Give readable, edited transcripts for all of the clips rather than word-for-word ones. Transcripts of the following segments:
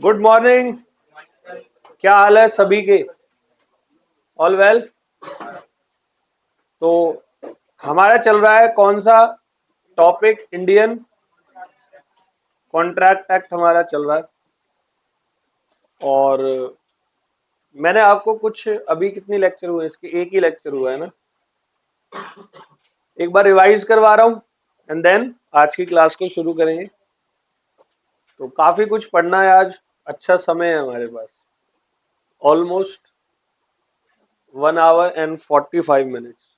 Good morning. क्या हाल है सभी के? All well. तो हमारा चल रहा है कौन सा टॉपिक? इंडियन कॉन्ट्रैक्ट एक्ट हमारा चल रहा है। और मैंने आपको कुछ अभी कितनी लेक्चर हुए इसके? एक ही लेक्चर हुआ है ना। एक बार रिवाइज करवा रहा हूँ एंड देन आज की क्लास को शुरू करेंगे। तो काफी कुछ पढ़ना है आज। अच्छा समय है हमारे पास, ऑलमोस्ट 1 hour and 45 minutes।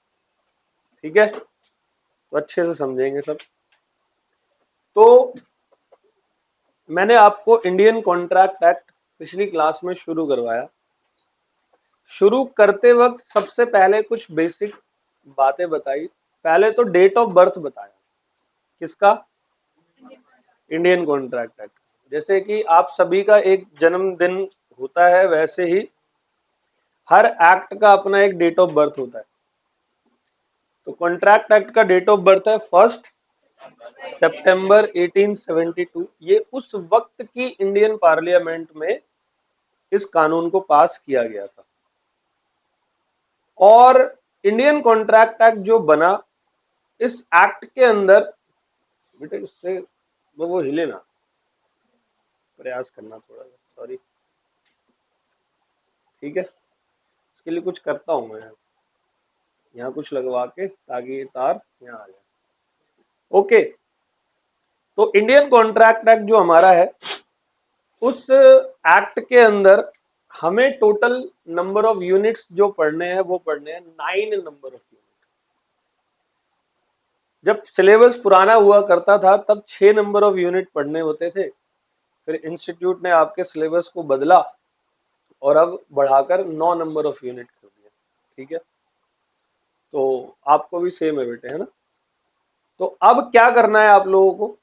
ठीक है, तो अच्छे से समझेंगे सब। तो मैंने आपको इंडियन कॉन्ट्रैक्ट एक्ट पिछली क्लास में शुरू करवाया। शुरू करते वक्त सबसे पहले कुछ बेसिक बातें बताई। पहले तो डेट ऑफ बर्थ बताया। किसका? Indian contract act. जैसे कि आप सभी का एक जन्मदिन होता है, वैसे ही हर एक्ट का अपना एक डेट ऑफ बर्थ होता है। तो कॉन्ट्रैक्ट एक्ट का डेट ऑफ बर्थ है 1 सितंबर 1872। ये उस वक्त की इंडियन पार्लियामेंट में इस कानून को पास किया गया था। और इंडियन कॉन्ट्रैक्ट एक्ट जो बना, इस एक्ट के अंदर, बेटे इससे वो हिले ना, प्रयास करना थोड़ा सा, सॉरी। ठीक है, इसके लिए कुछ करता हूं मैं यहाँ कुछ लगवा के, ताकि ये तार यहाँ आ जाए। ओके, तो इंडियन कॉन्ट्रैक्ट एक्ट जो हमारा है, उस एक्ट के अंदर हमें टोटल नंबर ऑफ यूनिट्स जो पढ़ने हैं वो पढ़ने हैं 9 नंबर ऑफ यूनिट। जब सिलेबस पुराना हुआ करता था तब 6 नंबर ऑफ यूनिट पढ़ने होते थे। फिर इंस्टीट्यूट ने आपके सिलेबस को बदला और अब बढ़ाकर 9 नंबर ऑफ यूनिट कर दिया। ठीक है, तो आपको भी सेम है बेटे, है ना। तो अब क्या करना है आप लोगों को?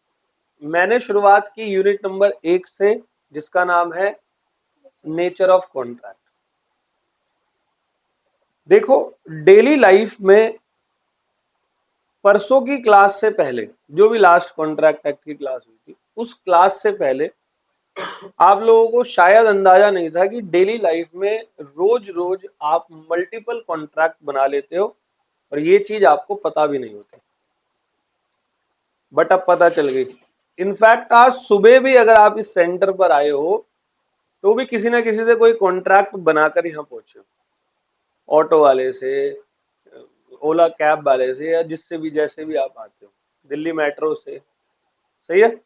मैंने शुरुआत की यूनिट नंबर 1 से, जिसका नाम है नेचर ऑफ कॉन्ट्रैक्ट। देखो, डेली लाइफ में परसों की क्लास से पहले, जो भी लास्ट कॉन्ट्रैक्ट एक्ट की क्लास हुई थी, उस क्लास से पहले आप लोगों को शायद अंदाजा नहीं था कि डेली लाइफ में रोज रोज आप मल्टीपल कॉन्ट्रैक्ट बना लेते हो और ये चीज आपको पता भी नहीं होती। बट अब पता चल गई। इनफैक्ट आज सुबह भी अगर आप इस सेंटर पर आए हो तो भी किसी ना किसी से कोई कॉन्ट्रैक्ट बनाकर यहाँ पहुंचे हो। ऑटो वाले से, ओला कैब वाले से, या जिससे भी, जैसे भी आप आते हो, दिल्ली मेट्रो से। सही है।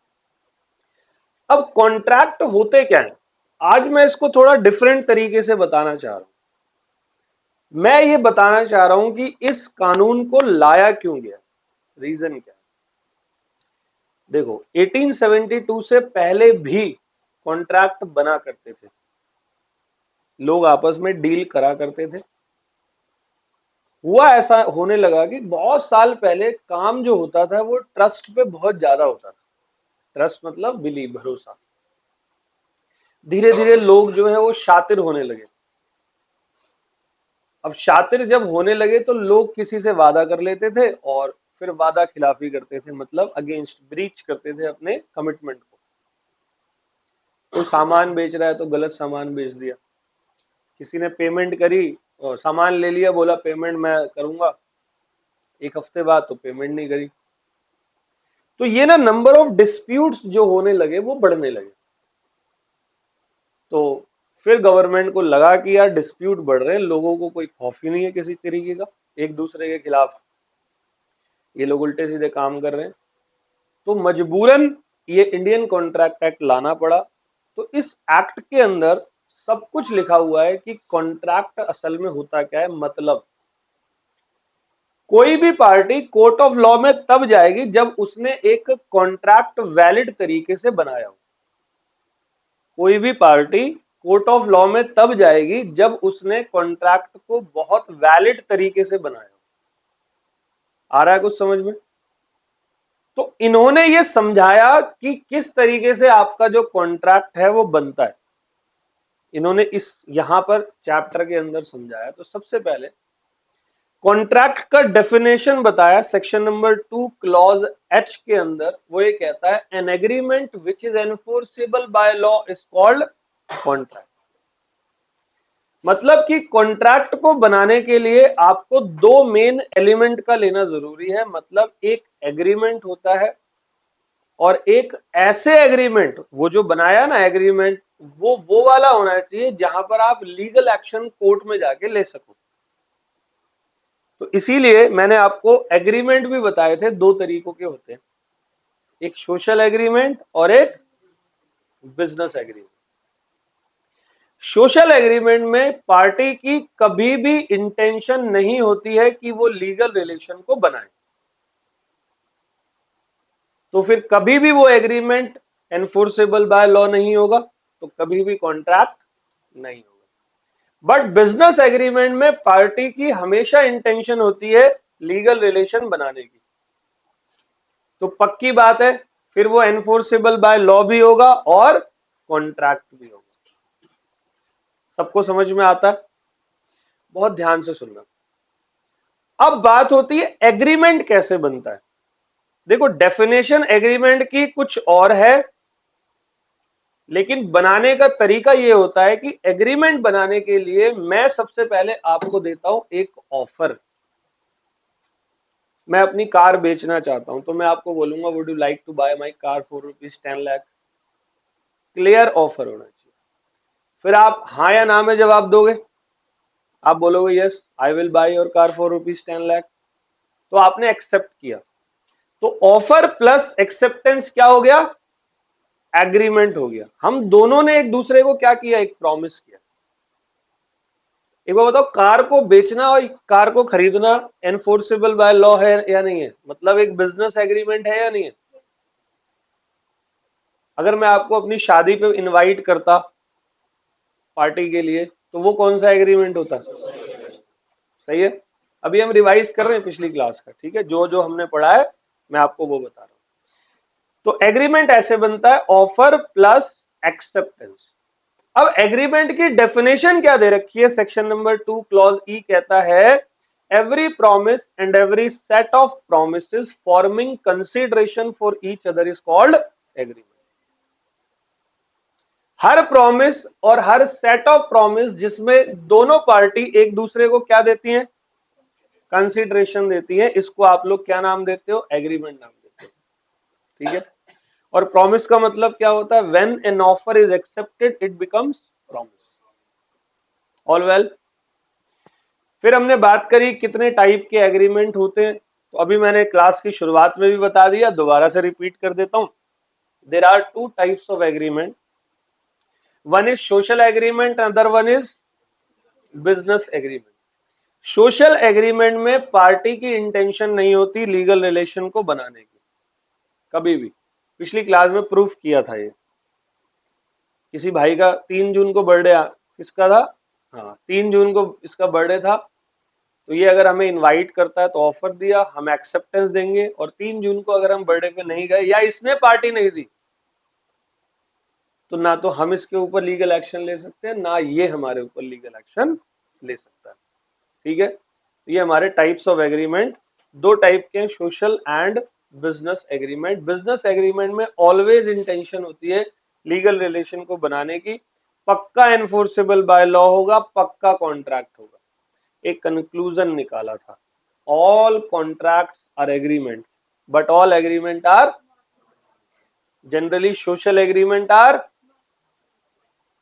अब कॉन्ट्रैक्ट होते क्या है, आज मैं इसको थोड़ा डिफरेंट तरीके से बताना चाह रहा हूं। मैं ये बताना चाह रहा हूं कि इस कानून को लाया क्यों गया, रीजन क्या है। देखो, 1872 से पहले भी कॉन्ट्रैक्ट बना करते थे, लोग आपस में डील करा करते थे। हुआ ऐसा होने लगा कि बहुत साल पहले काम जो होता था वो ट्रस्ट पे बहुत ज्यादा होता था। ट्रस्ट मतलब बिलीव, भरोसा। धीरे धीरे लोग जो है वो शातिर होने लगे। अब शातिर जब होने लगे तो लोग किसी से वादा कर लेते थे और फिर वादा खिलाफी करते थे, मतलब अगेंस्ट, ब्रीच करते थे अपने कमिटमेंट को। कोई सामान बेच रहा है तो गलत सामान बेच दिया। किसी ने पेमेंट करी और सामान ले लिया, बोला पेमेंट मैं करूंगा, एक हफ्ते बाद तो पेमेंट नहीं करी। तो ये ना नंबर ऑफ डिस्प्यूट्स जो होने लगे वो बढ़ने लगे। तो फिर गवर्नमेंट को लगा कि यार डिस्प्यूट बढ़ रहे हैं, लोगों को कोई खौफ ही नहीं है किसी तरीके का एक दूसरे के खिलाफ, ये लोग उल्टे सीधे काम कर रहे हैं। तो मजबूरन ये इंडियन कॉन्ट्रैक्ट एक्ट लाना पड़ा। तो इस एक्ट के अंदर सब कुछ लिखा हुआ है कि कॉन्ट्रैक्ट असल में होता क्या है। मतलब कोई भी पार्टी कोर्ट ऑफ लॉ में तब जाएगी जब उसने एक कॉन्ट्रैक्ट वैलिड तरीके से बनाया हो। कोई भी पार्टी कोर्ट ऑफ लॉ में तब जाएगी जब उसने कॉन्ट्रैक्ट को बहुत वैलिड तरीके से बनाया हो। आ रहा है कुछ समझ में? तो इन्होंने ये समझाया कि किस तरीके से आपका जो कॉन्ट्रैक्ट है वो बनता है। इन्होंने इस यहां पर चैप्टर के अंदर समझाया। तो सबसे पहले कॉन्ट्रैक्ट का डेफिनेशन बताया सेक्शन नंबर 2 क्लॉज एच के अंदर। वो ये कहता है an agreement which is enforceable by law is called contract. मतलब कि कॉन्ट्रैक्ट को बनाने के लिए आपको दो मेन एलिमेंट का लेना जरूरी है। मतलब एक एग्रीमेंट होता है और एक ऐसे एग्रीमेंट, वो जो बनाया ना एग्रीमेंट, वो वाला होना चाहिए जहां पर आप लीगल एक्शन कोर्ट में जाके ले सको। तो इसीलिए मैंने आपको एग्रीमेंट भी बताए थे, दो तरीकों के होते हैं, एक सोशल एग्रीमेंट और एक बिजनेस एग्रीमेंट। सोशल एग्रीमेंट में पार्टी की कभी भी इंटेंशन नहीं होती है कि वो लीगल रिलेशन को बनाए, तो फिर कभी भी वो एग्रीमेंट एनफोर्सेबल बाय लॉ नहीं होगा, तो कभी भी कॉन्ट्रैक्ट नहीं होगा। बट बिजनेस एग्रीमेंट में पार्टी की हमेशा इंटेंशन होती है लीगल रिलेशन बनाने की, तो पक्की बात है फिर वो एनफोर्सेबल बाय लॉ भी होगा और कॉन्ट्रैक्ट भी होगा। सबको समझ में आता है? बहुत ध्यान से सुनना। अब बात होती है एग्रीमेंट कैसे बनता है। देखो, डेफिनेशन एग्रीमेंट की कुछ और है, लेकिन बनाने का तरीका यह होता है कि एग्रीमेंट बनाने के लिए मैं सबसे पहले आपको देता हूं एक ऑफर। मैं अपनी कार बेचना चाहता हूं, तो मैं आपको बोलूंगा would you like to buy my car for ₹10 lakh. Clear offer होना चाहिए। फिर आप हाँ या ना में जवाब दोगे। आप बोलोगे yes I will by your car for ₹10 lakh, तो आपने एक्सेप्ट किया। तो ऑफर प्लस एक्सेप्टेंस क्या हो गया? एग्रीमेंट हो गया। हम दोनों ने एक दूसरे को क्या किया? एक प्रॉमिस किया। एक बार बताओ, कार को बेचना और कार को खरीदना एनफोर्सेबल बाय लॉ है या नहीं है? मतलब एक बिजनेस एग्रीमेंट है या नहीं है? अगर मैं आपको अपनी शादी पे इनवाइट करता पार्टी के लिए, तो वो कौन सा एग्रीमेंट होता? सही है। अभी हम रिवाइज कर रहे हैं पिछली क्लास का, ठीक है, जो जो हमने पढ़ा है मैं आपको वो बता रहा हूं। तो एग्रीमेंट ऐसे बनता है, ऑफर प्लस एक्सेप्टेंस। अब एग्रीमेंट की डेफिनेशन क्या दे रखी है? सेक्शन नंबर 2 क्लॉज ई कहता है every promise and every set of promises forming consideration for each other is called agreement. Her promise और हर सेट ऑफ प्रॉमिस जिसमें दोनों पार्टी एक दूसरे को क्या देती हैं? कंसिडरेशन देती है, इसको आप लोग क्या नाम देते हो? एग्रीमेंट नाम देते हो। ठीक है। और प्रॉमिस का मतलब क्या होता है? When an offer is accepted it becomes promise. All well. फिर हमने बात करी कितने टाइप के एग्रीमेंट होते हैं, तो अभी मैंने क्लास की शुरुआत में भी बता दिया, दोबारा से रिपीट कर देता हूं। There are two types of agreement, one is social agreement, other one is business agreement. Social agreement में पार्टी की इंटेंशन नहीं होती लीगल रिलेशन को बनाने की, कभी भी। पिछली क्लास में प्रूफ किया था ये। किसी भाई का 3 जून को बर्थडे, किसका था? हाँ, 3 जून को इसका बर्थडे था। तो ये अगर हमें इनवाइट करता है तो ऑफर दिया, हम एक्सेप्टेंस देंगे, और 3 जून को अगर हम बर्थडे पे नहीं गए या इसने पार्टी नहीं दी, तो ना तो हम इसके ऊपर लीगल एक्शन ले सकते हैं, ना ये हमारे ऊपर लीगल एक्शन ले सकता है। ठीक है। तो ये हमारे टाइप्स ऑफ एग्रीमेंट दो टाइप के, social and business agreement. Business agreement में ऑलवेज इंटेंशन होती है लीगल रिलेशन को बनाने की, पक्का एनफोर्सेबल बाय लॉ होगा, पक्का कॉन्ट्रैक्ट होगा। एक कंक्लूजन निकाला था, all contracts are agreement but all agreement are generally social agreement are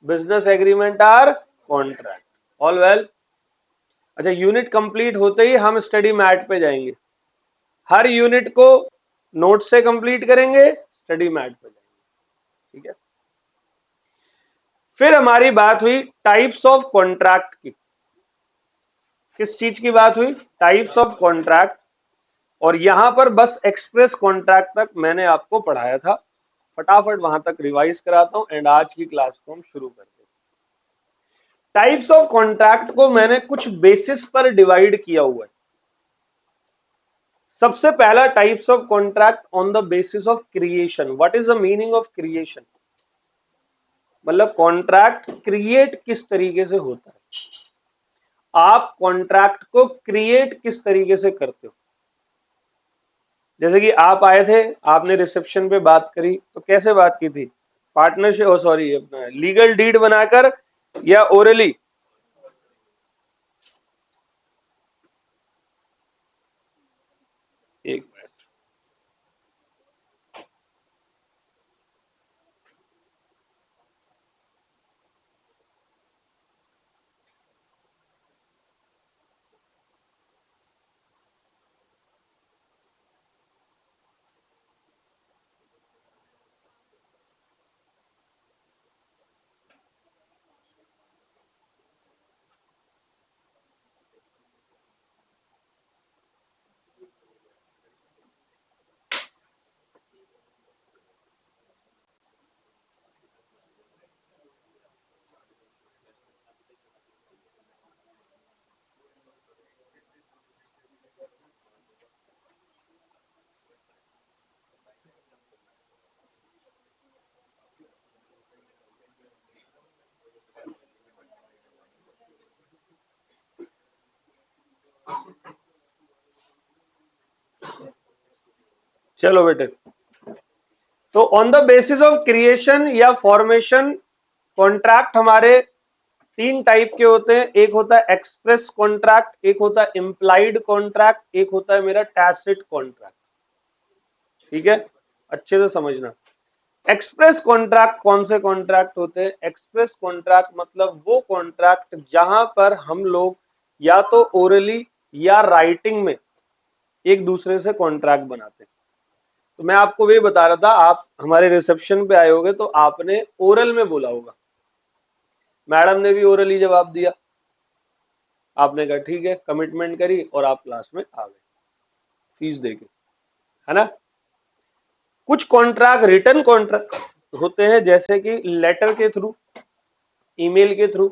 business agreement are contract. All well. अच्छा, यूनिट कंप्लीट होते ही हम स्टडी मैट पे जाएंगे। हर यूनिट को नोट से कंप्लीट करेंगे, स्टडी मैट पे जाएंगे। ठीक है। फिर हमारी बात हुई टाइप्स ऑफ कॉन्ट्रैक्ट की। किस चीज की बात हुई? Types of contract. और यहां पर बस एक्सप्रेस कॉन्ट्रैक्ट तक मैंने आपको पढ़ाया था, फटाफट वहां तक रिवाइज कराता हूं एंड आज की क्लास को हम शुरू करते हैं। टाइप्स ऑफ कॉन्ट्रैक्ट को मैंने कुछ बेसिस पर डिवाइड किया हुआ है। सबसे पहला types of contract on the basis of creation. What is the meaning of creation? मतलब कॉन्ट्रैक्ट क्रिएट किस तरीके से होता है। आप कॉन्ट्रैक्ट को क्रिएट किस तरीके से करते हो। जैसे कि आप आए थे, आपने रिसेप्शन पे बात करी, तो कैसे बात की थी, पार्टनरशिप, ओ सॉरी, अपना लीगल डीड बनाकर या ओरली। एक मिनट, चलो बेटे। तो on the basis of creation या फॉर्मेशन, कॉन्ट्रैक्ट हमारे तीन टाइप के होते हैं। एक होता है एक्सप्रेस कॉन्ट्रैक्ट, एक होता है इम्प्लाइड कॉन्ट्रैक्ट, एक होता है मेरा टैसिट कॉन्ट्रैक्ट। ठीक है, अच्छे से समझना। एक्सप्रेस कॉन्ट्रैक्ट कौन से कॉन्ट्रैक्ट होते हैं। एक्सप्रेस कॉन्ट्रैक्ट मतलब वो कॉन्ट्रैक्ट जहां पर हम लोग या तो ओरली या राइटिंग में एक दूसरे से कॉन्ट्रैक्ट बनाते हैं। तो मैं आपको ये बता रहा था, आप हमारे रिसेप्शन पे आए होगे तो आपने ओरल में बोला होगा, मैडम ने भी ओरली जवाब दिया, आपने कहा ठीक है, कमिटमेंट करी और आप क्लास में आ गए फीस देके, है ना। कुछ कॉन्ट्रैक्ट रिटर्न कॉन्ट्रैक्ट होते हैं, जैसे कि लेटर के थ्रू, ईमेल के थ्रू।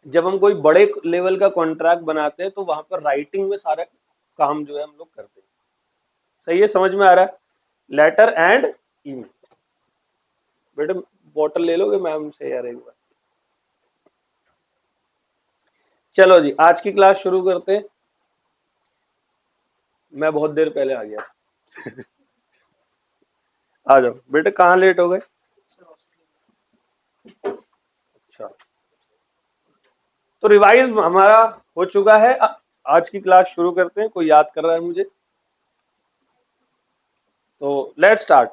जब हम कोई बड़े लेवल का कॉन्ट्रैक्ट बनाते हैं तो वहां पर राइटिंग में सारा काम जो है हम लोग करते हैं। सही है, समझ में आ रहा है। Letter and email. बेटा बॉटल ले लोगे मैम से यार एक बार। चलो जी, आज की क्लास शुरू करते हैं। मैं बहुत देर पहले आ गया था। आ जाओ बेटे, कहाँ लेट हो गए। अच्छा, तो रिवाइज हमारा हो चुका है। आज की क्लास शुरू करते हैं। कोई याद कर रहा है मुझे? तो let start.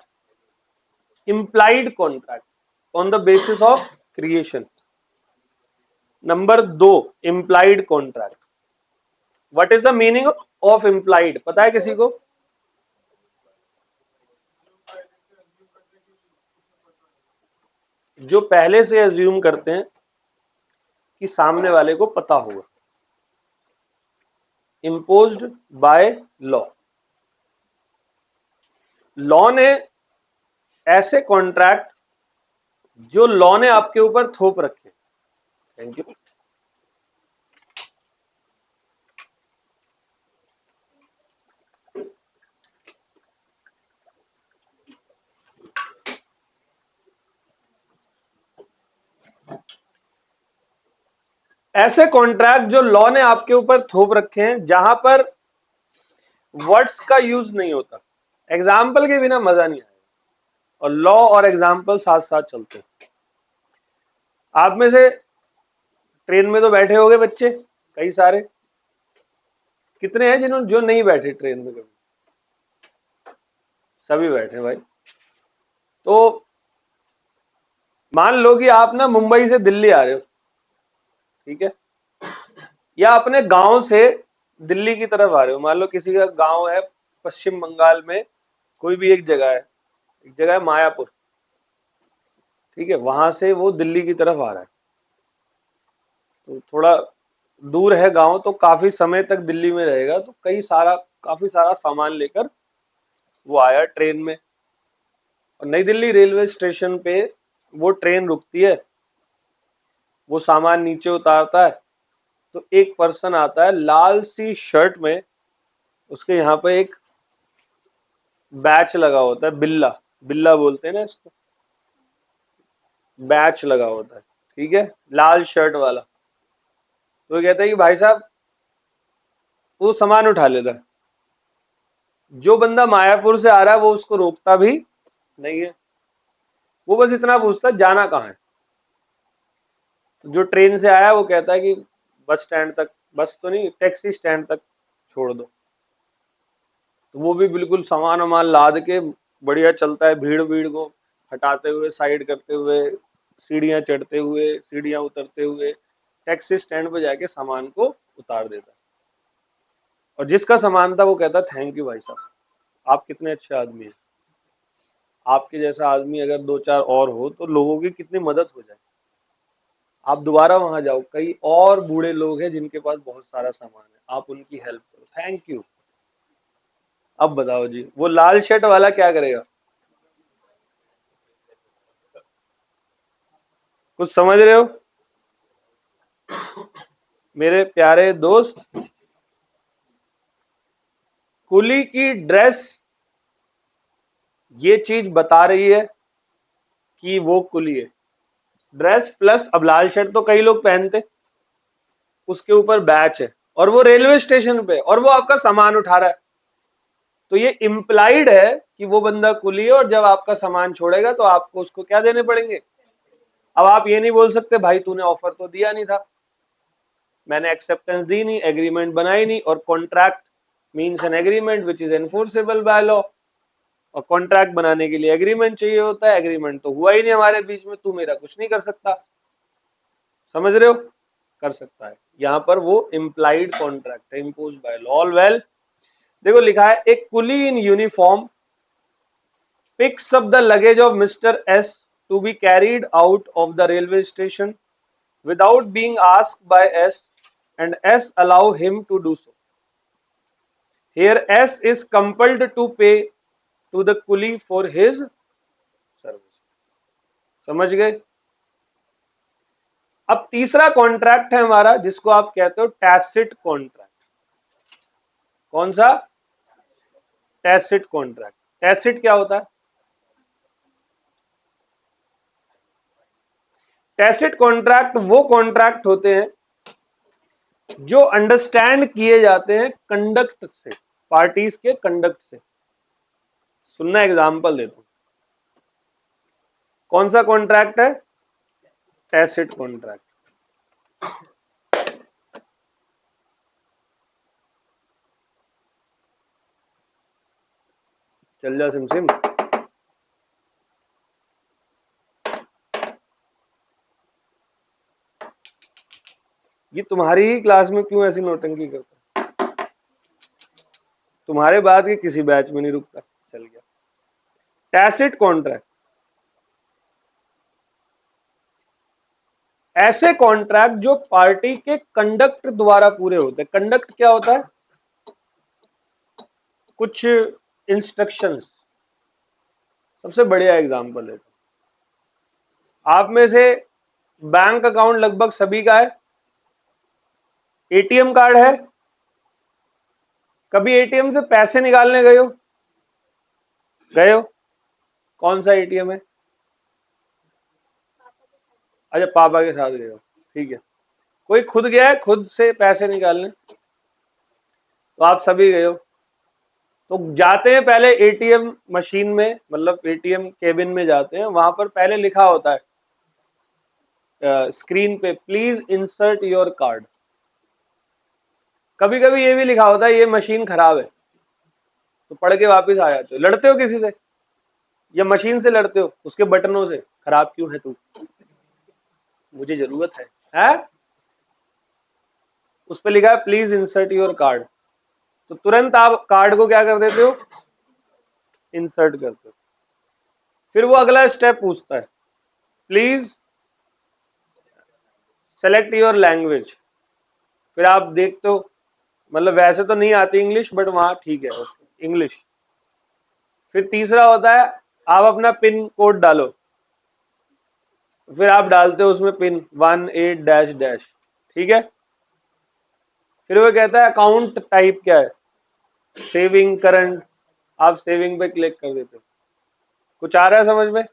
Implied contract on the basis of creation. Number दो, implied contract. What is the meaning of implied, पता है किसी को? जो पहले से एज्यूम करते हैं कि सामने वाले को पता होगा। Imposed by law. लॉ ने ऐसे कॉन्ट्रैक्ट जो लॉ ने आपके ऊपर थोप रखे। Thank you. ऐसे कॉन्ट्रैक्ट जो लॉ ने आपके ऊपर थोप रखे हैं, जहां पर वर्ड्स का यूज नहीं होता। एग्जाम्पल के बिना मजा नहीं आएगा, और लॉ और एग्जाम्पल साथ साथ चलते हैं। आप में से ट्रेन में तो बैठे होंगे बच्चे कई सारे। कितने हैं जिन्होंने जो नहीं बैठे ट्रेन में कभी? सभी बैठे भाई। तो मान लो कि आप ना मुंबई से दिल्ली आ रहे हो, ठीक है, या अपने गांव से दिल्ली की तरफ आ रहे हो। मान लो किसी का गांव है पश्चिम बंगाल में, कोई भी एक जगह है, एक जगह है मायापुर, ठीक है, वहां से वो दिल्ली की तरफ आ रहा है। तो थोड़ा दूर है गांव, तो काफी समय तक दिल्ली में रहेगा, तो काफी सारा सामान लेकर वो आया ट्रेन में। और नई दिल्ली रेलवे स्टेशन पे वो ट्रेन रुकती है, वो सामान नीचे उतारता है, तो एक पर्सन आता है लाल सी शर्ट में, उसके यहाँ पे एक बैच लगा होता है, बिल्ला, बिल्ला बोलते हैं ना इसको, बैच लगा होता है, ठीक है, लाल शर्ट वाला। तो वो कहता है कि भाई साहब वो सामान उठा लेता है। जो बंदा मायापुर से आ रहा है वो उसको रोकता भी नहीं है, वो बस इतना पूछता है जाना कहाँ है। तो जो ट्रेन से आया वो कहता है कि बस स्टैंड तक, बस तो नहीं टैक्सी स्टैंड तक छोड़ दो। तो वो भी बिल्कुल सामान वामान लाद के बढ़िया चलता है, भीड़ भीड़ को हटाते हुए, साइड करते हुए, सीढ़ियां चढ़ते हुए, सीढ़ियां उतरते हुए टैक्सी स्टैंड पे जाके सामान को उतार देता है। और जिसका सामान था वो कहता थैंक यू भाई साहब, आप कितने अच्छे आदमी हैं। आपके जैसा आदमी अगर दो चार और हो तो लोगों की कितनी मदद हो जाए। आप दोबारा वहां जाओ, कई और बूढ़े लोग हैं जिनके पास बहुत सारा सामान है, आप उनकी हेल्प करो, थैंक यू। अब बताओ जी वो लाल शर्ट वाला क्या करेगा? कुछ समझ रहे हो मेरे प्यारे दोस्त? कुली की ड्रेस ये चीज बता रही है कि वो कुली है। ड्रेस प्लस, अब लाल शर्ट तो कई लोग पहनते, उसके ऊपर बैच है और वो रेलवे स्टेशन पे और वो आपका सामान उठा रहा है, तो ये इम्प्लाइड है कि वो बंदा कुली है। और जब आपका सामान छोड़ेगा तो आपको उसको क्या देने पड़ेंगे? अब आप ये नहीं बोल सकते भाई तूने ऑफर तो दिया नहीं था, मैंने एक्सेप्टेंस दी नहीं, एग्रीमेंट बनाई नहीं। और contract means an agreement which is enforceable by law, और कॉन्ट्रैक्ट बनाने के लिए एग्रीमेंट चाहिए होता है, एग्रीमेंट तो हुआ ही नहीं हमारे बीच में, तू मेरा कुछ नहीं कर सकता। समझ रहे हो? कर सकता है, यहाँ पर वो इम्प्लाइड कॉन्ट्रैक्ट है, impose by law. All well, देखो लिखा है एक coolie in uniform picks up the luggage of Mr. S to be carried out of the railway station without being asked by S, and S allow him to do so. Here S is compelled to pay to the coolie for his service. समझ गए? अब तीसरा contract है हमारा जिसको आप कहते हो टैसिट कॉन्ट्रैक्ट। कौन सा? Tacit contract. टैसिट क्या होता है? टैसिट कॉन्ट्रैक्ट वो कॉन्ट्रैक्ट होते हैं जो अंडरस्टैंड किए जाते हैं कंडक्ट से, पार्टीज के कंडक्ट से। सुनना, एग्जांपल देता हूं। कौन सा कॉन्ट्रैक्ट है? Tacit contract. चल जा सिमसिम। ये तुम्हारी ही क्लास में क्यों ऐसी नौटंकी करता है? तुम्हारे बाद के किसी बैच में नहीं रुकता। चल गया। टैसिट कॉन्ट्रैक्ट ऐसे कॉन्ट्रैक्ट जो पार्टी के कंडक्ट द्वारा पूरे होते हैं। कंडक्ट क्या होता है? कुछ इंस्ट्रक्शंस। सबसे बढ़िया एग्जांपल है, आप में से बैंक अकाउंट लगभग सभी का है, एटीएम कार्ड है, कभी एटीएम से पैसे निकालने गए हो? गए हो? कौन सा एटीएम है? अच्छा, पापा के साथ गए हो, ठीक है। कोई खुद गया है खुद से पैसे निकालने? तो आप सभी गए हो। तो जाते हैं पहले एटीएम मशीन में, मतलब एटीएम केबिन में जाते हैं, वहां पर पहले लिखा होता है स्क्रीन पे प्लीज इंसर्ट योर कार्ड। कभी कभी ये भी लिखा होता है ये मशीन खराब है, तो पढ़ के वापस आ जाते हो। लड़ते हो किसी से या मशीन से लड़ते हो? उसके बटनों से। खराब क्यों है तू? मुझे जरूरत है? उस पर लिखा है प्लीज इंसर्ट योर कार्ड, तो तुरंत आप कार्ड को क्या कर देते हो? इंसर्ट करते हो। फिर वो अगला स्टेप पूछता है प्लीज सेलेक्ट योर लैंग्वेज। फिर आप देखते हो, मतलब वैसे तो नहीं आती इंग्लिश, बट वहां ठीक है, ओके इंग्लिश। फिर तीसरा होता है आप अपना पिन कोड डालो, फिर आप डालते हो उसमें पिन 18 डैश डैश, ठीक है। फिर वो कहता है अकाउंट टाइप क्या है, सेविंग, करंट। आप सेविंग पे क्लिक कर देते हो। कुछ आ रहा है समझ में?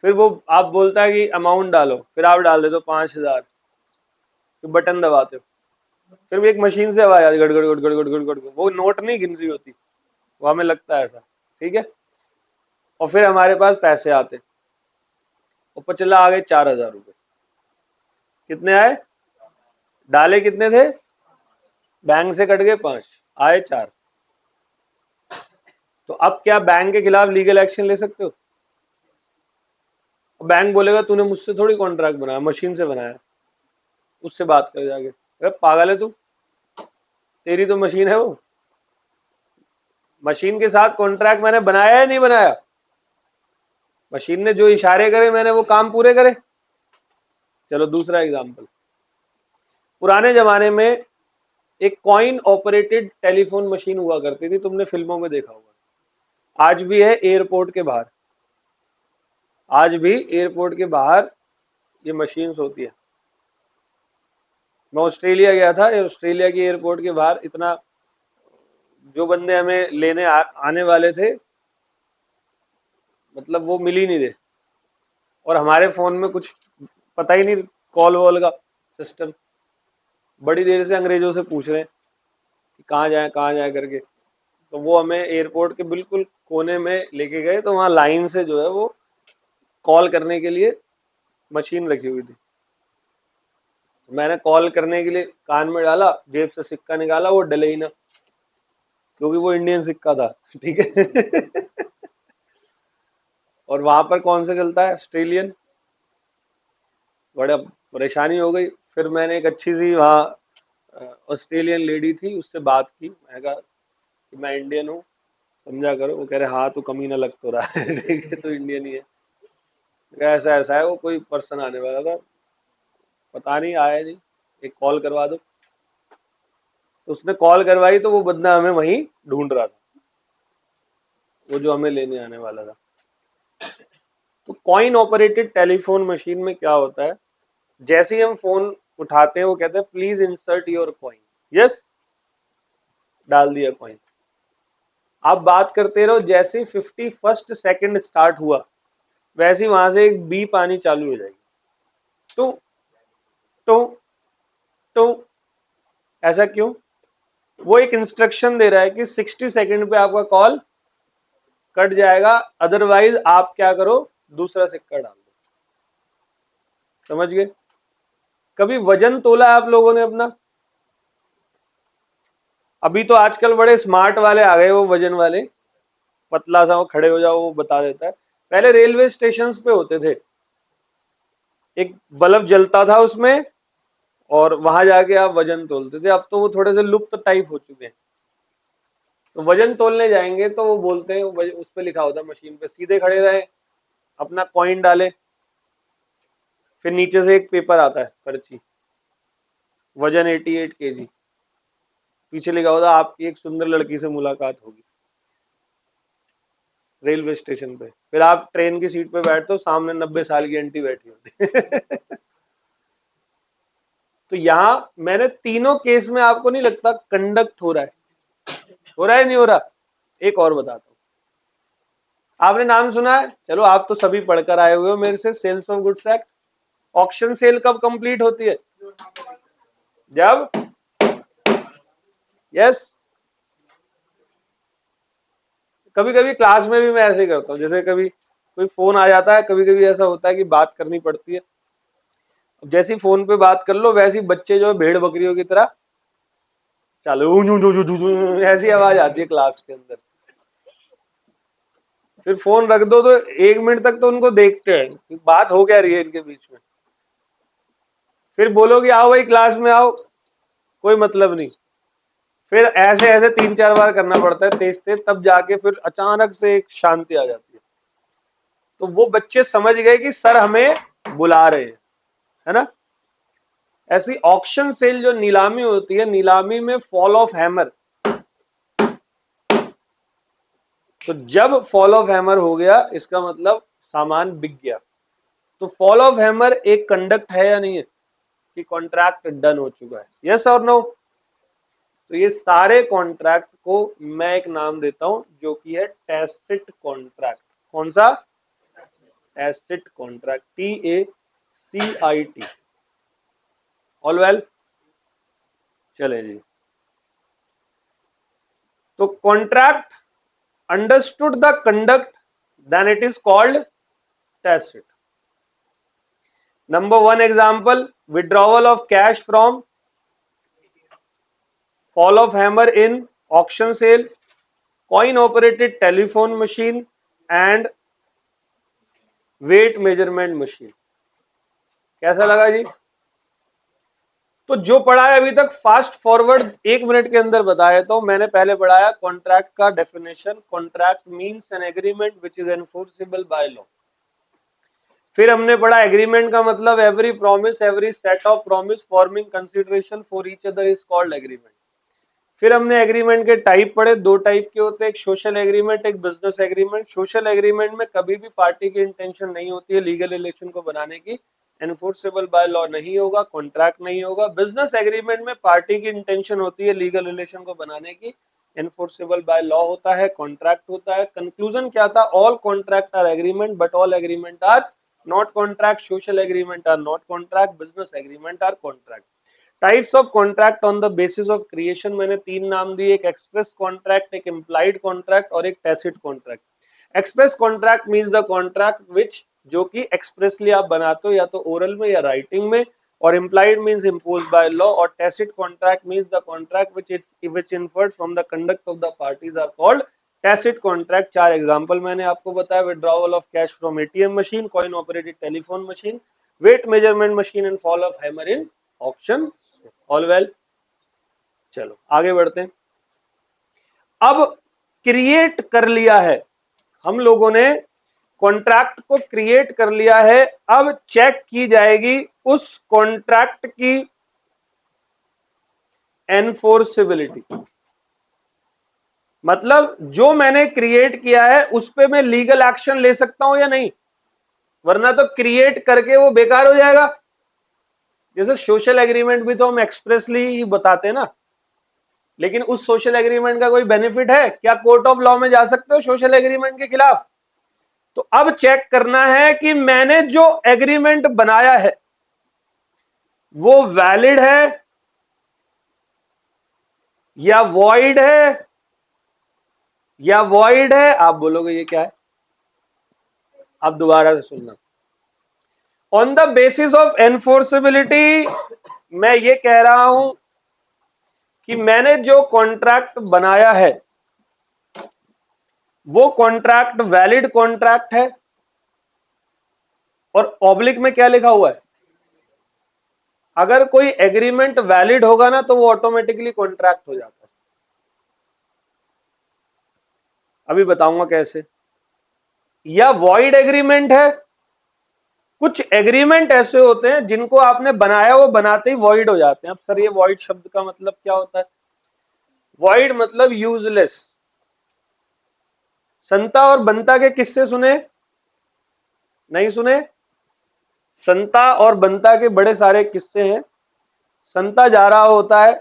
फिर वो आप बोलता है कि अमाउंट डालो, फिर आप डाल देते हो 5000, फिर बटन दबाते हो। फिर भी एक मशीन से आवाज आती गड़ गड़ गड़ गड़ गड़ गड़ गड़, वो नोट नहीं गिन रही होती, वो हमें लगता है ऐसा। ठीक है, और फिर हमारे पास पैसे आते, ऊपर चला आ गए 4,000 रुपये। कितने आए? डाले कितने थे? बैंक से कट गए 5, आए 4। तो अब क्या बैंक के खिलाफ लीगल एक्शन ले सकते हो? बैंक बोलेगा तूने मुझसे थोड़ी कॉन्ट्रैक्ट बनाया, मशीन से बनाया, उससे बात कर जाके। अरे पागल है तू, तेरी तो मशीन है वो। मशीन के साथ कॉन्ट्रैक्ट मैंने बनाया या नहीं बनाया? मशीन ने जो इशारे करे मैंने वो काम पूरे करे। चलो दूसरा एग्जांपल, पुराने जमाने में एक कॉइन ऑपरेटेड टेलीफोन मशीन हुआ करती थी, तुमने फिल्मों में देखा होगा। आज भी है एयरपोर्ट के बाहर, आज भी एयरपोर्ट के बाहर ये मशीन्स होती है। मैं ऑस्ट्रेलिया गया था, ऑस्ट्रेलिया की एयरपोर्ट के बाहर इतना, जो बंदे हमें लेने आने वाले थे, मतलब वो मिल ही नहीं रहे, और हमारे फोन में कुछ पता ही नहीं कॉल वॉल का सिस्टम। बड़ी देर से अंग्रेजों से पूछ रहे हैं कि कहाँ जाए करके। तो वो हमें एयरपोर्ट के बिल्कुल कोने में लेके गए, तो वहाँ लाइन से जो है वो कॉल करने के लिए मशीन रखी हुई थी। तो मैंने कॉल करने के लिए कान में डाला, जेब से सिक्का निकाला, वो डले ही ना, क्योंकि वो इंडियन सिक्का था। ठीक है। और वहां पर कौन सा चलता है? ऑस्ट्रेलियन। बड़ा परेशानी हो गई। फिर मैंने एक अच्छी सी वहाँ ऑस्ट्रेलियन लेडी थी, उससे बात की, मैं कहा कि मैं इंडियन हूँ, समझा करो। वो कह रहे हाँ तू कमीना लग तो रहा है। ठीक है, तो इंडियन ही है। ऐसा ऐसा है, वो कोई पर्सन आने वाला था, पता नहीं आया नहीं, एक कॉल करवा दो। तो उसने कॉल करवाई, तो वो बंदा हमें वहीं ढूंढ रहा था, वो जो हमें लेने आने वाला था। तो कॉइन ऑपरेटेड टेलीफोन मशीन में क्या होता है, जैसे ही हम फोन उठाते हैं वो कहते हैं please insert your coin. Yes, डाल दिया कॉइन। आप बात करते रहो, जैसे ही 51st सेकंड स्टार्ट हुआ वैसे ही वहां से एक बीप आनी चालू हो जाएगी, तो तो तो ऐसा क्यों? वो एक इंस्ट्रक्शन दे रहा है कि 60 सेकंड पे आपका कॉल कट जाएगा, अदरवाइज आप क्या करो, दूसरा सिक्का डाल दो। समझ गए? कभी वजन तोला आप लोगों ने अपना? अभी तो आजकल बड़े स्मार्ट वाले आ गए, वो वजन वाले, पतला सा वो खड़े हो जाओ वो बता देता है। पहले रेलवे स्टेशन पे होते थे, एक बल्ब जलता था उसमें, और वहां जाके आप वजन तोलते थे। अब तो वो थोड़े से लुप्त टाइप हो चुके हैं। तो वजन तोलने जाएंगे तो वो बोलते हैं, उस पर लिखा होता है मशीन पे, सीधे खड़े रहे, अपना कॉइन डाले, फिर नीचे से एक पेपर आता है, पर्ची, वजन 88 kg, पीछे लिखा होता है आपकी एक सुंदर लड़की से मुलाकात होगी, रेलवे स्टेशन पे। फिर आप ट्रेन की सीट पे बैठते हो, सामने 90 साल की आंटी बैठी होती है। तो यहाँ मैंने तीनों केस में, आपको नहीं लगता कंडक्ट हो रहा है? हो रहा है नहीं हो रहा? एक और बताता हूँ, आपने नाम सुना है, चलो आप तो सभी पढ़कर आए हुए हो मेरे से, sales of goods act. Auction sale कब कंप्लीट होती है? जब, यस, कभी कभी क्लास में भी मैं ऐसे ही करता हूँ, जैसे कभी कोई फोन आ जाता है, कभी कभी ऐसा होता है कि बात करनी पड़ती है। अब जैसी फोन पे बात कर लो, वैसी बच्चे जो है भेड़ बकरियों की तरह चलो, ऐसी आवाज आती है क्लास के अंदर। फिर फोन रख दो तो 1 मिनट तक तो उनको देखते हैं कि बात हो क्या रही है इनके बीच में। फिर बोलोगे आओ भाई क्लास में आओ, कोई मतलब नहीं। फिर ऐसे ऐसे 3-4 बार करना पड़ता है तेज तेज, तब जाके फिर अचानक से एक शांति आ जाती है। तो वो बच्चे समझ गए कि सर हमें बुला रहे हैं, है ना। ऐसी ऑक्शन सेल जो नीलामी होती है, नीलामी में फॉल ऑफ हैमर, तो जब फॉल ऑफ हैमर हो गया इसका मतलब सामान बिक गया। तो फॉल ऑफ हैमर एक कंडक्ट है या नहीं है कि कॉन्ट्रैक्ट डन हो चुका है? यस और नो? तो ये सारे कॉन्ट्रैक्ट को मैं एक नाम देता हूं जो कि है टैसिट कॉन्ट्रैक्ट। कौन सा? Tacit contract, TACIT। All well? चले जी, तो contract understood the conduct then it is called tacit. Number one example, withdrawal of cash from fall of hammer in auction sale, coin operated telephone machine and weight measurement machine. कैसा लगा जी? तो जो पढ़ा है अभी तक फास्ट फॉरवर्ड 1 मिनट के अंदर बताया. तो मैंने पहले पढ़ाया कॉन्ट्रैक्ट का definition. Contract means an agreement which is enforceable by law. फिर हमने पढ़ा एग्रीमेंट का मतलब every promise, every set of promise forming consideration for each other is called agreement. फिर हमने एग्रीमेंट के टाइप पढ़े. 2 टाइप के होते हैं, एक सोशल एग्रीमेंट, एक बिजनेस एग्रीमेंट. सोशल एग्रीमेंट में कभी भी पार्टी की इंटेंशन नहीं होती है लीगल रिलेशन को बनाने की, एनफोर्सेबल बाय लॉ नहीं होगा, कॉन्ट्रैक्ट नहीं होगा. बिजनेस एग्रीमेंट में पार्टी की इंटेंशन होती है लीगल रिलेशन को बनाने की, एनफोर्सेबल बाय लॉ होता है, कॉन्ट्रैक्ट होता है. कंक्लूजन क्या था? All contract are agreement but all agreement are not contract. Social agreement are not contract, business agreement are contract. Types of contract on the basis of creation मैंने 3 नाम दिए, एक एक्सप्रेस कॉन्ट्रैक्ट, एक implied contract और एक tacit contract. Express contract means the contract which, जो कि expressly आप बनाते हो या तो ओरल में या राइटिंग में, और implied means imposed by law, और tacit contract means the contract which inferred from the conduct of the parties are called tacit contract. 4 example मैंने आपको बताया, withdrawal of cash from ATM machine, coin operated telephone machine, weight measurement machine and fall of hammer in auction. All well. चलो आगे बढ़ते हैं. अब create कर लिया है हम लोगों ने, कॉन्ट्रैक्ट को क्रिएट कर लिया है. अब चेक की जाएगी उस कॉन्ट्रैक्ट की एनफोर्सेबिलिटी. मतलब जो मैंने क्रिएट किया है उस पे मैं लीगल एक्शन ले सकता हूं या नहीं, वरना तो क्रिएट करके वो बेकार हो जाएगा. जैसे सोशल एग्रीमेंट भी तो हम एक्सप्रेसली ही बताते हैं ना, लेकिन उस सोशल एग्रीमेंट का कोई बेनिफिट है क्या? कोर्ट ऑफ लॉ में जा सकते हो सोशल एग्रीमेंट के खिलाफ? तो अब चेक करना है कि मैंने जो एग्रीमेंट बनाया है वो वैलिड है या वॉइड है, या वॉइड है. आप बोलोगे ये क्या है? आप दोबारा से सुनना. On the basis of enforceability मैं ये कह रहा हूं कि मैंने जो कॉन्ट्रैक्ट बनाया है वो कॉन्ट्रैक्ट वैलिड कॉन्ट्रैक्ट है. और ऑब्लिक में क्या लिखा हुआ है? अगर कोई एग्रीमेंट वैलिड होगा ना तो वो ऑटोमेटिकली कॉन्ट्रैक्ट हो जाता है. अभी बताऊंगा कैसे. या वॉइड एग्रीमेंट है. कुछ एग्रीमेंट ऐसे होते हैं जिनको आपने बनाया वो बनाते ही वॉइड हो जाते हैं. अब सर ये वॉइड शब्द का मतलब क्या होता है? वॉइड मतलब यूजलेस. संता और बंता के किस्से सुने? नहीं सुने? संता और बंता के बड़े सारे किस्से हैं. संता जा रहा होता है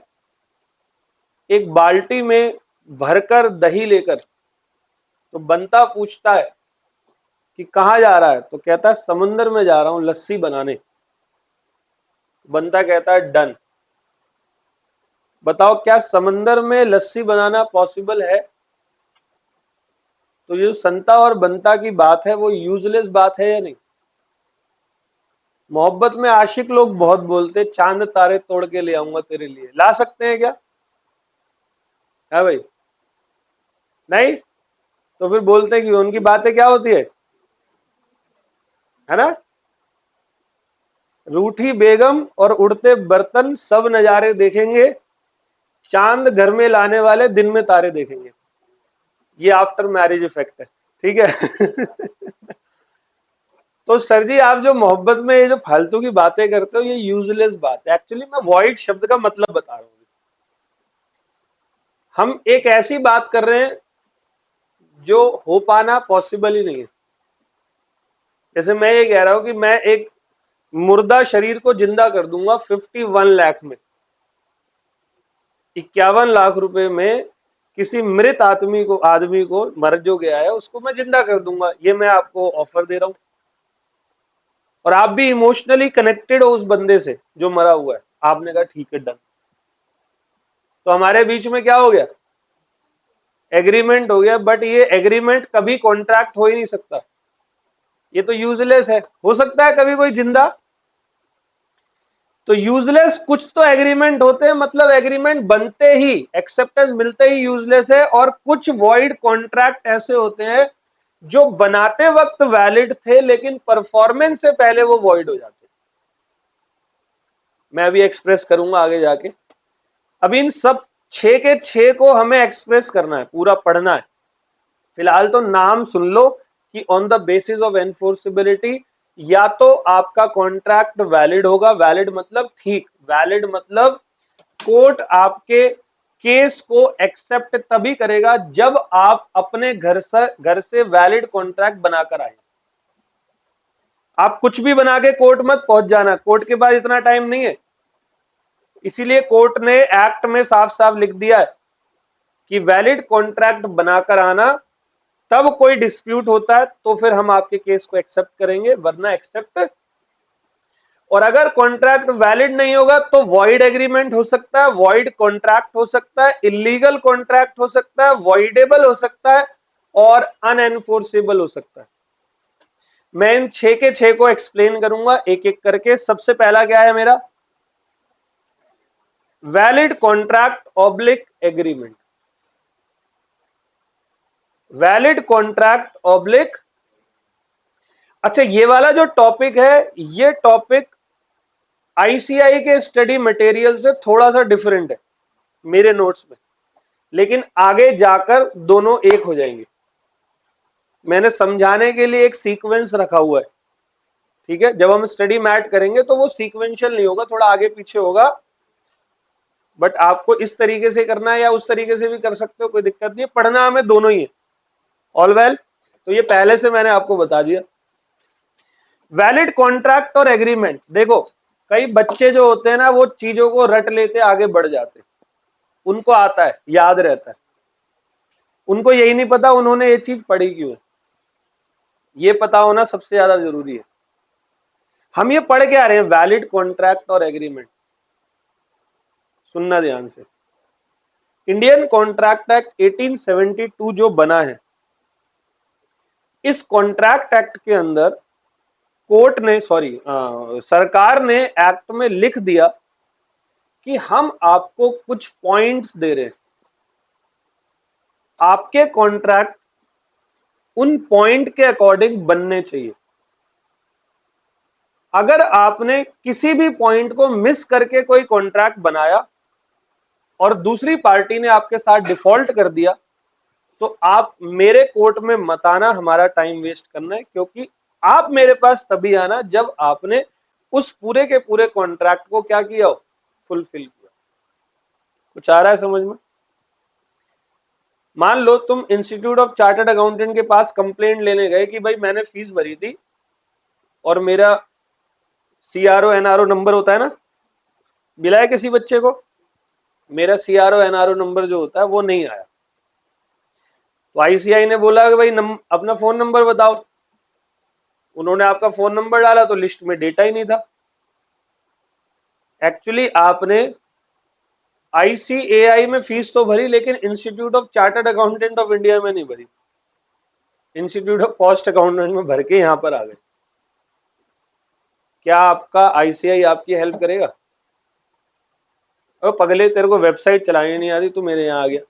एक बाल्टी में भरकर दही लेकर. तो बंता पूछता है कि कहाँ जा रहा है? तो कहता है समुद्र में जा रहा हूं लस्सी बनाने. बंता कहता है डन. बताओ क्या समंदर में लस्सी बनाना पॉसिबल है? तो ये संता और बंता की बात है वो यूजलेस बात है या नहीं? मोहब्बत में आशिक लोग बहुत बोलते, चांद तारे तोड़ के ले आऊंगा तेरे लिए. ला सकते हैं क्या? है भाई? नहीं. तो फिर बोलते हैं कि उनकी बातें क्या होती है ना? रूठी बेगम और उड़ते बर्तन सब नजारे देखेंगे, चांद घर में लाने वाले दिन में तारे देखेंगे. ये आफ्टर मैरिज इफेक्ट है. ठीक है. तो सर जी आप जो मोहब्बत में ये जो फालतू की बातें करते हो ये यूजलेस बात है. एक्चुअली मैं वॉइड शब्द का मतलब बता रहा हूं. हम एक ऐसी बात कर रहे हैं जो हो पाना पॉसिबल ही नहीं है. जैसे मैं ये कह रहा हूं कि मैं एक मुर्दा शरीर को जिंदा कर दूंगा 51 लाख में, 51 लाख रुपए में किसी मृत आदमी को मर जो गया है उसको मैं जिंदा कर दूंगा. ये मैं आपको ऑफर दे रहा हूं और आप भी इमोशनली कनेक्टेड हो उस बंदे से जो मरा हुआ है. आपने कहा ठीक है डन. तो हमारे बीच में क्या हो गया, एग्रीमेंट हो गया। बट ये एग्रीमेंट कभी कॉन्ट्रैक्ट हो ही नहीं सकता, ये तो यूजलेस है। हो सकता है कभी कोई जिंदा, तो यूजलेस कुछ तो एग्रीमेंट होते हैं, मतलब एग्रीमेंट बनते ही, एक्सेप्टेंस मिलते ही यूजलेस है। और कुछ वॉइड कॉन्ट्रैक्ट ऐसे होते हैं जो बनाते वक्त वैलिड थे लेकिन परफॉर्मेंस से पहले वो वॉइड हो जाते हैं। मैं अभी एक्सप्रेस करूंगा आगे जाके। अब इन सब 6 के 6 को हमें एक्सप्रेस करना है, पूरा पढ़ना है। फिलहाल तो नाम सुन लो कि on the basis of enforceability या तो आपका कॉन्ट्रैक्ट वैलिड होगा, वैलिड मतलब ठीक, वैलिड मतलब कोर्ट आपके केस को एक्सेप्ट तभी करेगा जब आप अपने घर से वैलिड कॉन्ट्रैक्ट बनाकर आए। आप कुछ भी बना के कोर्ट मत पहुंच जाना, कोर्ट के पास इतना टाइम नहीं है। इसीलिए कोर्ट ने एक्ट में साफ साफ लिख दिया है कि वैलिड कॉन्ट्रैक्ट बनाकर आना, तब कोई डिस्प्यूट होता है तो फिर हम आपके केस को एक्सेप्ट करेंगे, वरना एक्सेप्ट। और अगर कॉन्ट्रैक्ट वैलिड नहीं होगा तो वॉइड एग्रीमेंट हो सकता है, वॉइड कॉन्ट्रैक्ट हो सकता है, इलीगल कॉन्ट्रैक्ट हो सकता है, वॉइडेबल हो सकता है और अनएनफोर्सेबल हो सकता है। मैं इन 6 के 6 को एक्सप्लेन करूंगा एक एक करके। सबसे पहला क्या है मेरा, valid contract oblique agreement. Valid contract oblique, अच्छा ये वाला जो टॉपिक है, ये टॉपिक आईसीआई के स्टडी मटेरियल से थोड़ा सा डिफरेंट है मेरे नोट्स में, लेकिन आगे जाकर दोनों एक हो जाएंगे। मैंने समझाने के लिए एक सीक्वेंस रखा हुआ है, ठीक है। जब हम स्टडी मैट करेंगे तो वो सीक्वेंशियल नहीं होगा, थोड़ा आगे पीछे होगा। बट आपको इस तरीके से करना है या उस तरीके से भी कर सकते हो, कोई दिक्कत नहीं है, पढ़ना हमें दोनों ही है। ऑल वेल, तो ये पहले से मैंने आपको बता दिया। वैलिड कॉन्ट्रैक्ट और एग्रीमेंट, देखो कई बच्चे जो होते हैं ना वो चीजों को रट लेते आगे बढ़ जाते, उनको आता है, याद रहता है, उनको यही नहीं पता उन्होंने ये चीज पढ़ी क्यों है। ये पता होना सबसे ज्यादा जरूरी है। हम ये पढ़ के आ रहे हैं वैलिड कॉन्ट्रैक्ट और एग्रीमेंट, सुनना ध्यान से। इंडियन कॉन्ट्रैक्ट एक्ट 1872 जो बना है, इस कॉन्ट्रैक्ट एक्ट के अंदर कोर्ट ने सरकार ने एक्ट में लिख दिया कि हम आपको कुछ पॉइंट्स दे रहे हैं, आपके कॉन्ट्रैक्ट उन पॉइंट के अकॉर्डिंग बनने चाहिए। अगर आपने किसी भी पॉइंट को मिस करके कोई कॉन्ट्रैक्ट बनाया और दूसरी पार्टी ने आपके साथ डिफॉल्ट कर दिया, तो आप मेरे कोर्ट में मत आना, हमारा टाइम वेस्ट करना है, क्योंकि आप मेरे पास तभी आना जब आपने उस पूरे के पूरे कॉन्ट्रैक्ट को क्या किया हो, फुलफिल किया। कुछ आ रहा है समझ में? मान लो तुम इंस्टीट्यूट ऑफ चार्टर्ड अकाउंटेंट के पास कंप्लेंट लेने गए कि भाई मैंने फीस भरी थी और मेरा सीआरओ एनआरओ नंबर होता है ना, मिला है किसी बच्चे को, मेरा सीआरओ एनआरओ नंबर जो होता है वो नहीं आया। तो आईसीआई ने बोला कि भाई अपना फोन नंबर बताओ। उन्होंने आपका फोन नंबर डाला तो लिस्ट में डेटा ही नहीं था। एक्चुअली आपने आईसीएआई में फीस तो भरी लेकिन institute of chartered accountant of India में नहीं भरी, इंस्टीट्यूट ऑफ कॉस्ट अकाउंटेंट में भर के यहां पर आ गए। क्या आपका आईसीआई आपकी हेल्प करेगा? अरे पगले, तेरे को वेबसाइट चलानी नहीं आती, तू मेरे यहाँ आ गया।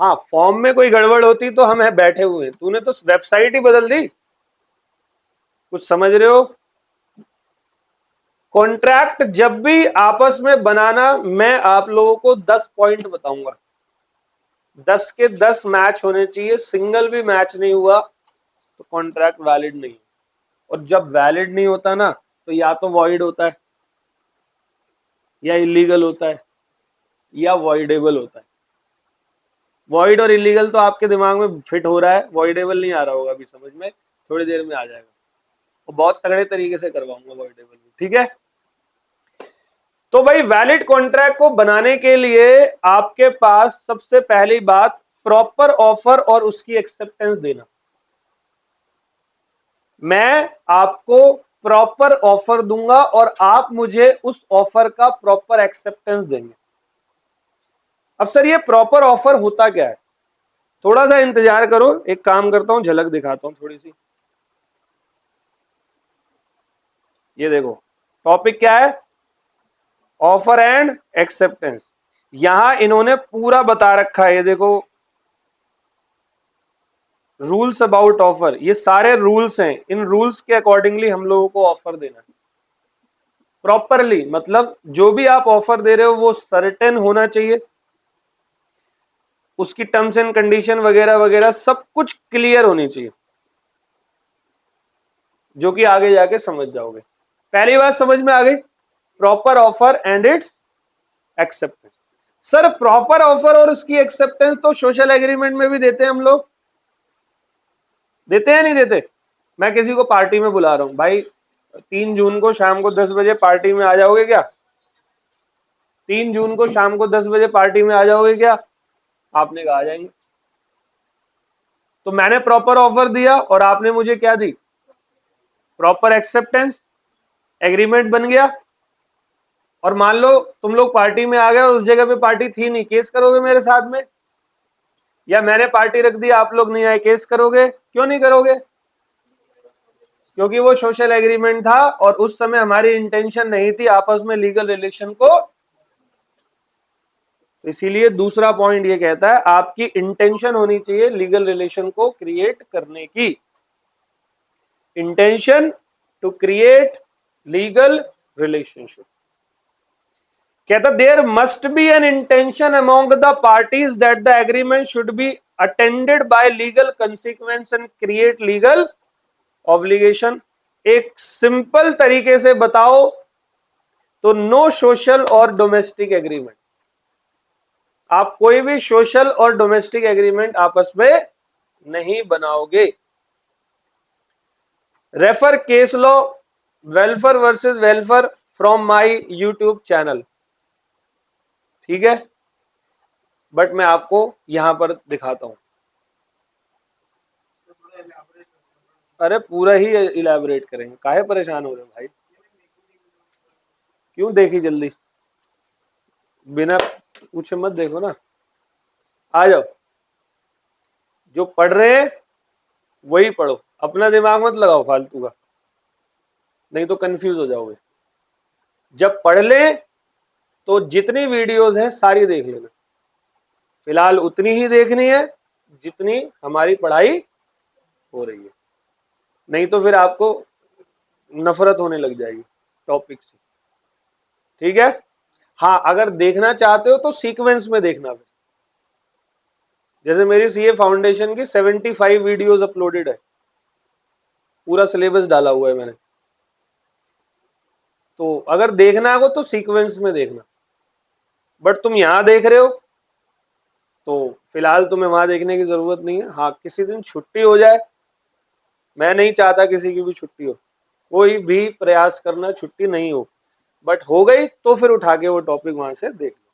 हाँ, फॉर्म में कोई गड़बड़ होती तो हम है बैठे हुए हैं, तूने तो वेबसाइट ही बदल दी। कुछ समझ रहे हो? कॉन्ट्रैक्ट जब भी आपस में बनाना, मैं आप लोगों को 10 पॉइंट बताऊंगा, 10 के 10 मैच होने चाहिए। सिंगल भी मैच नहीं हुआ तो कॉन्ट्रैक्ट वैलिड नहीं। और जब वैलिड नहीं होता ना, तो या तो वॉइड होता है, या इलीगल होता है, या वॉइडेबल होता है। वॉइड और इलीगल तो आपके दिमाग में फिट हो रहा है, वॉइडेबल नहीं आ रहा होगा अभी समझ में, थोड़ी देर में आ जाएगा। और बहुत तगड़े तरीके से करवाऊंगा वॉइडेबल भी, ठीक है। तो भाई वैलिड कॉन्ट्रैक्ट को बनाने के लिए आपके पास सबसे पहली बात प्रॉपर ऑफर और उसकी एक्सेप्टेंस देना। मैं आपको प्रॉपर ऑफर दूंगा और आप मुझे उस ऑफर का प्रॉपर एक्सेप्टेंस देंगे। अब सर ये प्रॉपर ऑफर होता क्या है? थोड़ा सा इंतजार करो, एक काम करता हूं, झलक दिखाता हूं थोड़ी सी। ये देखो टॉपिक क्या है, ऑफर एंड एक्सेप्टेंस। यहां इन्होंने पूरा बता रखा है, ये देखो रूल्स अबाउट ऑफर, ये सारे रूल्स हैं, इन रूल्स के अकॉर्डिंगली हम लोगों को ऑफर देना है प्रॉपरली। मतलब जो भी आप ऑफर दे रहे हो वो सर्टेन होना चाहिए, उसकी टर्म्स एंड कंडीशन वगैरह वगैरह सब कुछ क्लियर होनी चाहिए, जो कि आगे जाके समझ जाओगे। पहली बात समझ में आ गई, proper offer and it's acceptance. Sir proper offer और उसकी एक्सेप्टेंस तो सोशल एग्रीमेंट में भी देते हैं हम लोग, देते हैं नहीं देते? मैं किसी को पार्टी में बुला रहा हूं, भाई 3 जून को शाम को 10 बजे पार्टी में आ जाओगे क्या? 3 जून को शाम को 10 बजे पार्टी में आ जाओगे क्या? आपने कहा आ जाएंगे। तो मैंने प्रॉपर ऑफर दिया और आपने मुझे क्या दी? प्रॉपर एक्सेप्टेंस, एग्रीमेंट बन गया। और मान लो तुम लोग पार्टी में आ गए और उस जगह पे पार्टी थी नहीं, केस करोगे मेरे साथ में? या मैंने पार्टी रख दी, आप लोग नहीं आए, केस करोगे? क्यों नहीं करोगे? क्योंकि वो सोशल एग्रीमेंट था और उस समय हमारी इंटेंशन नहीं थी आपस में लीगल रिलेशन को। तो इसीलिए दूसरा पॉइंट ये कहता है आपकी इंटेंशन होनी चाहिए लीगल रिलेशन को क्रिएट करने की, intention to create legal relationship. कहता there must be an intention among the parties that the agreement should be attended by legal consequence and create legal obligation. एक सिंपल तरीके से बताओ तो नो सोशल और डोमेस्टिक एग्रीमेंट, आप कोई भी सोशल और डोमेस्टिक एग्रीमेंट आपस में नहीं बनाओगे। Refer case law welfare versus welfare from my YouTube channel, ठीक है? बट मैं आपको यहां पर दिखाता हूं। अरे पूरा ही इलेबोरेट करेंगे, काहे परेशान हो रहे हो भाई? क्यों देखी जल्दी, बिना पूछे मत देखो ना, आ जाओ। जो पढ़ रहे हैं वही पढ़ो, अपना दिमाग मत लगाओ फालतू का, नहीं तो कंफ्यूज हो जाओगे। जब पढ़ ले तो जितनी वीडियोस हैं सारी देख लेना, फिलहाल उतनी ही देखनी है जितनी हमारी पढ़ाई हो रही है, नहीं तो फिर आपको नफरत होने लग जाएगी टॉपिक से, ठीक है? हाँ अगर देखना चाहते हो तो सीक्वेंस में देखना। फिर जैसे मेरी सीए फाउंडेशन की 75 वीडियोस अपलोडेड है, पूरा सिलेबस डाला हुआ है मैंने, तो अगर देखना हो तो सीक्वेंस में देखना। बट तुम यहां देख रहे हो तो फिलहाल तुम्हें वहां देखने की जरूरत नहीं है। हाँ किसी दिन छुट्टी हो जाए, मैं नहीं चाहता किसी की भी छुट्टी हो, कोई भी प्रयास करना छुट्टी नहीं हो, बट हो गई तो फिर उठा के वो टॉपिक वहां से देख लो,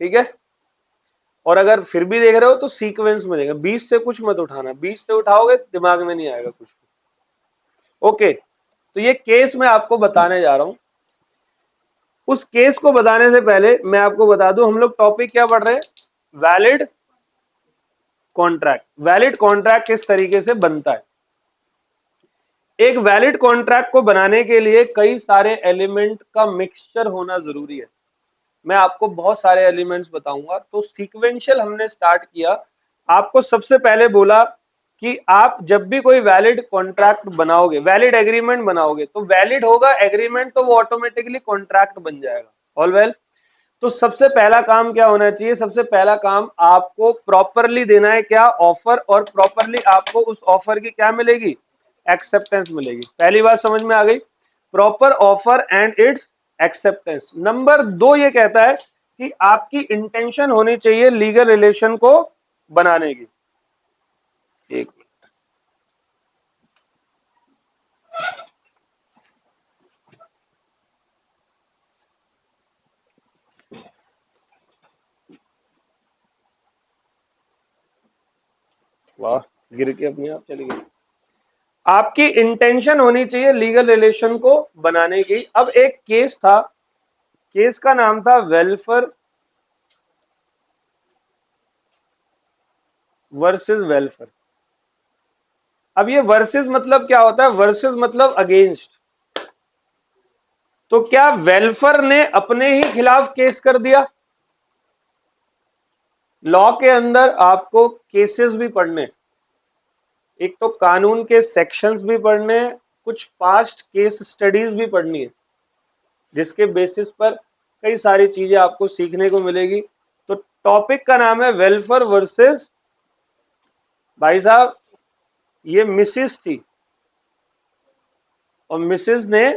ठीक है? और अगर फिर भी देख रहे हो तो सीक्वेंस में देखना, 20 से कुछ मत उठाना, 20 से उठाओगे दिमाग में नहीं आएगा कुछ भी। ओके, तो ये केस मैं आपको बताने जा रहा हूं। उस केस को बताने से पहले मैं आपको बता दूं हम लोग टॉपिक क्या पढ़ रहे हैं, वैलिड कॉन्ट्रैक्ट। वैलिड कॉन्ट्रैक्ट किस तरीके से बनता है? एक वैलिड कॉन्ट्रैक्ट को बनाने के लिए कई सारे एलिमेंट का मिक्सचर होना जरूरी है। मैं आपको बहुत सारे एलिमेंट्स बताऊंगा, तो सीक्वेंशियल हमने स्टार्ट किया। आपको सबसे पहले बोला कि आप जब भी कोई वैलिड कॉन्ट्रैक्ट बनाओगे, वैलिड एग्रीमेंट बनाओगे, तो वैलिड होगा एग्रीमेंट तो वो ऑटोमेटिकली कॉन्ट्रैक्ट बन जाएगा। ऑल वेल, तो सबसे पहला काम क्या होना चाहिए? सबसे पहला काम आपको प्रॉपरली देना है क्या? ऑफर। और प्रॉपरली आपको उस ऑफर की क्या मिलेगी? एक्सेप्टेंस मिलेगी। पहली बात समझ में आ गई, proper offer and it's acceptance. Number 2 ये कहता है कि आपकी इंटेंशन होनी चाहिए लीगल रिलेशन को बनाने की। एक मिनट, वाह, गिर के अपने आप चली गई। आपकी इंटेंशन होनी चाहिए लीगल रिलेशन को बनाने की। अब एक केस था, केस का नाम था वेलफेयर वर्सेस वेलफेयर। अब ये वर्सेस मतलब क्या होता है? वर्सेस मतलब अगेंस्ट। तो क्या वेलफेयर ने अपने ही खिलाफ केस कर दिया? लॉ के अंदर आपको केसेस भी पढ़ने, एक तो कानून के सेक्शंस भी पढ़ने, कुछ पास्ट केस स्टडीज भी पढ़नी है, जिसके बेसिस पर कई सारी चीजें आपको सीखने को मिलेगी। तो टॉपिक का नाम है वेलफेयर वर्सेस, भाई साहब ये मिसिस थी और मिसिस ने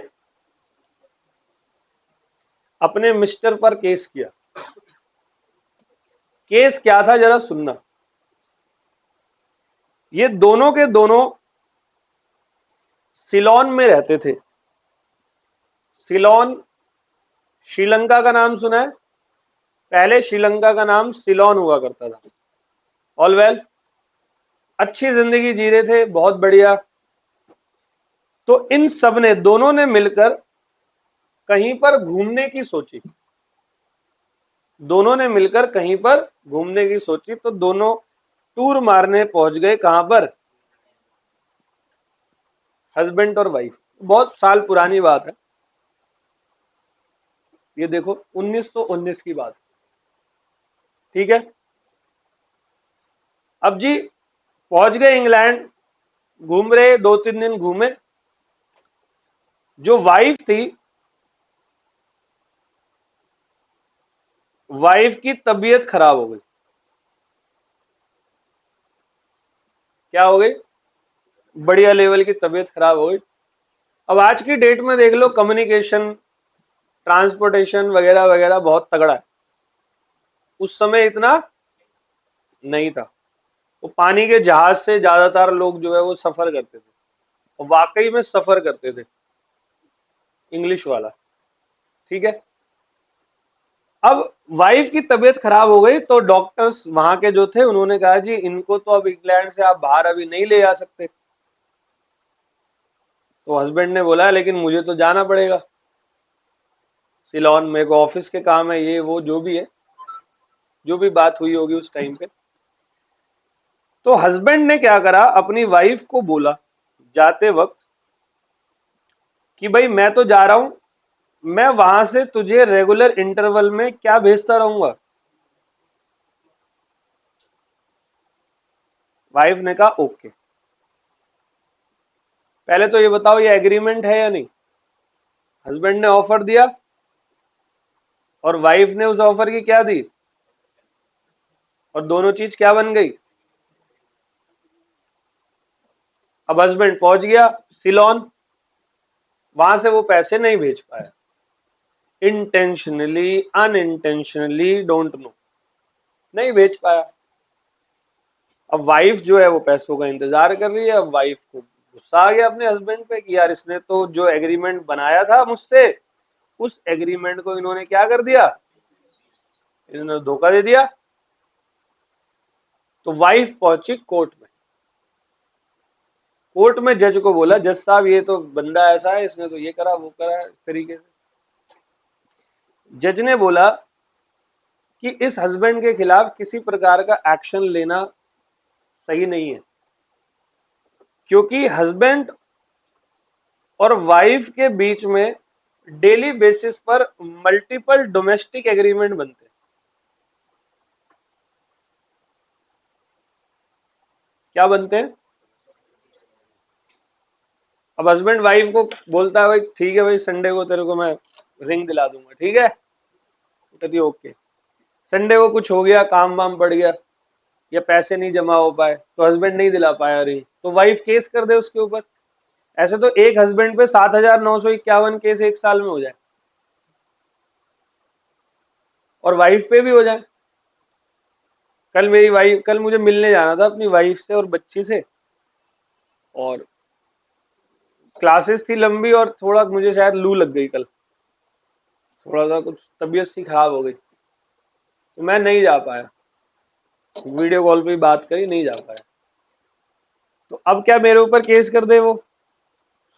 अपने मिस्टर पर केस किया। केस क्या था जरा सुनना। ये दोनों के दोनों सिलोन में रहते थे। सिलोन, श्रीलंका का नाम सुना है? पहले श्रीलंका का नाम सिलोन हुआ करता था। ऑल वेल, अच्छी जिंदगी जी रहे थे, बहुत बढ़िया। तो इन सब ने, दोनों ने मिलकर कहीं पर घूमने की सोची। दोनों ने मिलकर कहीं पर घूमने की सोची, तो दोनों टूर मारने पहुंच गए। कहां पर? हस्बैंड और वाइफ। बहुत साल पुरानी बात है, ये देखो 1919 की बात। ठीक है, अब जी पहुंच गए इंग्लैंड, घूम रहे, 2-3 दिन घूमे। जो वाइफ थी, वाइफ की तबीयत खराब हो गई। क्या हो गई? बढ़िया लेवल की तबीयत खराब हो गई। अब आज की डेट में देख लो, कम्युनिकेशन, ट्रांसपोर्टेशन वगैरह वगैरह बहुत तगड़ा है। उस समय इतना नहीं था। वो पानी के जहाज से ज्यादातर लोग जो है वो सफर करते थे, और वाकई में सफर करते थे, इंग्लिश वाला। ठीक है, अब वाइफ की तबीयत खराब हो गई, तो डॉक्टर्स वहां के जो थे उन्होंने कहा जी इनको तो अब इंग्लैंड से आप बाहर अभी नहीं ले आ सकते। तो हस्बैंड ने बोला लेकिन मुझे तो जाना पड़ेगा सिलोन, मेरे को ऑफिस के काम है, ये वो जो भी है, जो भी बात हुई होगी उस टाइम पे। तो हस्बैंड ने क्या करा, अपनी वाइफ को बोला जाते वक्त कि भाई मैं तो जा रहा हूं, मैं वहां से तुझे रेगुलर इंटरवल में क्या भेजता रहूंगा। वाइफ ने कहा ओके। पहले तो ये बताओ ये एग्रीमेंट है या नहीं? हस्बैंड ने ऑफर दिया और वाइफ ने उस ऑफर की क्या दी, और दोनों चीज क्या बन गई? अब हस्बैंड पहुंच गया सिलोन, वहां से वो पैसे नहीं भेज पाया, इंटेंशनली अनइंटेंशनली डोंट नो, नहीं भेज पाया। अब वाइफ जो है वो पैसों का इंतजार कर रही है। अब वाइफ को गुस्सा आ गया अपने हस्बैंड पे कि यार इसने तो जो एग्रीमेंट बनाया था मुझसे, उस एग्रीमेंट को इन्होंने क्या कर दिया, इन्होंने धोखा दे दिया। तो वाइफ पहुंची कोर्ट में। कोर्ट में जज को बोला, जज साहब ये तो बंदा ऐसा है, इसने तो ये करा वो करा इस तरीके से। जज ने बोला कि इस हस्बैंड के खिलाफ किसी प्रकार का एक्शन लेना सही नहीं है, क्योंकि हस्बैंड और वाइफ के बीच में डेली बेसिस पर मल्टीपल डोमेस्टिक एग्रीमेंट बनते हैं। क्या बनते हैं? अब हस्बैंड वाइफ को बोलता है भाई ठीक है भाई, संडे को तेरे को मैं रिंग दिला दूंगा, ठीक है, कहती ओके। संडे को कुछ हो गया, काम वाम पड़ गया, या पैसे नहीं जमा हो पाए, तो हस्बैंड नहीं दिला पाया रिंग, तो वाइफ केस कर दे उसके ऊपर। ऐसे तो एक हस्बैंड पे 7,951 केस एक साल में हो जाए, और वाइफ पे भी हो जाए। कल मेरी वाइफ, कल मुझे मिलने जाना था अपनी वाइफ से और बच्ची से, और क्लासेस थी लंबी, और थोड़ा मुझे शायद लू लग गई कल, थोड़ा सा कुछ तबीयत सी खराब हो गई, तो मैं नहीं जा पाया। वीडियो कॉल पे ही बात करी, नहीं जा पाया। तो अब क्या मेरे ऊपर केस कर दे वो,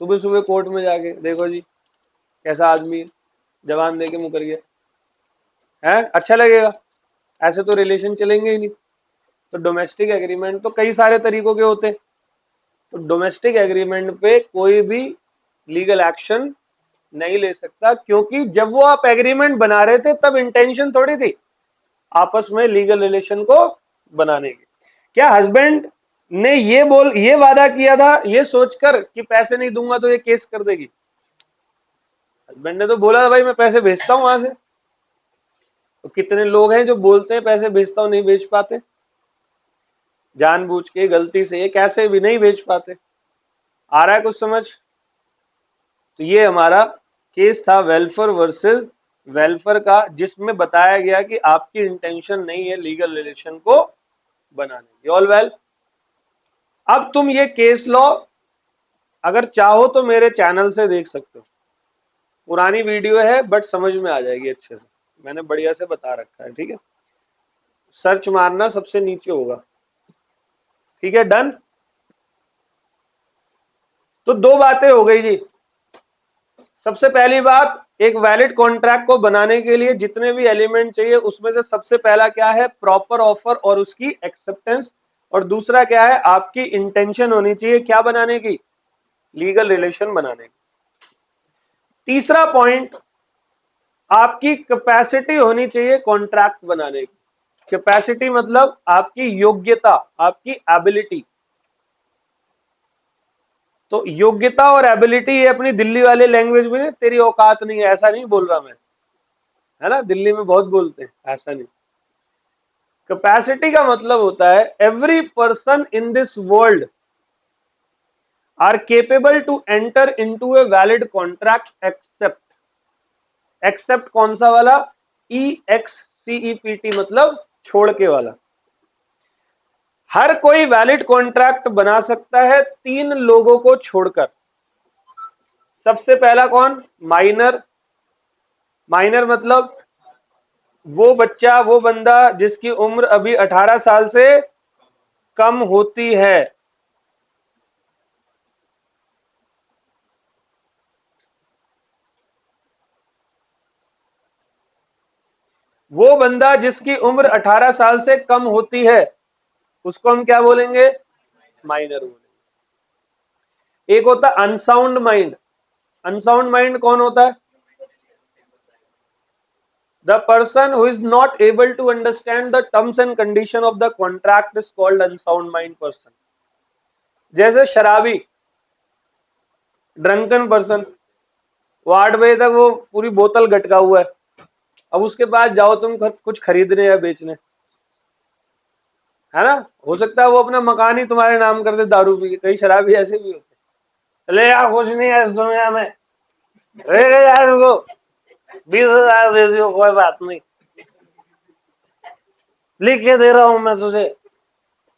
सुबह सुबह कोर्ट में जाके, देखो जी कैसा आदमी है, जवान दे के मुकर गया है, अच्छा लगेगा? ऐसे तो रिलेशन चलेंगे ही नहीं। तो डोमेस्टिक एग्रीमेंट तो कई सारे तरीकों के होते हैं। तो डोमेस्टिक एग्रीमेंट पे कोई भी लीगल एक्शन नहीं ले सकता, क्योंकि जब वो आप एग्रीमेंट बना रहे थे तब इंटेंशन थोड़ी थी आपस में लीगल रिलेशन को बनाने की। क्या हस्बैंड ने ये वादा किया था ये सोचकर कि पैसे नहीं दूंगा तो ये केस कर देगी? हस्बैंड ने तो बोला था भाई मैं पैसे भेजता हूं वहां से। तो कितने लोग हैं जो बोलते हैं पैसे भेजता हूं, नहीं भेज पाते, जानबूझ के गलती से ये कैसे भी नहीं भेज पाते। आ रहा है कुछ समझ? तो ये हमारा केस था वेलफेयर वर्सेस वेलफेयर का, जिसमें बताया गया कि आपकी इंटेंशन नहीं है लीगल रिलेशन को बनाने की। ऑल वेल, अब तुम ये केस लॉ अगर चाहो तो मेरे चैनल से देख सकते हो, पुरानी वीडियो है बट समझ में आ जाएगी अच्छे से, मैंने बढ़िया से बता रखा है। ठीक है, सर्च मारना सबसे नीचे होगा। ठीक है, डन। तो दो बातें हो गई जी। सबसे पहली बात, एक वैलिड कॉन्ट्रैक्ट को बनाने के लिए जितने भी एलिमेंट चाहिए उसमें से सबसे पहला क्या है? प्रॉपर ऑफर और उसकी एक्सेप्टेंस। और दूसरा क्या है? आपकी इंटेंशन होनी चाहिए क्या बनाने की? लीगल रिलेशन बनाने की। तीसरा पॉइंट, आपकी कैपेसिटी होनी चाहिए कॉन्ट्रैक्ट बनाने की। कैपेसिटी मतलब आपकी योग्यता, आपकी एबिलिटी। तो योग्यता और एबिलिटी ये अपनी दिल्ली वाले लैंग्वेज में तेरी औकात नहीं है ऐसा नहीं बोल रहा मैं, है ना, दिल्ली में बहुत बोलते हैं, ऐसा नहीं। कैपेसिटी का मतलब होता है every person in this world are capable to enter into a valid contract except. Except कौन सा वाला? EXCEPT मतलब छोड़ के वाला। हर कोई वैलिड कॉन्ट्रैक्ट बना सकता है तीन लोगों को छोड़कर। सबसे पहला कौन? माइनर। माइनर मतलब वो बच्चा, वो बंदा जिसकी उम्र अभी 18 साल से कम होती है। वो बंदा जिसकी उम्र 18 साल से कम होती है उसको हम क्या बोलेंगे? माइनर बोलेंगे। एक होता है अनसाउंड माइंड। अनसाउंड माइंड कौन होता है? The person who is not able to understand the terms and condition of the contract is called unsound mind person. जैसे शराबी, ड्रंकन पर्सन, वो 8 बजे तक वो पूरी बोतल गटका हुआ है, अब उसके पास जाओ तुम कुछ खरीदने या बेचने, है ना, हो सकता है वो अपना मकान ही तुम्हारे नाम कर दे दारू पी के। कई शराबी ऐसे भी होते हैं। ले यार कुछ नहीं है इस दुनिया में, यार उनको 20,000 दे दियो कोई बात नहीं, लिख के दे रहा हूं मैं तुझे।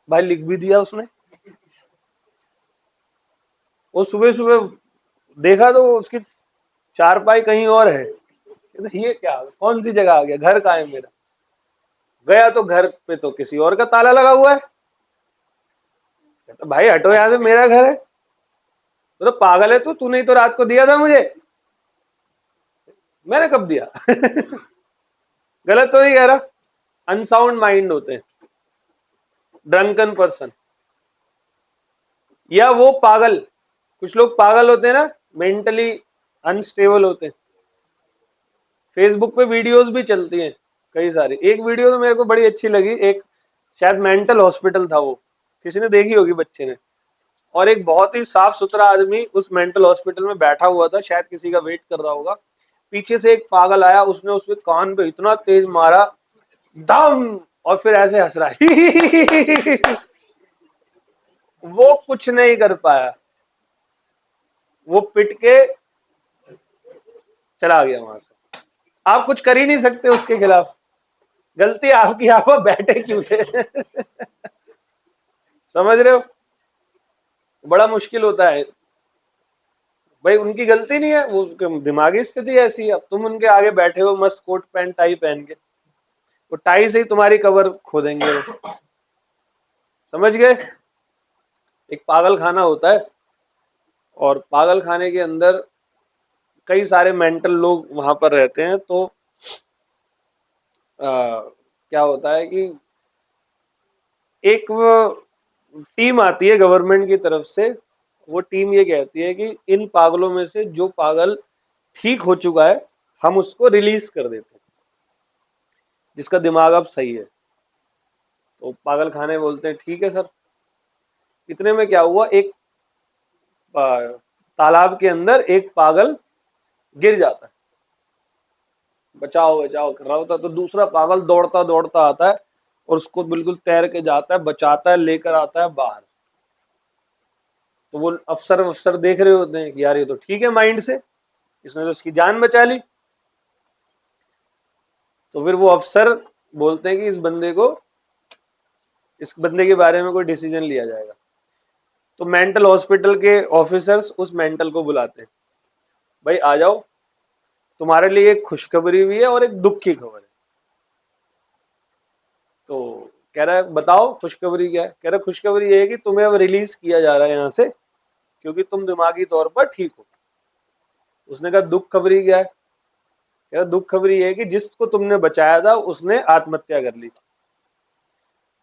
भाई लिख भी दिया उसने। वो सुबह सुबह देखा तो उसकी चारपाई कहीं और है। ये क्या, कौन सी जगह आ गया, घर कहाँ है मेरा? गया तो घर पे तो किसी और का ताला लगा हुआ है। तो भाई हटो यहां से, मेरा घर है। तो पागल है तू नहीं तो रात को दिया था मुझे? मैंने कब दिया? गलत तो नहीं कह रहा। अनसाउंड माइंड होते हैं, ड्रंकन पर्सन, या वो पागल। कुछ लोग पागल होते हैं ना, मेंटली अनस्टेबल होते हैं। फेसबुक पे वीडियोस भी चलती हैं कई सारी। एक वीडियो तो मेरे को बड़ी अच्छी लगी, एक शायद मेंटल हॉस्पिटल था वो, किसी ने देखी होगी बच्चे ने, और एक बहुत ही साफ सुथरा आदमी उस मेंटल हॉस्पिटल में बैठा हुआ था, शायद किसी का वेट कर रहा होगा। पीछे से एक पागल आया, उसने उसके कान पे इतना तेज मारा, दम, और फिर ऐसे हंस रहा है। वो कुछ नहीं कर पाया, वो पिट के चला गया वहां से। आप कुछ कर ही नहीं सकते उसके खिलाफ, गलती आपकी, आप बैठे क्यों थे? समझ रहे हो? बड़ा मुश्किल होता है भाई, उनकी गलती नहीं है, वो दिमागी स्थिति ऐसी है। अब तुम उनके आगे बैठे हो मस्त कोट पैंट टाई पहन के, वो टाई से ही तुम्हारी कवर खो देंगे वो। समझ गए? एक पागल खाना होता है, और पागल खाने के अंदर कई सारे मेंटल लोग वहां पर रहते हैं। तो क्या होता है कि एक टीम आती है गवर्नमेंट की तरफ से, वो टीम ये कहती है कि इन पागलों में से जो पागल ठीक हो चुका है हम उसको रिलीज कर देते हैं, जिसका दिमाग अब सही है। तो पागल खाने बोलते हैं ठीक है सर। इतने में क्या हुआ, एक तालाब के अंदर एक पागल गिर जाता है, बचाओ बचाओ कर रहा होता है, तो दूसरा पागल दौड़ता दौड़ता आता है और उसको बिल्कुल तैर के जाता है, बचाता है, लेकर आता है बाहर। तो वो अफसर अफसर देख रहे होते हैं कि यार ये तो ठीक है माइंड से, इसने तो उसकी जान बचा ली। तो फिर वो अफसर बोलते हैं कि इस बंदे के बारे में कोई डिसीजन लिया जाएगा। तो मेंटल हॉस्पिटल के ऑफिसर्स उस मेंटल को बुलाते हैं, भाई आ जाओ, तुम्हारे लिए एक खुशखबरी भी है और एक दुख की खबर है। तो कह रहा है बताओ खुशखबरी क्या है। कह रहा है खुशखबरी ये है कि तुम्हें अब रिलीज किया जा रहा है यहाँ से, क्योंकि तुम दिमागी तौर पर ठीक हो। उसने कहा दुख खबरी क्या है। कह रहा दुख खबरी ये है कि जिसको तुमने बचाया था उसने आत्महत्या कर ली,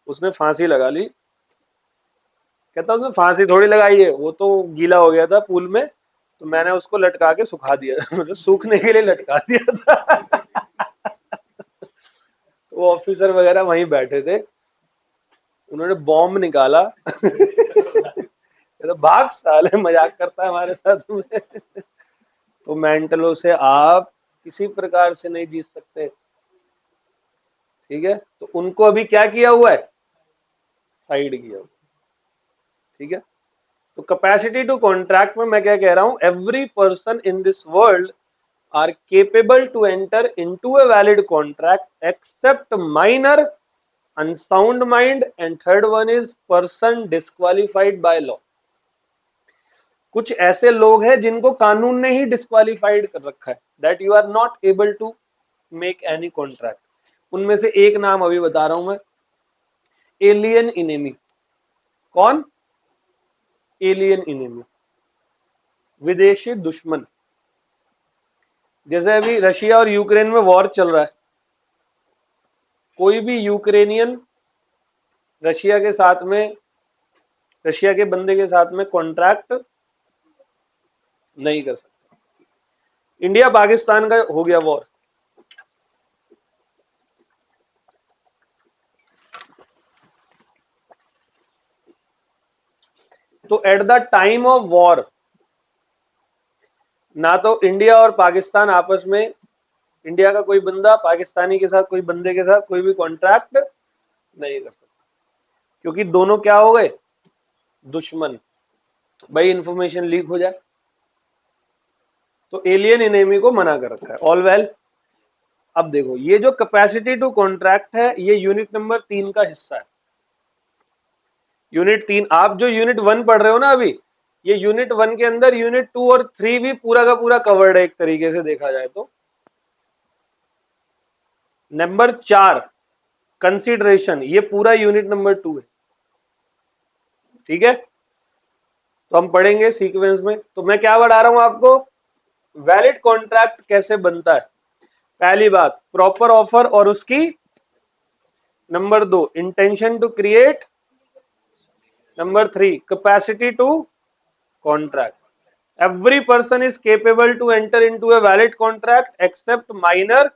उसने फांसी लगा ली। कहता उसने फांसी थोड़ी लगाई है, वो तो गीला हो गया था पूल में, तो मैंने उसको लटका के सुखा दिया मतलब सूखने के लिए लटका दिया था। वो ऑफिसर वगैरह वहीं बैठे थे, उन्होंने बॉम्ब निकाला। तो भाग साले, मजाक करता है हमारे साथ में। तो मेंटलों से आप किसी प्रकार से नहीं जीत सकते, ठीक है। तो उनको अभी क्या किया हुआ है, साइड किया हुआ, ठीक है। तो कैपेसिटी टू कॉन्ट्रैक्ट में मैं क्या कह रहा हूं, every person in this world are capable to enter into a valid contract except minor unsound mind, and third one is person disqualified by law। कुछ ऐसे लोग हैं जिनको कानून ने ही डिस्क्वालिफाइड कर रखा है, that you are not able to make any contract. उनमें से एक नाम अभी बता रहा हूं मैं, एलियन इनेमी। कौन? एलियन इनेमी, विदेशी दुश्मन। जैसे अभी रशिया और यूक्रेन में वॉर चल रहा है, कोई भी यूक्रेनियन रशिया के साथ में, रशिया के बंदे के साथ में कॉन्ट्रैक्ट नहीं कर सकता। इंडिया पाकिस्तान का हो गया वॉर, तो at the time of war ना तो इंडिया और पाकिस्तान आपस में, इंडिया का कोई बंदा पाकिस्तानी के साथ, कोई बंदे के साथ कोई भी कॉन्ट्रैक्ट नहीं कर सकता, क्योंकि दोनों क्या हो गए, दुश्मन। भाई इंफॉर्मेशन लीक हो जाए, तो एलियन इनेमी को मना कर रखा है। All well. अब देखो ये जो कैपेसिटी टू कॉन्ट्रैक्ट है ये यूनिट नंबर 3 का हिस्सा है। यूनिट 3, आप जो यूनिट 1 पढ़ रहे हो ना अभी, ये यूनिट 1 के अंदर यूनिट 2 और 3 भी पूरा का पूरा कवर्ड है एक तरीके से देखा जाए तो। नंबर 4 कंसीडरेशन, ये पूरा यूनिट नंबर 2 है, ठीक है। तो हम पढ़ेंगे सीक्वेंस में। तो मैं क्या बढ़ा रहा हूं आपको, वैलिड कॉन्ट्रैक्ट कैसे बनता है। पहली बात प्रॉपर ऑफर और उसकी, number 2 intention to create, number 3 capacity to contract. Every person is capable to enter into a valid contract except minor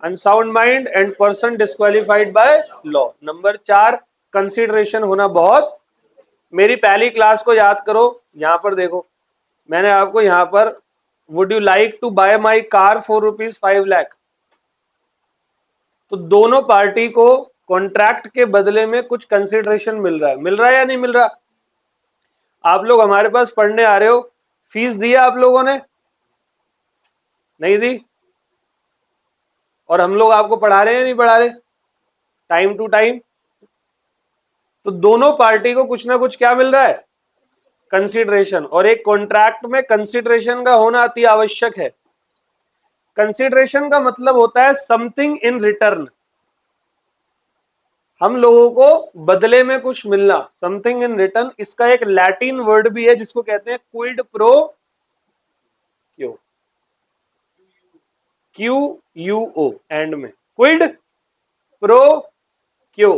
unsound mind and person disqualified by law। Number 4 consideration होना बहुत। मेरी पहली class को याद करो, यहां पर देखो मैंने आपको यहां पर, would you like to buy my car for ₹5 lakh. तो दोनों पार्टी को कॉन्ट्रैक्ट के बदले में कुछ कंसिडरेशन मिल रहा है, मिल रहा है या नहीं मिल रहा। आप लोग हमारे पास पढ़ने आ रहे हो, फीस दिया आप लोगों ने, नहीं दी, और हम लोग आपको पढ़ा रहे हैं नहीं पढ़ा रहे, टाइम टू टाइम। तो दोनों पार्टी को कुछ ना कुछ क्या मिल रहा है, कंसिडरेशन। और एक कॉन्ट्रैक्ट में कंसिडरेशन का होना अति आवश्यक है। कंसिडरेशन का मतलब होता है समथिंग इन रिटर्न, हम लोगों को बदले में कुछ मिलना, समथिंग इन रिटर्न। इसका एक लैटिन वर्ड भी है जिसको कहते हैं क्विड प्रो क्यो, QUO एंड में, क्विड प्रो क्यो।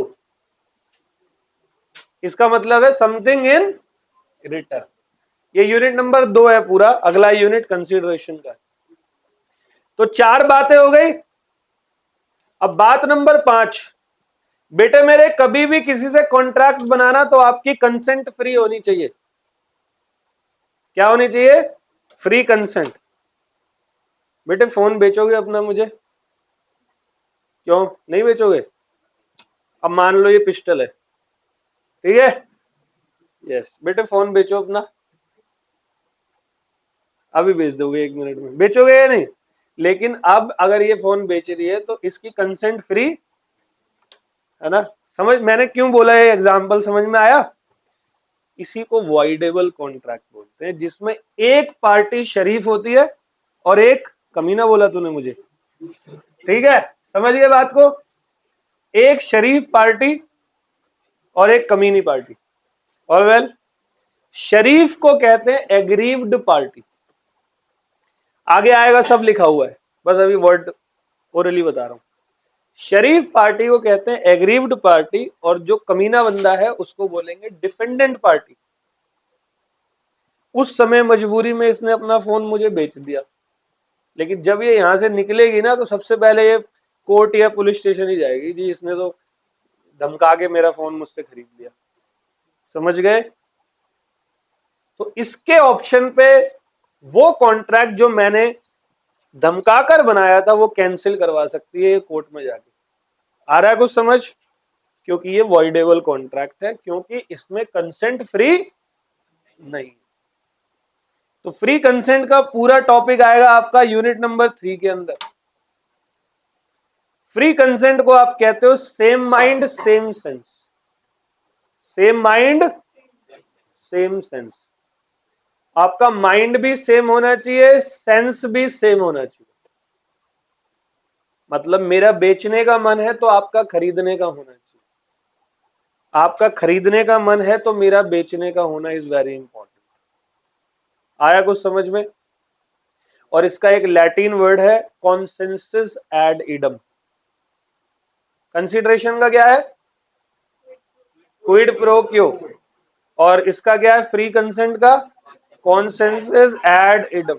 इसका मतलब है समथिंग इन रिटर्न। ये यूनिट नंबर 2 है पूरा, अगला यूनिट कंसीडरेशन का। तो 4 बातें हो गई। अब बात नंबर 5, बेटे मेरे कभी भी किसी से कॉन्ट्रैक्ट बनाना तो आपकी कंसेंट फ्री होनी चाहिए। क्या होनी चाहिए? Free consent. बेटे फोन बेचोगे अपना मुझे? क्यों नहीं बेचोगे? अब मान लो ये पिस्टल है, ठीक है, यस बेटे फोन बेचो अपना, अभी बेच दोगे 1 मिनट में, बेचोगे या नहीं? लेकिन अब अगर ये फोन बेच रही है तो इसकी कंसेंट फ्री है ना। समझ, मैंने क्यों बोला है, एग्जाम्पल समझ में आया? इसी को वॉइडेबल कॉन्ट्रैक्ट बोलते हैं, जिसमें एक पार्टी शरीफ होती है और एक कमीना, बोला तूने मुझे, ठीक है, समझिए बात को, एक शरीफ पार्टी और एक कमीनी पार्टी। और वेल, शरीफ को कहते हैं एग्रीव्ड पार्टी, आगे आएगा सब लिखा हुआ है, बस अभी वर्ड ओरली बता रहा हूं। शरीफ पार्टी को कहते हैं एग्रीव्ड पार्टी, और जो कमीना बंदा है उसको बोलेंगे डिफेंडेंट पार्टी। उस समय मजबूरी में इसने अपना फोन मुझे बेच दिया, लेकिन जब ये यहां से निकलेगी ना तो सबसे पहले ये कोर्ट या पुलिस स्टेशन ही जाएगी, जी इसने तो धमका के मेरा फोन मुझसे खरीद लिया। समझ गए? तो इसके ऑप्शन पे वो कॉन्ट्रैक्ट जो मैंने धमकाकर बनाया था वो कैंसिल करवा सकती है कोर्ट में जाके। आ रहा है कुछ समझ? क्योंकि ये वॉइडेबल कॉन्ट्रैक्ट है, क्योंकि इसमें कंसेंट फ्री नहीं। तो फ्री कंसेंट का पूरा टॉपिक आएगा आपका यूनिट नंबर 3 के अंदर। फ्री कंसेंट को आप कहते हो same mind same sense. Same mind same sense. आपका माइंड भी सेम होना चाहिए, सेंस भी सेम होना चाहिए। मतलब मेरा बेचने का मन है तो आपका खरीदने का होना चाहिए, आपका खरीदने का मन है तो मेरा बेचने का होना इज वेरी इंपॉर्टेंट। आया कुछ समझ में? और इसका एक लैटिन वर्ड है कॉन्सेंसस एड इडम। कंसीडरेशन का क्या है? क्विड प्रो क्यो। और इसका क्या है फ्री कंसेंट का? Consensus ad idem.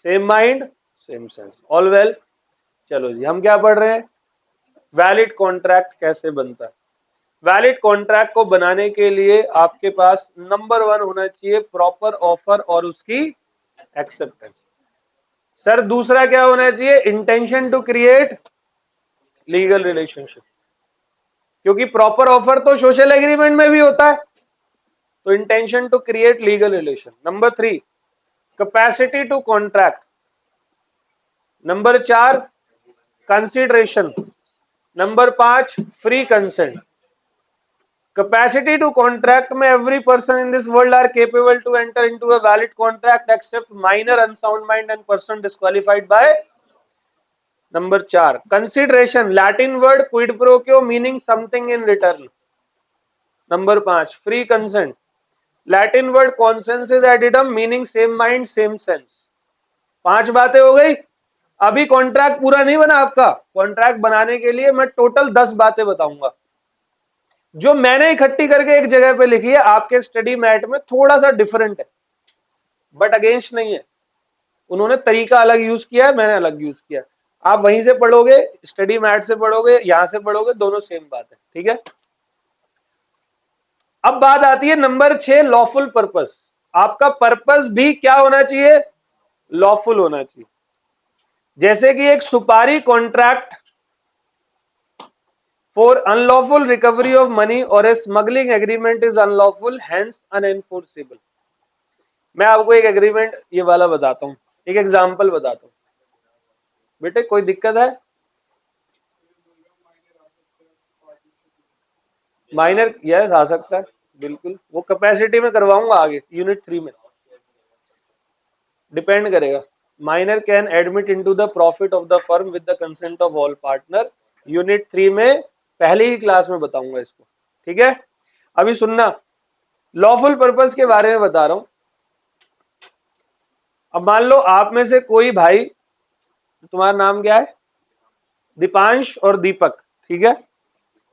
Same mind same sense, all well. चलो जी, हम क्या पढ़ रहे हैं? वैलिड कॉन्ट्रैक्ट कैसे बनता है। वैलिड कॉन्ट्रैक्ट को बनाने के लिए आपके पास नंबर 1 होना चाहिए प्रॉपर ऑफर और उसकी एक्सेप्टेंस। सर दूसरा क्या होना चाहिए? Intention to create legal relationship, क्योंकि प्रॉपर ऑफर तो सोशल एग्रीमेंट में भी होता है। तो intention to create legal relation. Number 3 capacity to contract. Number 4 consideration. Number 5 free consent. Capacity to contract में every person in this world are capable to enter into a valid contract except minor unsound mind and person disqualified by. Number 4 consideration, Latin word quid pro क्यो meaning something in return. Number 5 free consent, Latin word consensus ad idem meaning same mind same sense. 5 बातें हो गई। अभी contract पूरा नहीं बना आपका। Contract बनाने के लिए मैं टोटल 10 बातें बताऊंगा जो मैंने इकट्ठी करके एक जगह पे लिखी है। आपके स्टडी मैट में थोड़ा सा डिफरेंट है, बट अगेंस्ट नहीं है। उन्होंने तरीका अलग यूज किया है, मैंने अलग यूज किया। आप वहीं से पढ़ोगे, स्टडी मैट से पढ़ोगे, यहां से पढ़ोगे, दोनों सेम बात है, ठीक है। अब बात आती है नंबर 6 लॉफुल पर्पस। आपका पर्पस भी क्या होना चाहिए? लॉफुल होना चाहिए। जैसे कि एक supari contract for unlawful recovery of money और a smuggling agreement is unlawful hence unenforceable. मैं आपको एक एग्रीमेंट ये वाला बताता हूं, एक एग्जांपल बताता हूं। बेटे कोई दिक्कत है? माइनर यस आ सकता है, बिल्कुल। वो कैपेसिटी में करवाऊंगा आगे यूनिट 3 में, डिपेंड करेगा। Minor can admit into the profit of the firm with the consent of all partner. Unit 3 में पहली ही क्लास में बताऊंगा इसको, ठीक है। अभी सुनना, लॉफुल पर्पस के बारे में बता रहा हूं। अब मान लो आप में से कोई भाई, तुम्हारा नाम क्या है? दीपांश और दीपक, ठीक है,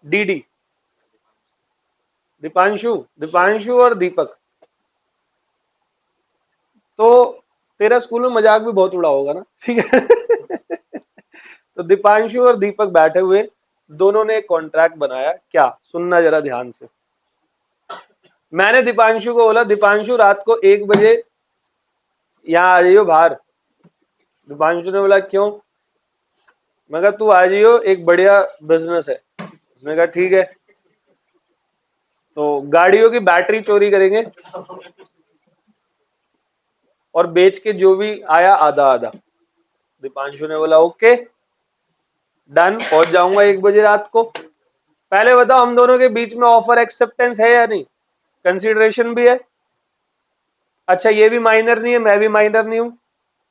डीडी। दीपांशु, दीपांशु और दीपक। तो तेरा स्कूल में मजाक भी बहुत उड़ा होगा ना, ठीक है। तो दीपांशु और दीपक बैठे हुए, दोनों ने एक कॉन्ट्रैक्ट बनाया। क्या, सुनना जरा ध्यान से। मैंने दीपांशु को बोला, दीपांशु रात को 1 बजे यहाँ आ जाइयो बाहर। दीपांशु ने बोला क्यों? मैं कहा तू आ जाइयो, एक बढ़िया बिजनेस है। उसने कहा ठीक है। तो गाड़ियों की बैटरी चोरी करेंगे और बेच के जो भी आया आधा आधा। दीपांशु ने बोला ओके डन, पहुंच जाऊंगा 1 बजे रात को। पहले बताओ, हम दोनों के बीच में ऑफर एक्सेप्टेंस है या नहीं? कंसीडरेशन भी है। अच्छा, ये भी माइनर नहीं है, मैं भी माइनर नहीं हूं।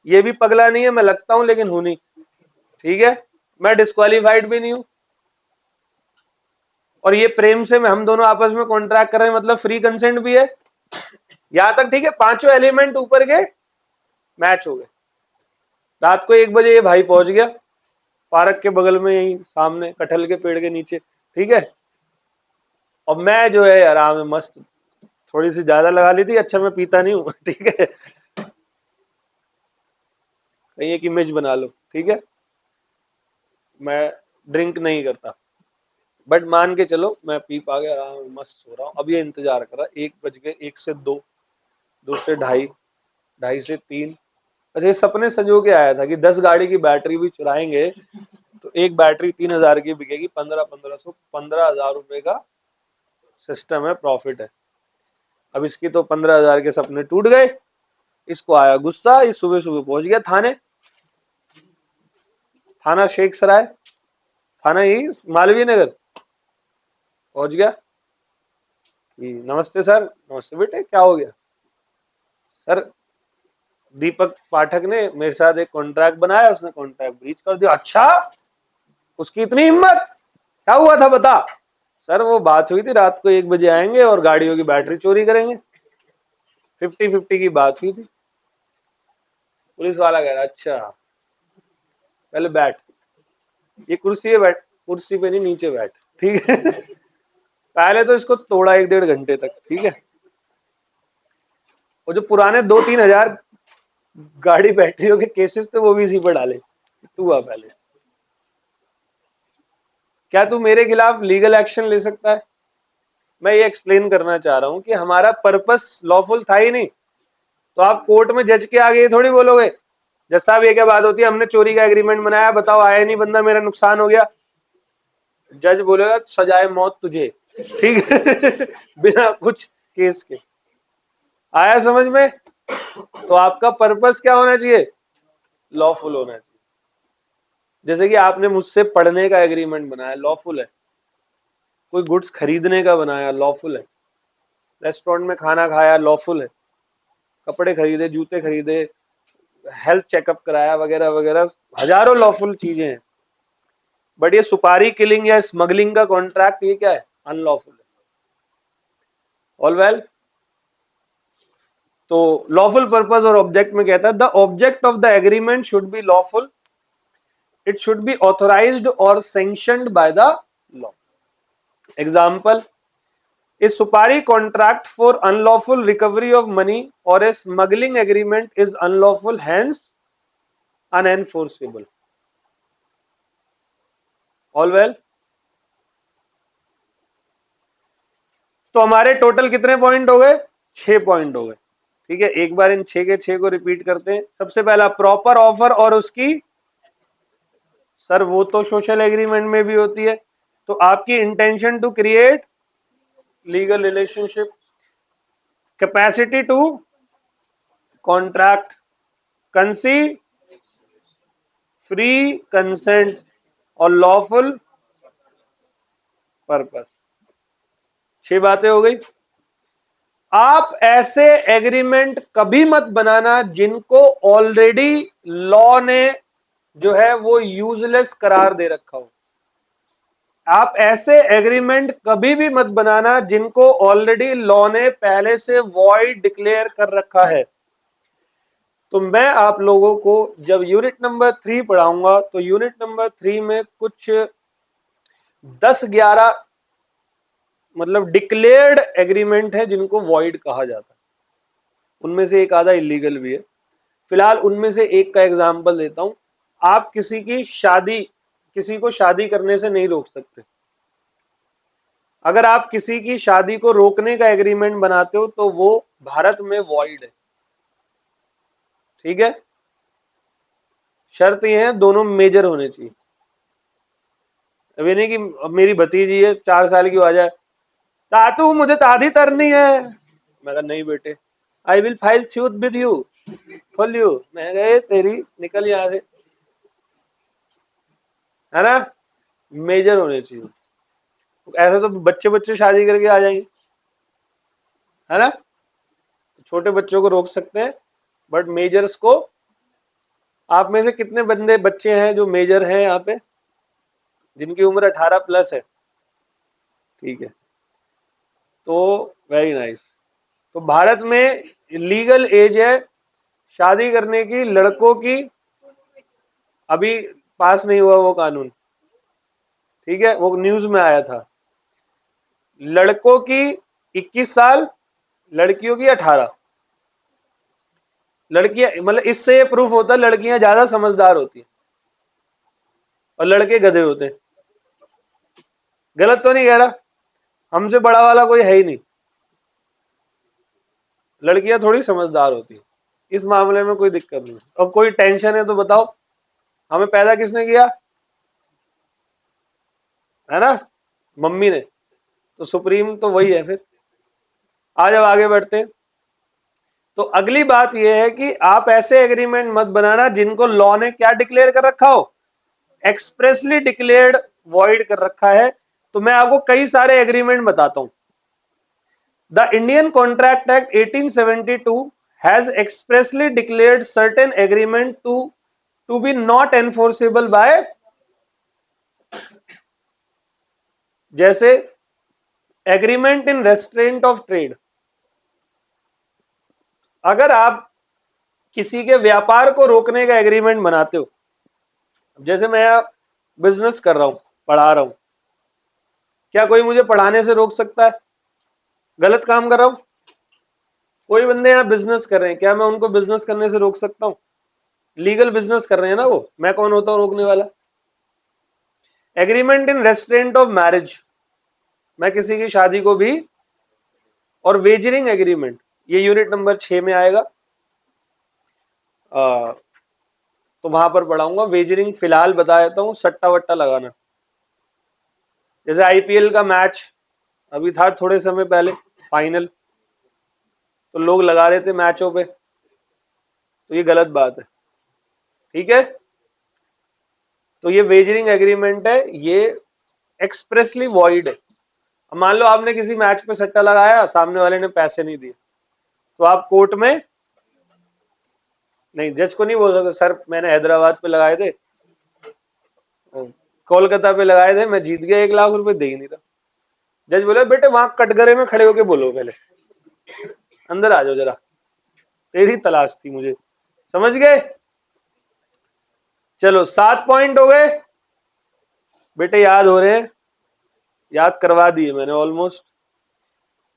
ये भी पगला नहीं है, मैं लगता हूं लेकिन हूं नहीं। ठीक है, मैं डिस्क्वालीफाइड भी नहीं हूं। और ये प्रेम से मैं, हम दोनों आपस में कॉन्ट्रैक्ट कर रहे हैं, मतलब फ्री कंसेंट भी है। यहां तक ठीक है, पांचों एलिमेंट ऊपर के मैच हो गए। रात को 1 बजे ये भाई पहुंच गया पार्क के बगल में, यही सामने कटहल के पेड़ के नीचे। ठीक है, और मैं जो है आराम में मस्त, थोड़ी सी ज्यादा लगा ली थी। अच्छा, मैं पीता नहीं हूं। ठीक है, कहीं एक इमेज बना लो। ठीक है, मैं ड्रिंक नहीं करता, बट मान के चलो मैं पी पा गया, आराम में मस्त सो रहा हूँ। अब ये इंतजार कर रहा, 1 बज गए, 1 से 2, 2 से 2:30, 2:30 से 3। अच्छा, ये सपने संजो के आया था कि 10 गाड़ी की बैटरी भी चुराएंगे तो एक बैटरी 3,000 की बिकेगी, 1500 15,000 रुपए का सिस्टम है, प्रॉफिट है। अब इसकी तो 15,000 के सपने टूट गए। इसको आया गुस्सा, इस सुबह सुबह पहुंच गया थाने। थाना शेख सराय, थाना यही मालवीय नगर पहुंच गया कि नमस्ते सर। नमस्ते बेटे, क्या हो गया? सर, दीपक पाठक ने मेरे साथ एक कॉन्ट्रैक्ट बनाया, उसने कॉन्ट्रैक्ट ब्रीच कर दिया। अच्छा, उसकी इतनी हिम्मत, क्या हुआ था बता? सर, वो बात हुई थी, रात को 1 बजे आएंगे और गाड़ियों की बैटरी चोरी करेंगे। 50-50 की बात हुई थी। पुलिस वाला कह रहा अच्छा, पहले बैठ, ये कुर्सी पे बैठ, कुर्सी पे नहीं नीचे बैठ। ठीक है। पहले तो इसको तोड़ा 1-1.5 घंटे तक। ठीक है, और जो पुराने 2-3 हजार गाड़ी बैटरियों के केसेस थे वो भी इसी पर डाले। तू आ पहले, क्या तू मेरे खिलाफ लीगल एक्शन ले सकता है? मैं ये एक्सप्लेन करना चाह रहा हूं कि हमारा पर्पस लॉफुल था ही नहीं। तो आप कोर्ट में जज के आगे ये थोड़ी बोलोगे, जज साहब ये क्या बात होती है, हमने चोरी का एग्रीमेंट बनाया, बताओ आया नहीं बंदा, मेरा नुकसान हो गया। जज बोलेगा सजाए मौत तुझे। ठीक है। बिना कुछ केस के। आया समझ में? तो आपका पर्पस क्या होना चाहिए? लॉफुल होना चाहिए। जैसे कि आपने मुझसे पढ़ने का एग्रीमेंट बनाया, लॉफुल है। कोई गुड्स खरीदने का बनाया, लॉफुल है। रेस्टोरेंट में खाना खाया, लॉफुल है। कपड़े खरीदे, जूते खरीदे, हेल्थ चेकअप कराया, वगैरह वगैरह, हजारों लॉफुल चीजें हैं। बट ये सुपारी किलिंग या स्मगलिंग का कॉन्ट्रैक्ट, ये क्या है? अनलॉफुल है। All well. तो लॉफुल पर्पस और ऑब्जेक्ट में कहता है the object of the agreement should be lawful, it should be authorised और sanctioned by the law. Example, a supari contract for unlawful recovery of money or a smuggling agreement is unlawful, hence unenforceable. All well? तो हमारे total कितने point हो गए? 6 point हो गए। ठीक है, एक बार इन 6 के 6 को रिपीट करते हैं। सबसे पहला, प्रॉपर ऑफर और उसकी, सर वो तो सोशल एग्रीमेंट में भी होती है। तो आपकी intention to create legal relationship, capacity to contract, कंसी, फ्री कंसेंट और लॉफुल पर्पस। 6 बातें हो गई। आप ऐसे एग्रीमेंट कभी मत बनाना जिनको ऑलरेडी लॉ ने जो है वो यूजलेस करार दे रखा हो। आप ऐसे एग्रीमेंट कभी भी मत बनाना जिनको ऑलरेडी लॉ ने पहले से वॉइड डिक्लेयर कर रखा है। तो मैं आप लोगों को जब यूनिट नंबर 3 पढ़ाऊंगा तो यूनिट नंबर 3 में कुछ 10-11 मतलब डिक्लेयर्ड एग्रीमेंट है जिनको वॉइड कहा जाता है, उनमें से एक आधा इलीगल भी है। फिलहाल उनमें से एक का एग्जांपल देता हूं। आप किसी को शादी करने से नहीं रोक सकते। अगर आप किसी की शादी को रोकने का एग्रीमेंट बनाते हो तो वो भारत में वॉइड है, ठीक है। शर्त ये है दोनों मेजर होने चाहिए। अब ये नहीं कि अब मेरी भतीजी है 4 साल की, हो आ जाए तातू मुझे तादी तरनी है, मैं कहा नहीं बेटे, I will file suit with you for you, मैं गए तेरी निकल यहाँ से, है ना। मेजर होने चाहिए। ऐसा तो बच्चे बच्चे शादी करके आ जाएंगे, है ना। छोटे बच्चों को रोक सकते हैं, बट मेजर्स को। आप में से कितने बंदे बच्चे हैं जो मेजर हैं यहाँ पे, जिनकी उम्र 18+ है? ठीक है, तो वेरी नाइस। तो भारत में लीगल एज है शादी करने की लड़कों की, अभी पास नहीं हुआ वो कानून, ठीक है, वो न्यूज में आया था। लड़कों की 21 साल, लड़कियों की 18। लड़कियां मतलब इससे ये प्रूफ होता है लड़कियां ज्यादा समझदार होती हैं और लड़के गधे होते हैं। गलत तो नहीं कह रहा, हमसे बड़ा वाला कोई है ही नहीं, लड़कियां थोड़ी समझदार होती हैं, इस मामले में कोई दिक्कत नहीं। और कोई टेंशन है तो बताओ, हमें पैदा किसने किया, है ना, मम्मी ने, तो सुप्रीम तो वही है फिर। आज अब आगे बढ़ते हैं। तो अगली बात यह है कि आप ऐसे एग्रीमेंट मत बनाना जिनको लॉ ने क्या डिक्लेयर कर रखा हो, एक्सप्रेसली डिक्लेयर्ड वॉइड कर रखा है। तो मैं आपको कई सारे एग्रीमेंट बताता हूं। The Indian contract act 1872 has expressly declared certain agreement to be not enforceable by, जैसे agreement in restraint of trade. अगर आप किसी के व्यापार को रोकने का एग्रीमेंट बनाते हो, जैसे मैं बिजनेस कर रहा हूं, पढ़ा रहा हूं, क्या कोई मुझे पढ़ाने से रोक सकता है? गलत काम कर रहा हूं, कोई बंदे यहाँ बिजनेस कर रहे हैं, क्या मैं उनको बिजनेस करने से रोक सकता हूं? लीगल बिजनेस कर रहे हैं ना वो, मैं कौन होता हूं रोकने वाला? Agreement in restraint of marriage, मैं किसी की शादी को भी, और वेजरिंग एग्रीमेंट, ये यूनिट नंबर 6 में आएगा, तो वहां पर पढ़ाऊंगा। वेजरिंग फिलहाल बता देता हूं, सट्टा वट्टा लगाना। जैसे आईपीएल का मैच अभी था थोड़े समय पहले, फाइनल, तो लोग लगा रहे थे मैचों पे, तो ये गलत बात है, ठीक है। तो ये वेजरिंग एग्रीमेंट है, ये एक्सप्रेसली वॉइड है। अब मान लो आपने किसी मैच पे सट्टा लगाया, सामने वाले ने पैसे नहीं दिए, तो आप कोर्ट में नहीं, जज को नहीं बोल सकते सर मैंने हैदराबाद पे लगाए थे, कोलकाता पे लगाए थे, मैं जीत गया 1 लाख रुपए, दे ही नहीं रहा। जज बोले बेटे वहां कटघरे में खड़े होके बोलो, पहले अंदर आ जाओ जरा, तेरी तलाश थी मुझे, समझ गए। चलो 7 पॉइंट हो गए बेटे, याद हो रहे हैं, याद करवा दिए मैंने ऑलमोस्ट।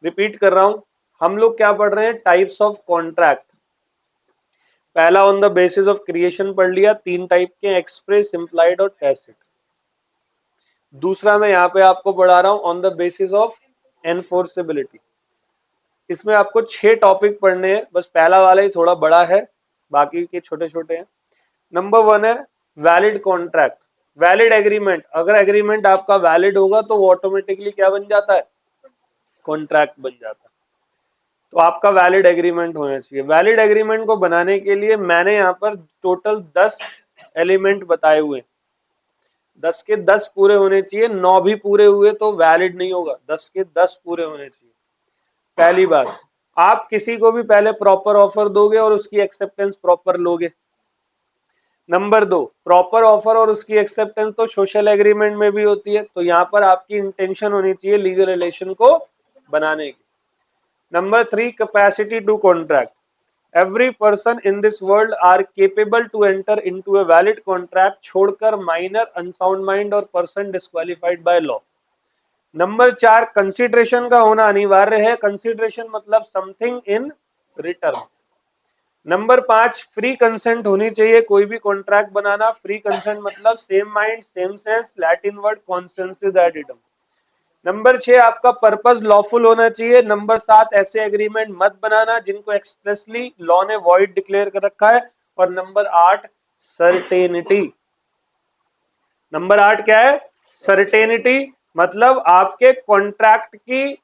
रिपीट कर रहा हूं, हम लोग क्या पढ़ रहे हैं, टाइप्स ऑफ कॉन्ट्रैक्ट। पहला on the basis of creation पढ़ लिया, 3 टाइप के, एक्सप्रेस, इम्प्लाइड और टैसिट। दूसरा मैं यहां पे आपको पढ़ा रहा हूं on the basis of enforceability. इसमें आपको 6 टॉपिक पढ़ने हैं, बस पहला वाला ही थोड़ा बड़ा है, बाकी के छोटे छोटे हैं। नंबर 1 है वैलिड कॉन्ट्रैक्ट, वैलिड एग्रीमेंट। अगर एग्रीमेंट आपका वैलिड होगा तो वो ऑटोमेटिकली क्या बन जाता है, कॉन्ट्रैक्ट बन जाता है। तो आपका वैलिड एग्रीमेंट होना चाहिए। वैलिड एग्रीमेंट को बनाने के लिए मैंने यहाँ पर टोटल 10 एलिमेंट बताए हुए, 10 के 10 पूरे होने चाहिए, 9 भी पूरे हुए तो वैलिड नहीं होगा, 10 के 10 पूरे होने चाहिए। पहली बात, आप किसी को भी पहले प्रॉपर ऑफर दोगे और उसकी एक्सेप्टेंस प्रॉपर लोगे। नंबर 2, प्रॉपर ऑफर और उसकी एक्सेप्टेंस तो सोशल एग्रीमेंट में भी होती है, तो यहाँ पर आपकी इंटेंशन होनी चाहिए लीगल रिलेशन को बनाने की। Number 3, capacity to contract, every person in this world are capable to enter into a valid contract, छोड़कर माइनर, अनसाउंड माइंड और person disqualified by law. Number 4 consideration का होना अनिवार्य है, कंसिडरेशन मतलब something in return. Number 5 free consent होनी चाहिए, कोई भी कॉन्ट्रैक्ट बनाना फ्री कंसेंट मतलब same mind same sense, Latin word consensus ad idem. Number 6 आपका पर्पस लॉफुल होना चाहिए। नंबर 7 ऐसे एग्रीमेंट मत बनाना जिनको एक्सप्रेसली लॉ ने वॉइड डिक्लेयर कर रखा है। और नंबर 8 सर्टेनिटी। नंबर 8 क्या है? सर्टेनिटी, मतलब आपके कॉन्ट्रैक्ट की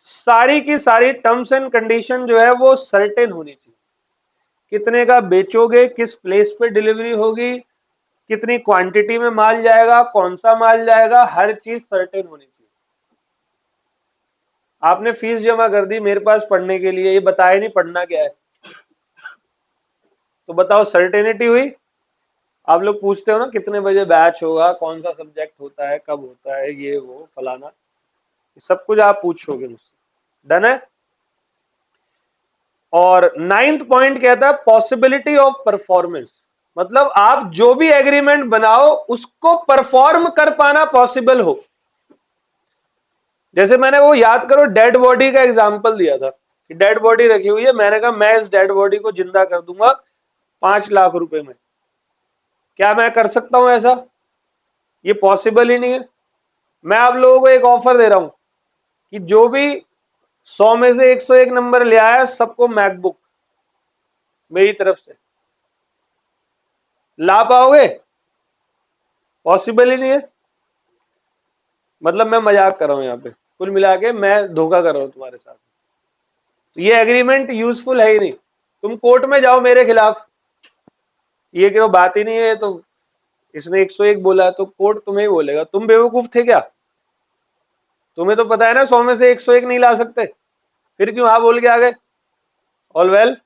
सारी टर्म्स एंड कंडीशन जो है वो सर्टेन होनी चाहिए। कितने का बेचोगे, किस प्लेस पे डिलीवरी होगी, कितनी क्वांटिटी में माल जाएगा, कौन सा माल जाएगा, हर चीज सर्टेन होनी चाहिए। आपने फीस जमा कर दी मेरे पास पढ़ने के लिए, ये बताया नहीं पढ़ना क्या है, तो बताओ सर्टेनिटी हुई? आप लोग पूछते हो ना कितने बजे बैच होगा, कौन सा सब्जेक्ट होता है, कब होता है, ये वो फलाना, सब कुछ आप पूछोगे मुझसे। डन है? और 9th पॉइंट कहता है पॉसिबिलिटी ऑफ परफॉर्मेंस, मतलब आप जो भी एग्रीमेंट बनाओ उसको परफॉर्म कर पाना पॉसिबल हो। जैसे मैंने वो याद करो डेड बॉडी का एग्जांपल दिया था कि डेड बॉडी रखी हुई है, मैंने कहा मैं इस डेड बॉडी को जिंदा कर दूंगा 5 लाख रुपए में। क्या मैं कर सकता हूं ऐसा? ये पॉसिबल ही नहीं है। मैं आप लोगों को एक ऑफर दे रहा हूं कि जो भी 100 में से 101 नंबर ले आया सबको मैकबुक मेरी तरफ से। ला पाओगे? पॉसिबल ही नहीं है। मतलब मैं मजाक कर रहा हूं, यहाँ पे कुल मिला के मैं धोखा कर रहा हूं तुम्हारे साथ। तो ये एग्रीमेंट यूजफुल है ही नहीं। तुम कोर्ट में जाओ मेरे खिलाफ, ये क्यों बात ही नहीं है, तो इसने 101 बोला तो कोर्ट तुम्हें ही बोलेगा। तुम बेवकूफ थे क्या? तुम्हें तो पता है ना 100 में से 101 नहीं ला सकते, फिर क्यों हाँ बोल के आ गए? All well.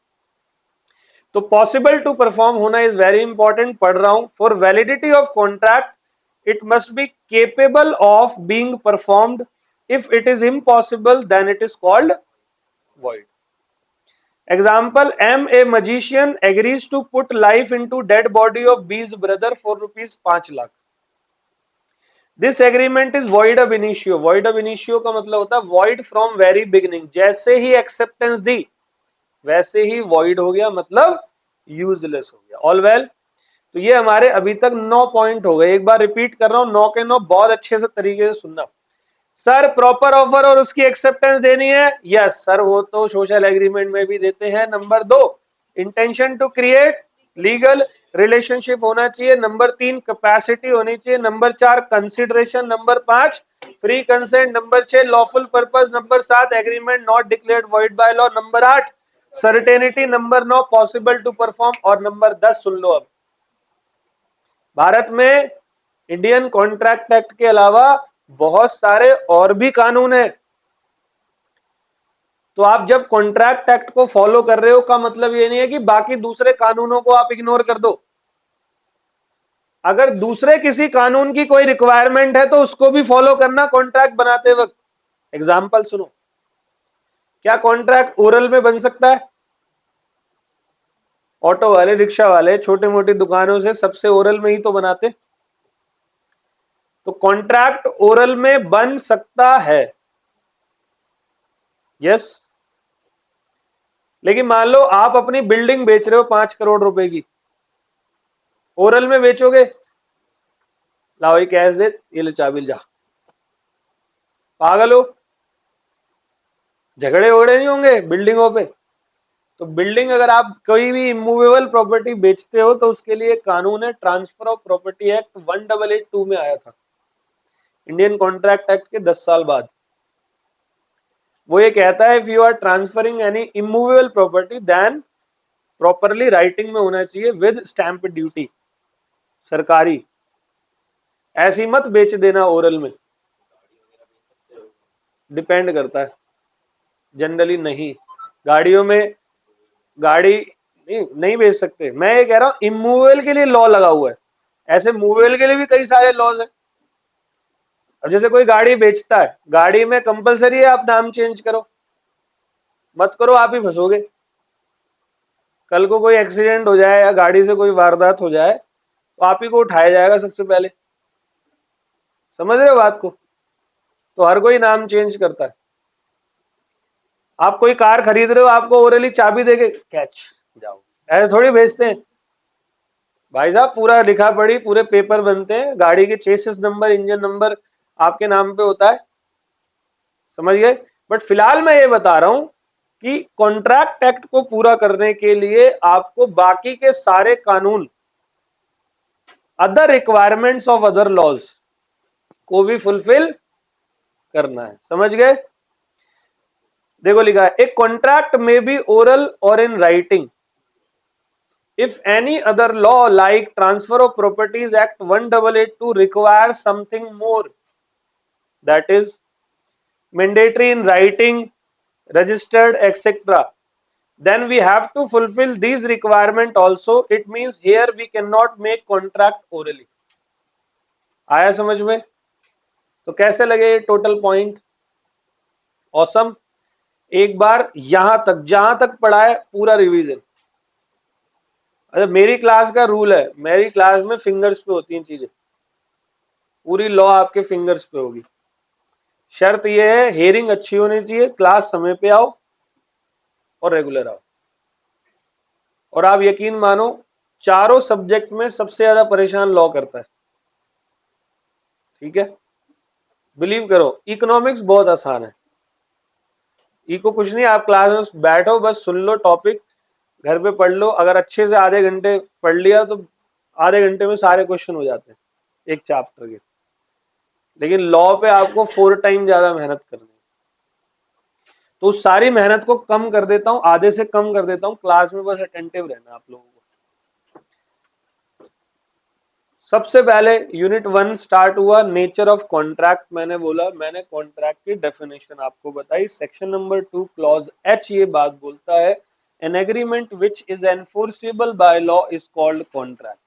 तो पॉसिबल टू परफॉर्म होना इज वेरी इंपॉर्टेंट। पढ़ रहा हूं, for validity of contract it must be capable of being performed, if it is impossible then it is called void. Example, M, a magician agrees to put life into dead body of B's brother for rupees 5 lakh. This agreement is void ab initio. Void ab initio का मतलब होता है void from very beginning. जैसे ही acceptance दी वैसे ही void हो गया, मतलब useless हो गया। All well? तो ये हमारे अभी तक 9 पॉइंट हो गए। एक बार रिपीट कर रहा हूं, 9 के 9 बहुत अच्छे से तरीके से सुनना। सर प्रॉपर ऑफर और उसकी एक्सेप्टेंस देनी है, यस सर, वो तो सोशल एग्रीमेंट में भी देते हैं। Number 2 intention to create legal relationship होना चाहिए। नंबर 3 कैपेसिटी होनी चाहिए। Number 4 consideration. Number 5 free consent. Number 6 lawful purpose. Number 7 agreement not declared void by law. Number 8 certainty. Number 9 possible to perform. और number 10 सुन लो, अब भारत में इंडियन कॉन्ट्रैक्ट एक्ट के अलावा बहुत सारे और भी कानून हैं। तो आप जब कॉन्ट्रैक्ट एक्ट को फॉलो कर रहे हो का मतलब ये नहीं है कि बाकी दूसरे कानूनों को आप इग्नोर कर दो। अगर दूसरे किसी कानून की कोई रिक्वायरमेंट है तो उसको भी फॉलो करना कॉन्ट्रैक्ट बनाते वक्त। एग्जाम्पल सुनो, क्या कॉन्ट्रैक्ट ओरल में बन सकता है? ऑटो वाले, रिक्शा वाले, छोटी मोटी दुकानों से सबसे ओरल में ही तो बनाते। तो कॉन्ट्रैक्ट ओरल में बन सकता है, यस। लेकिन मान लो आप अपनी बिल्डिंग बेच रहे हो 5 करोड़ रुपए की, ओरल में बेचोगे? लाओ ये कैश दे, ये ले चाबी जा। पागल हो? झगड़े वगड़े नहीं होंगे बिल्डिंगों पे? तो बिल्डिंग अगर आप कोई भी इमूवेबल प्रॉपर्टी बेचते हो तो उसके लिए कानून है, ट्रांसफर ऑफ प्रॉपर्टी एक्ट 1882 में आया था, इंडियन कॉन्ट्रैक्ट एक्ट के 10 साल बाद। वो ये कहता है if you are transferring any immovable property then properly writing में होना चाहिए विद स्टैंप ड्यूटी, सरकारी। ऐसी मत बेच देना ओरल में। डिपेंड करता है, जनरली नहीं। गाड़ियों में गाड़ी नहीं बेच सकते। मैं ये कह रहा हूं इमूवेबल के लिए लॉ लगा हुआ है, ऐसे मूवेबल के लिए भी कई सारे लॉज हैं। अब जैसे कोई गाड़ी बेचता है, गाड़ी में कंपलसरी है आप नाम चेंज करो, मत करो आप ही फंसोगे। कल को कोई एक्सीडेंट हो जाए या गाड़ी से कोई वारदात हो जाए तो आप ही को उठाया जाएगा सबसे पहले। समझ रहे हो बात को? तो हर कोई नाम चेंज करता है। आप कोई कार खरीद रहे हो, आपको ओरली चाबी देके कैच जाओ, ऐसे थोड़ी भेजते हैं भाई साहब। पूरा लिखा पढ़ी, पूरे पेपर बनते हैं, गाड़ी के चेसिस नंबर, इंजन नंबर आपके नाम पे होता है, समझ गए। बट फिलहाल मैं ये बता रहा हूं कि कॉन्ट्रैक्ट एक्ट को पूरा करने के लिए आपको बाकी के सारे कानून, other requirements of other laws को भी फुलफिल करना है, समझ गए। देखो लिखा है, ए कॉन्ट्रैक्ट में बी ओरल और in writing if any other law like Transfer of Properties Act 1882 requires something more, that is mandatory in writing, registered, etc., then we have to fulfill these requirement also. It means here we cannot make contract orally. आया समझ में। तो कैसे लगे total point? Awesome. एक बार यहां तक जहां तक पढ़ा है पूरा रिवीजन। अच्छा, मेरी क्लास का रूल है, मेरी क्लास में फिंगर्स पे होती हैं चीजें, पूरी लॉ आपके फिंगर्स पे होगी। शर्त यह है, हेयरिंग अच्छी होनी चाहिए, क्लास समय पे आओ और रेगुलर आओ। और आप यकीन मानो, चारों सब्जेक्ट में सबसे ज्यादा परेशान लॉ करता है, ठीक है। बिलीव करो, इकोनॉमिक्स बहुत आसान है, इको कुछ नहीं, आप क्लास में बैठो, बस सुन लो टॉपिक, घर पे पढ़ लो, अगर अच्छे से आधे घंटे पढ़ लिया तो आधे घंटे में सारे क्वेश्चन हो जाते हैं एक चैप्टर के। लेकिन लॉ पे आपको 4 टाइम ज्यादा मेहनत करनी है, तो उस सारी मेहनत को कम कर देता हूं, आधे से कम कर देता हूं, क्लास में बस अटेंटिव रहना आप लोगों को। सबसे पहले यूनिट 1 स्टार्ट हुआ, नेचर ऑफ कॉन्ट्रैक्ट। मैंने बोला, मैंने कॉन्ट्रैक्ट की डेफिनेशन आपको बताई। सेक्शन नंबर 2 क्लॉज एच ये बात बोलता है, an agreement which is enforceable by law is called contract.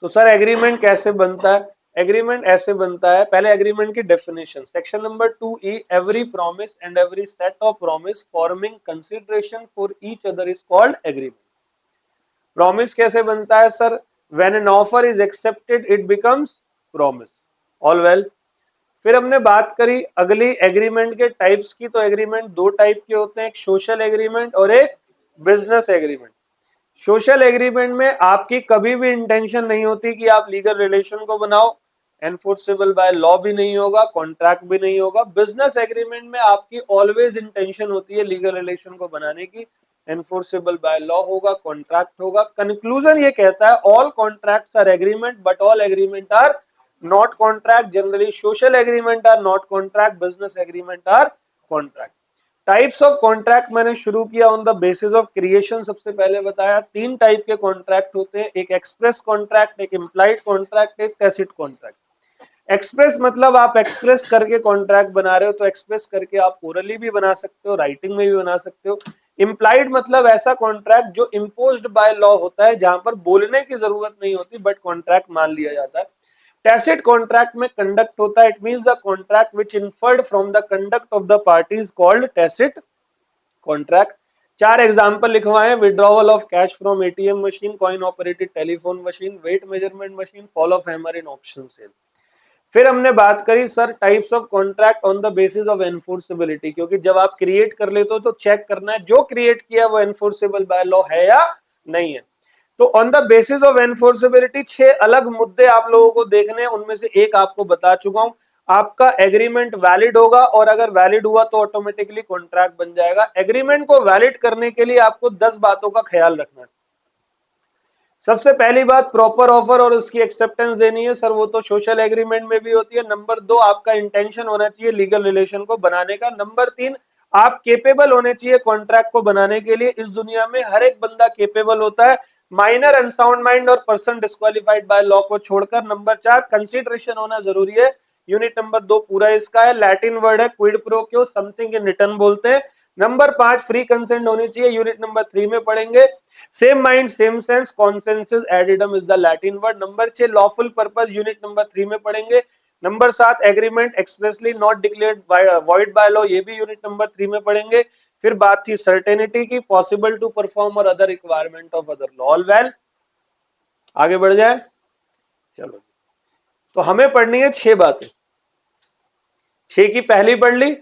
तो सर एग्रीमेंट कैसे बनता है? एग्रीमेंट ऐसे बनता है, पहले एग्रीमेंट की definition, section number 2E, every promise and every set of promise forming consideration for each other is called agreement. Promise कैसे बनता है sir? When an offer is accepted it becomes promise. All well. फिर हमने बात करी अगली agreement के types की, तो एग्रीमेंट 2 टाइप के होते हैं, एक सोशल एग्रीमेंट और एक बिजनेस एग्रीमेंट। सोशल एग्रीमेंट में आपकी कभी भी इंटेंशन नहीं होती कि आप लीगल रिलेशन को बनाओ, एनफोर्सेबल बाय लॉ भी नहीं होगा, कॉन्ट्रैक्ट भी नहीं होगा। बिजनेस एग्रीमेंट में आपकी ऑलवेज इंटेंशन होती है लीगल रिलेशन को बनाने की, एनफोर्सेबल बाय लॉ होगा, कॉन्ट्रैक्ट होगा। कंक्लूजन ये कहता है, all contracts are agreement but all agreement are not contract. Generally social agreement are not contract, business agreement are contract. Types of contract मैंने शुरू किया on the basis of creation. सबसे पहले बताया 3 टाइप के कॉन्ट्रैक्ट होते हैं, एक एक्सप्रेस कॉन्ट्रैक्ट, एक इम्प्लाइड कॉन्ट्रैक्ट, एक टैसिट कॉन्ट्रैक्ट। एक्सप्रेस मतलब आप एक्सप्रेस करके कॉन्ट्रैक्ट बना रहे हो, तो एक्सप्रेस करके आप ओरली भी बना सकते हो, राइटिंग में भी बना सकते हो। इम्प्लाइड मतलब ऐसा कॉन्ट्रैक्ट जो इम्पोज्ड बाय लॉ होता है, जहां पर बोलने की जरूरत नहीं होती बट कॉन्ट्रैक्ट मान लिया जाता है। टैसिट कॉन्ट्रैक्ट में कंडक्ट होता है, it means the contract which inferred from the conduct of the parties called tacit contract. 4 example लिखवाए, withdrawal of cash from ATM machine, coin operated telephone machine, weight measurement machine, fall of hammer in auction sale. फिर हमने बात करी sir types of contract on the basis of enforceability, क्योंकि जब आप create कर लेते हो तो चेक करना है जो क्रिएट किया वो एनफोर्सेबल बाय लॉ है या नहीं है। तो on the basis of enforceability 6 अलग मुद्दे आप लोगों को देखने हैं, उनमें से एक आपको बता चुका हूं, आपका एग्रीमेंट वैलिड होगा, और अगर वैलिड हुआ तो ऑटोमेटिकली कॉन्ट्रैक्ट बन जाएगा। एग्रीमेंट को वैलिड करने के लिए आपको 10 बातों का ख्याल रखना है। सबसे पहली बात, प्रॉपर ऑफर और उसकी एक्सेप्टेंस देनी है, सर वो तो सोशल एग्रीमेंट में भी होती है। नंबर 2, आपका इंटेंशन होना चाहिए लीगल रिलेशन को बनाने का। नंबर 3, आप केपेबल होने चाहिए कॉन्ट्रैक्ट को बनाने के लिए। इस दुनिया में हर एक बंदा केपेबल होता है, माइनर अनसाउंड माइंड और पर्सन डिस्क्वालिफाइड बाय लॉ को छोड़कर। नंबर 4, कंसिडरेशन होना जरूरी है। यूनिट नंबर 2 पूरा इसका है, लैटिन वर्ड है क्विड प्रो क्यो, समथिंग इन रिटर्न बोलते हैं। नंबर 5, फ्री कंसेंट होनी चाहिए, यूनिट नंबर 3 में पढ़ेंगे। Same mind same sense, consensus ad idem is the Latin word. Number 6, lawful purpose, unit number 3 में पढ़ेंगे। Number 7, agreement expressly not declared void by law, ये भी यूनिट नंबर 3 में पढ़ेंगे। फिर बात थी सर्टेनिटी की, पॉसिबल टू परफॉर्म और other requirement of other law. All well, आगे बढ़ जाए, चलो। तो हमें पढ़नी है 6 बातें। 6 की पहली पढ़ ली।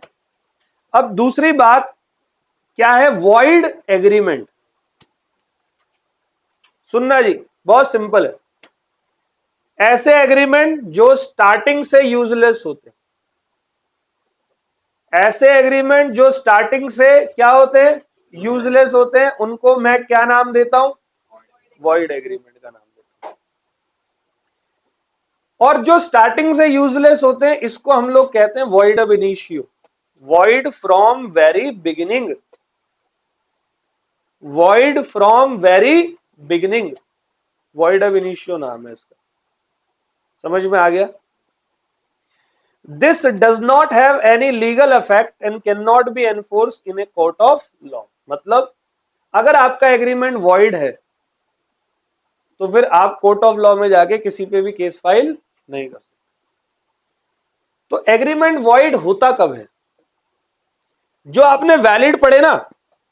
अब दूसरी बात क्या है, वॉइड एग्रीमेंट। सुनना जी, बहुत सिंपल है। ऐसे एग्रीमेंट जो स्टार्टिंग से यूजलेस होते हैं, ऐसे एग्रीमेंट जो स्टार्टिंग से क्या होते हैं, यूजलेस होते हैं, उनको मैं क्या नाम देता हूं, वॉइड एग्रीमेंट का नाम देता हूं। और जो स्टार्टिंग से यूजलेस होते हैं इसको हम लोग कहते हैं वॉइड अब initio, void from very beginning, void from very beginning, void अब इनिशियो नाम है इसका। समझ में आ गया? This does not have any legal effect and can not be enforce in a court of law. मतलब अगर आपका एग्रीमेंट वॉइड है तो फिर आप कोर्ट ऑफ लॉ में जाके किसी पे भी केस फाइल नहीं कर सकते। तो एग्रीमेंट वॉइड होता कब है? जो आपने वैलिड पढ़े ना,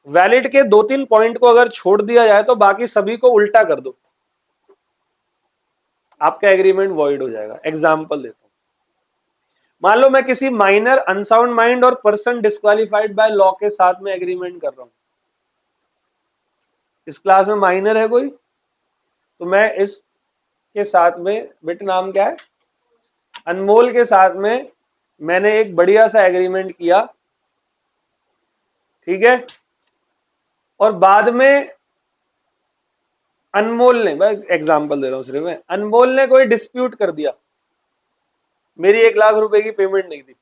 वैलिड के 2-3 पॉइंट को अगर छोड़ दिया जाए तो बाकी सभी को उल्टा कर दो, आपका एग्रीमेंट वॉइड हो जाएगा। एग्जांपल देता हूं, मान लो मैं किसी माइनर अनसाउंड माइंड और पर्सन डिस्क्वालिफाइड बाय लॉ के साथ में एग्रीमेंट कर रहा हूं। इस क्लास में माइनर है कोई? तो मैं इसके साथ में, बेटे नाम क्या है, अनमोल के साथ में मैंने एक बढ़िया सा एग्रीमेंट किया, ठीक है। और बाद में अनमोल ने, मैं एग्जांपल दे रहा हूं सिर्फ मैं, अनमोल ने कोई डिस्प्यूट कर दिया, मेरी 1 लाख रुपए की पेमेंट नहीं दी,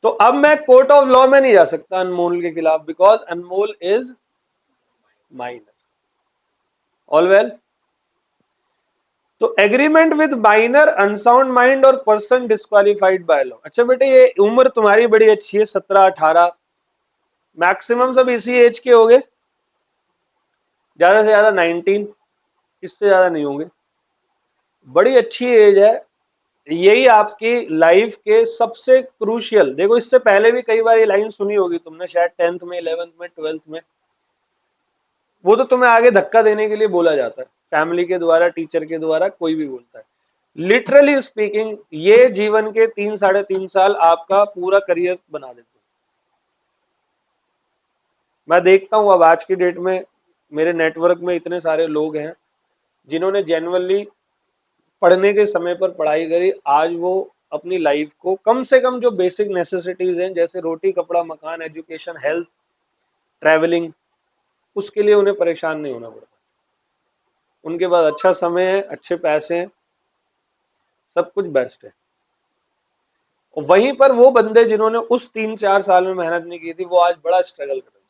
तो अब मैं कोर्ट ऑफ लॉ में नहीं जा सकता अनमोल के खिलाफ, because Anmol is minor. All well? तो agreement with minor unsound mind और पर्सन डिस्क्वालिफाइड बाय लॉ। अच्छा बेटे ये उम्र तुम्हारी बड़ी अच्छी है, 17-18, मैक्सिमम सब इसी एज के होंगे, ज्यादा से ज्यादा 19, इससे ज्यादा नहीं होंगे। बड़ी अच्छी एज है, यही आपकी लाइफ के सबसे क्रूशियल, देखो इससे पहले भी कई बार ये लाइन सुनी होगी तुमने, शायद 10th में, 11th में, 12th में, वो तो तुम्हें आगे धक्का देने के लिए बोला जाता है, फैमिली के द्वारा, टीचर के द्वारा, कोई भी बोलता है। लिटरली स्पीकिंग ये जीवन के 3-3.5 साल आपका पूरा करियर बना देते हैं। मैं देखता हूं अब आज की डेट में मेरे नेटवर्क में इतने सारे लोग हैं जिन्होंने जेन्युइनली पढ़ने के समय पर पढ़ाई करी, आज वो अपनी लाइफ को कम से कम जो बेसिक नेसेसिटीज हैं जैसे रोटी, कपड़ा, मकान, एजुकेशन, हेल्थ, ट्रैवलिंग, उसके लिए उन्हें परेशान नहीं होना पड़ता। उनके पास अच्छा समय है, अच्छे पैसे हैं, सब कुछ बेस्ट है। और वहीं पर वो बंदे जिन्होंने उस 3-4 साल में मेहनत नहीं की थी, वो आज बड़ा स्ट्रगल कर रहे हैं।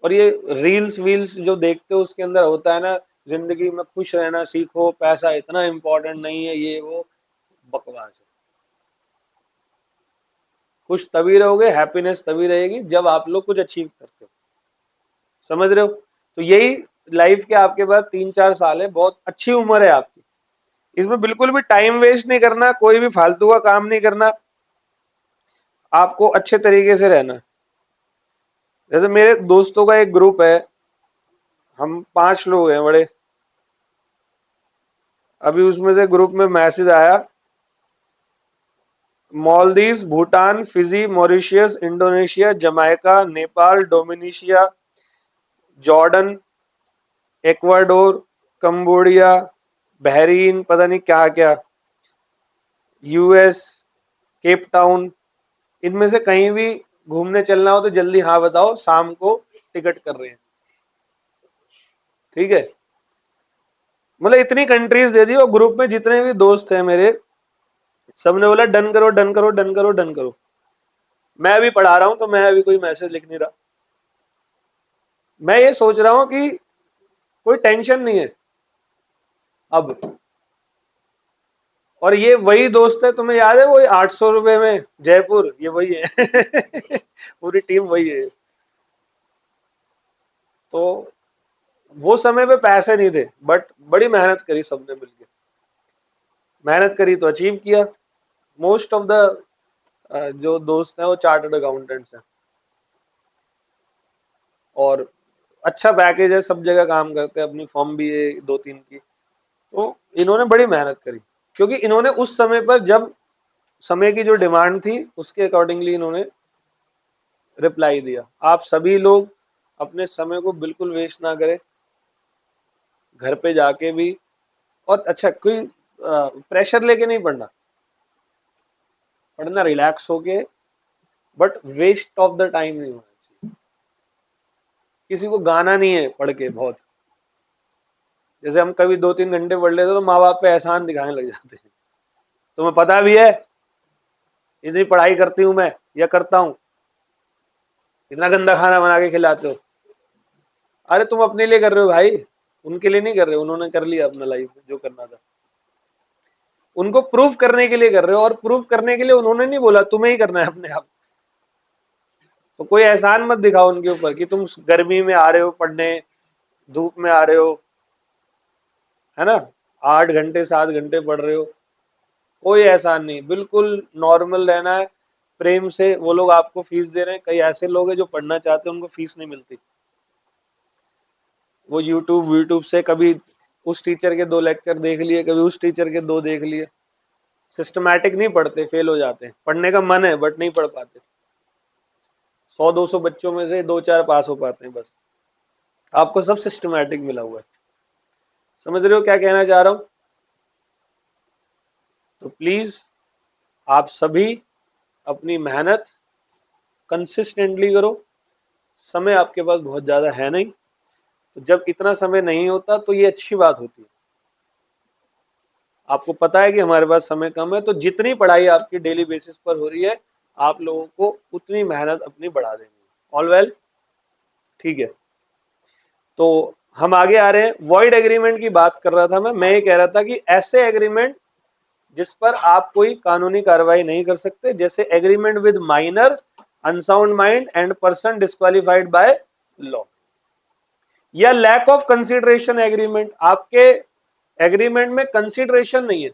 और ये रील्स वील्स जो देखते हो उसके अंदर होता है ना, जिंदगी में खुश रहना सीखो, पैसा इतना इंपॉर्टेंट नहीं है, ये वो बकवास है। खुश तभी रहोगे, हैप्पीनेस तभी रहेगी जब आप लोग कुछ अचीव करते हो। समझ रहे हो? तो यही लाइफ के आपके पास 3-4 साल है, बहुत अच्छी उम्र है आपकी, इसमें बिल्कुल भी टाइम वेस्ट नहीं करना, कोई भी फालतू का काम नहीं करना, आपको अच्छे तरीके से रहना। जैसे मेरे दोस्तों का एक ग्रुप है, हम 5 लोग हैं बड़े, अभी उसमें से ग्रुप में मैसेज आया, Maldives, Bhutan, Fiji, Mauritius, Indonesia, Jamaica, Nepal, डोमिनिशिया, जॉर्डन, इक्वाडोर, कंबोडिया, बहरीन, पता नहीं क्या क्या, यूएस, केप टाउन, इनमें से कहीं भी घूमने चलना हो तो जल्दी हाँ बताओ, शाम को टिकट कर रहे हैं। ठीक है, मतलब इतनी कंट्रीज दे दी, और ग्रुप में जितने भी दोस्त हैं मेरे, सबने बोला डन करो डन करो डन करो डन करो। मैं अभी पढ़ा रहा हूं तो मैं अभी कोई मैसेज लिख नहीं रहा, मैं ये सोच रहा हूं कि कोई टेंशन नहीं है अब। और ये वही दोस्त है, तुम्हें याद है वो 800 रुपए में जयपुर, ये वही है पूरी टीम वही है। तो वो समय पे पैसे नहीं थे, बट बड़ी मेहनत करी सबने मिलकर, मेहनत करी तो अचीव किया। मोस्ट ऑफ द जो दोस्त हैं वो चार्टर्ड अकाउंटेंट्स हैं, और अच्छा पैकेज है, सब जगह काम करते हैं, अपनी फर्म भी है 2-3 की। तो इन्होंने बड़ी मेहनत करी, क्योंकि इन्होंने उस समय पर जब समय की जो डिमांड थी उसके अकॉर्डिंगली इन्होंने रिप्लाई दिया। आप सभी लोग अपने समय को बिल्कुल वेस्ट ना करें, घर पे जाके भी, और अच्छा कोई प्रेशर लेके नहीं पढ़ना, पढ़ना रिलैक्स होके, but waste of the time नहीं होना चाहिए। किसी को गाना नहीं है पढ़ के बहुत, जैसे हम कभी 2-3 घंटे पढ़ लेते तो माँ बाप पे एहसान दिखाने लग जाते हैं, तुम्हें पता भी है इतनी पढ़ाई करती हूं मैं या करता हूं, इतना गंदा खाना बना के खिलाते हो। अरे तुम अपने लिए कर रहे हो भाई, उनके लिए नहीं कर रहे हो, उन्होंने कर लिया अपना लाइफ में जो करना था, उनको प्रूफ करने के लिए कर रहे हो, और प्रूफ करने के लिए उन्होंने नहीं बोला, तुम्हें ही करना है अपने आप। तो कोई एहसान मत दिखाओ उनके ऊपर कि तुम गर्मी में आ रहे हो पढ़ने, धूप में आ रहे हो, है ना, 8 घंटे 7 घंटे पढ़ रहे हो, कोई एहसान नहीं, बिल्कुल नॉर्मल रहना है, प्रेम से। वो लोग आपको फीस दे रहे हैं, कई ऐसे लोग हैं जो पढ़ना चाहते हैं उनको फीस नहीं मिलती, वो यूट्यूब से कभी उस टीचर के 2 लेक्चर देख लिए, कभी उस टीचर के 2 देख लिए, सिस्टमैटिक नहीं पढ़ते, फेल हो जाते हैं। पढ़ने का मन है बट नहीं पढ़ पाते, 100-200 बच्चों में से 2-4 पास हो पाते हैं बस। आपको सब सिस्टमैटिक मिला हुआ है। समझ रहे हो क्या कहना चाह रहा हूं? तो प्लीज आप सभी अपनी मेहनत कंसिस्टेंटली करो। समय आपके पास बहुत ज्यादा है नहीं, तो जब इतना समय नहीं होता तो ये अच्छी बात होती है। आपको पता है कि हमारे पास समय कम है, तो जितनी पढ़ाई आपकी डेली बेसिस पर हो रही है, आप लोगों को उतनी मेहनत अपनी बढ़ा देंगे। ऑल वेल, ठीक है। तो हम आगे आ रहे हैं। वॉइड एग्रीमेंट की बात कर रहा था मैं ये कह रहा था कि ऐसे एग्रीमेंट जिस पर आप कोई कानूनी कार्रवाई नहीं कर सकते, जैसे agreement with minor, unsound mind and person disqualified by law, या लैक ऑफ कंसिडरेशन एग्रीमेंट। आपके एग्रीमेंट में कंसिडरेशन नहीं है,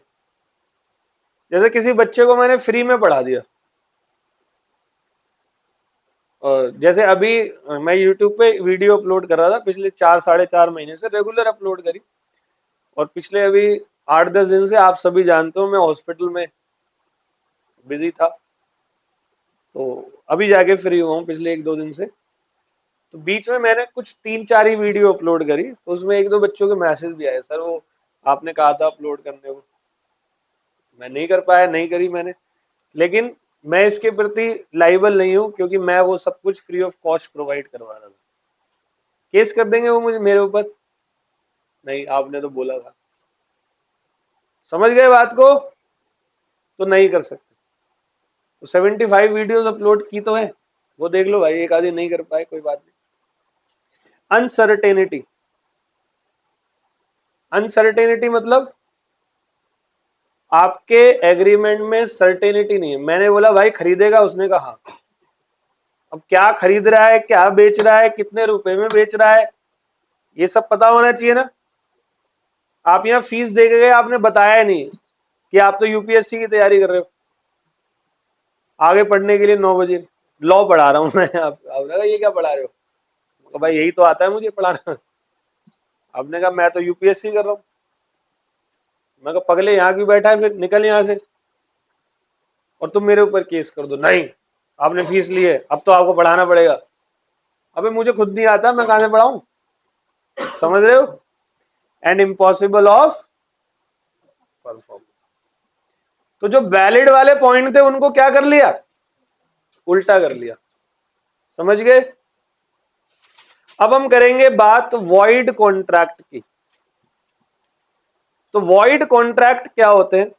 जैसे किसी बच्चे को मैंने फ्री में पढ़ा दिया, और जैसे अभी मैं YouTube पे वीडियो अपलोड कर रहा था, पिछले 4-4.5 महीने से रेगुलर अपलोड करी, और पिछले अभी 8-10 दिन से आप सभी जानते हो मैं हॉस्पिटल में बिजी था, तो अभी जाके फ्री हुआ हूँ पिछले 1-2 दिन से। तो बीच में मैंने कुछ 3-4 ही वीडियो अपलोड करी, तो उसमें 1-2 बच्चों के मैसेज भी आए, सर वो आपने कहा था अपलोड करने को, मैं नहीं कर पाया, नहीं करी मैंने। लेकिन मैं इसके प्रति लाइबल नहीं हूं, क्योंकि मैं वो सब कुछ फ्री ऑफ कॉस्ट प्रोवाइड करवा रहा था। केस कर देंगे वो मुझे, मेरे ऊपर? नहीं, आपने तो बोला था। समझ गए बात को? तो नहीं कर सकते। तो 75 वीडियोस अपलोड की तो है, वो देख लो भाई, एक आधी नहीं कर पाए, कोई बात नहीं। अनसर्टेनिटी, अनसर्टेनिटी मतलब आपके एग्रीमेंट में सर्टेनिटी नहीं है। मैंने बोला भाई खरीदेगा, उसने कहा हाँ। अब क्या खरीद रहा है, क्या बेच रहा है, कितने रुपए में बेच रहा है, ये सब पता होना चाहिए ना। आप यहाँ फीस दे के गए, आपने बताया नहीं कि आप तो यूपीएससी की तैयारी कर रहे हो, आगे पढ़ने के लिए 9 बजे लॉ पढ़ा रहा हूं मैं। आप लगा ये क्या पढ़ा रहे हो? तो भाई यही तो आता है मुझे पढ़ाना। आपने कहा मैं तो यूपीएससी कर रहा हूँ। मैं कहा पगले यहाँ क्यों बैठा है, फिर निकल यहाँ से, और तुम मेरे ऊपर केस कर दो। नहीं, आपने फीस ली है, अब तो आपको पढ़ाना पड़ेगा। अबे मुझे खुद नहीं आता, मैं कहां से पढ़ाऊं? समझ रहे हो? And impossible of perform. तो जो वैलिड वाले पॉइंट थे उनको क्या कर लिया, उल्टा कर लिया। समझ गए? अब हम करेंगे बात वॉइड कॉन्ट्रैक्ट की। तो वॉइड कॉन्ट्रैक्ट क्या होते हैं?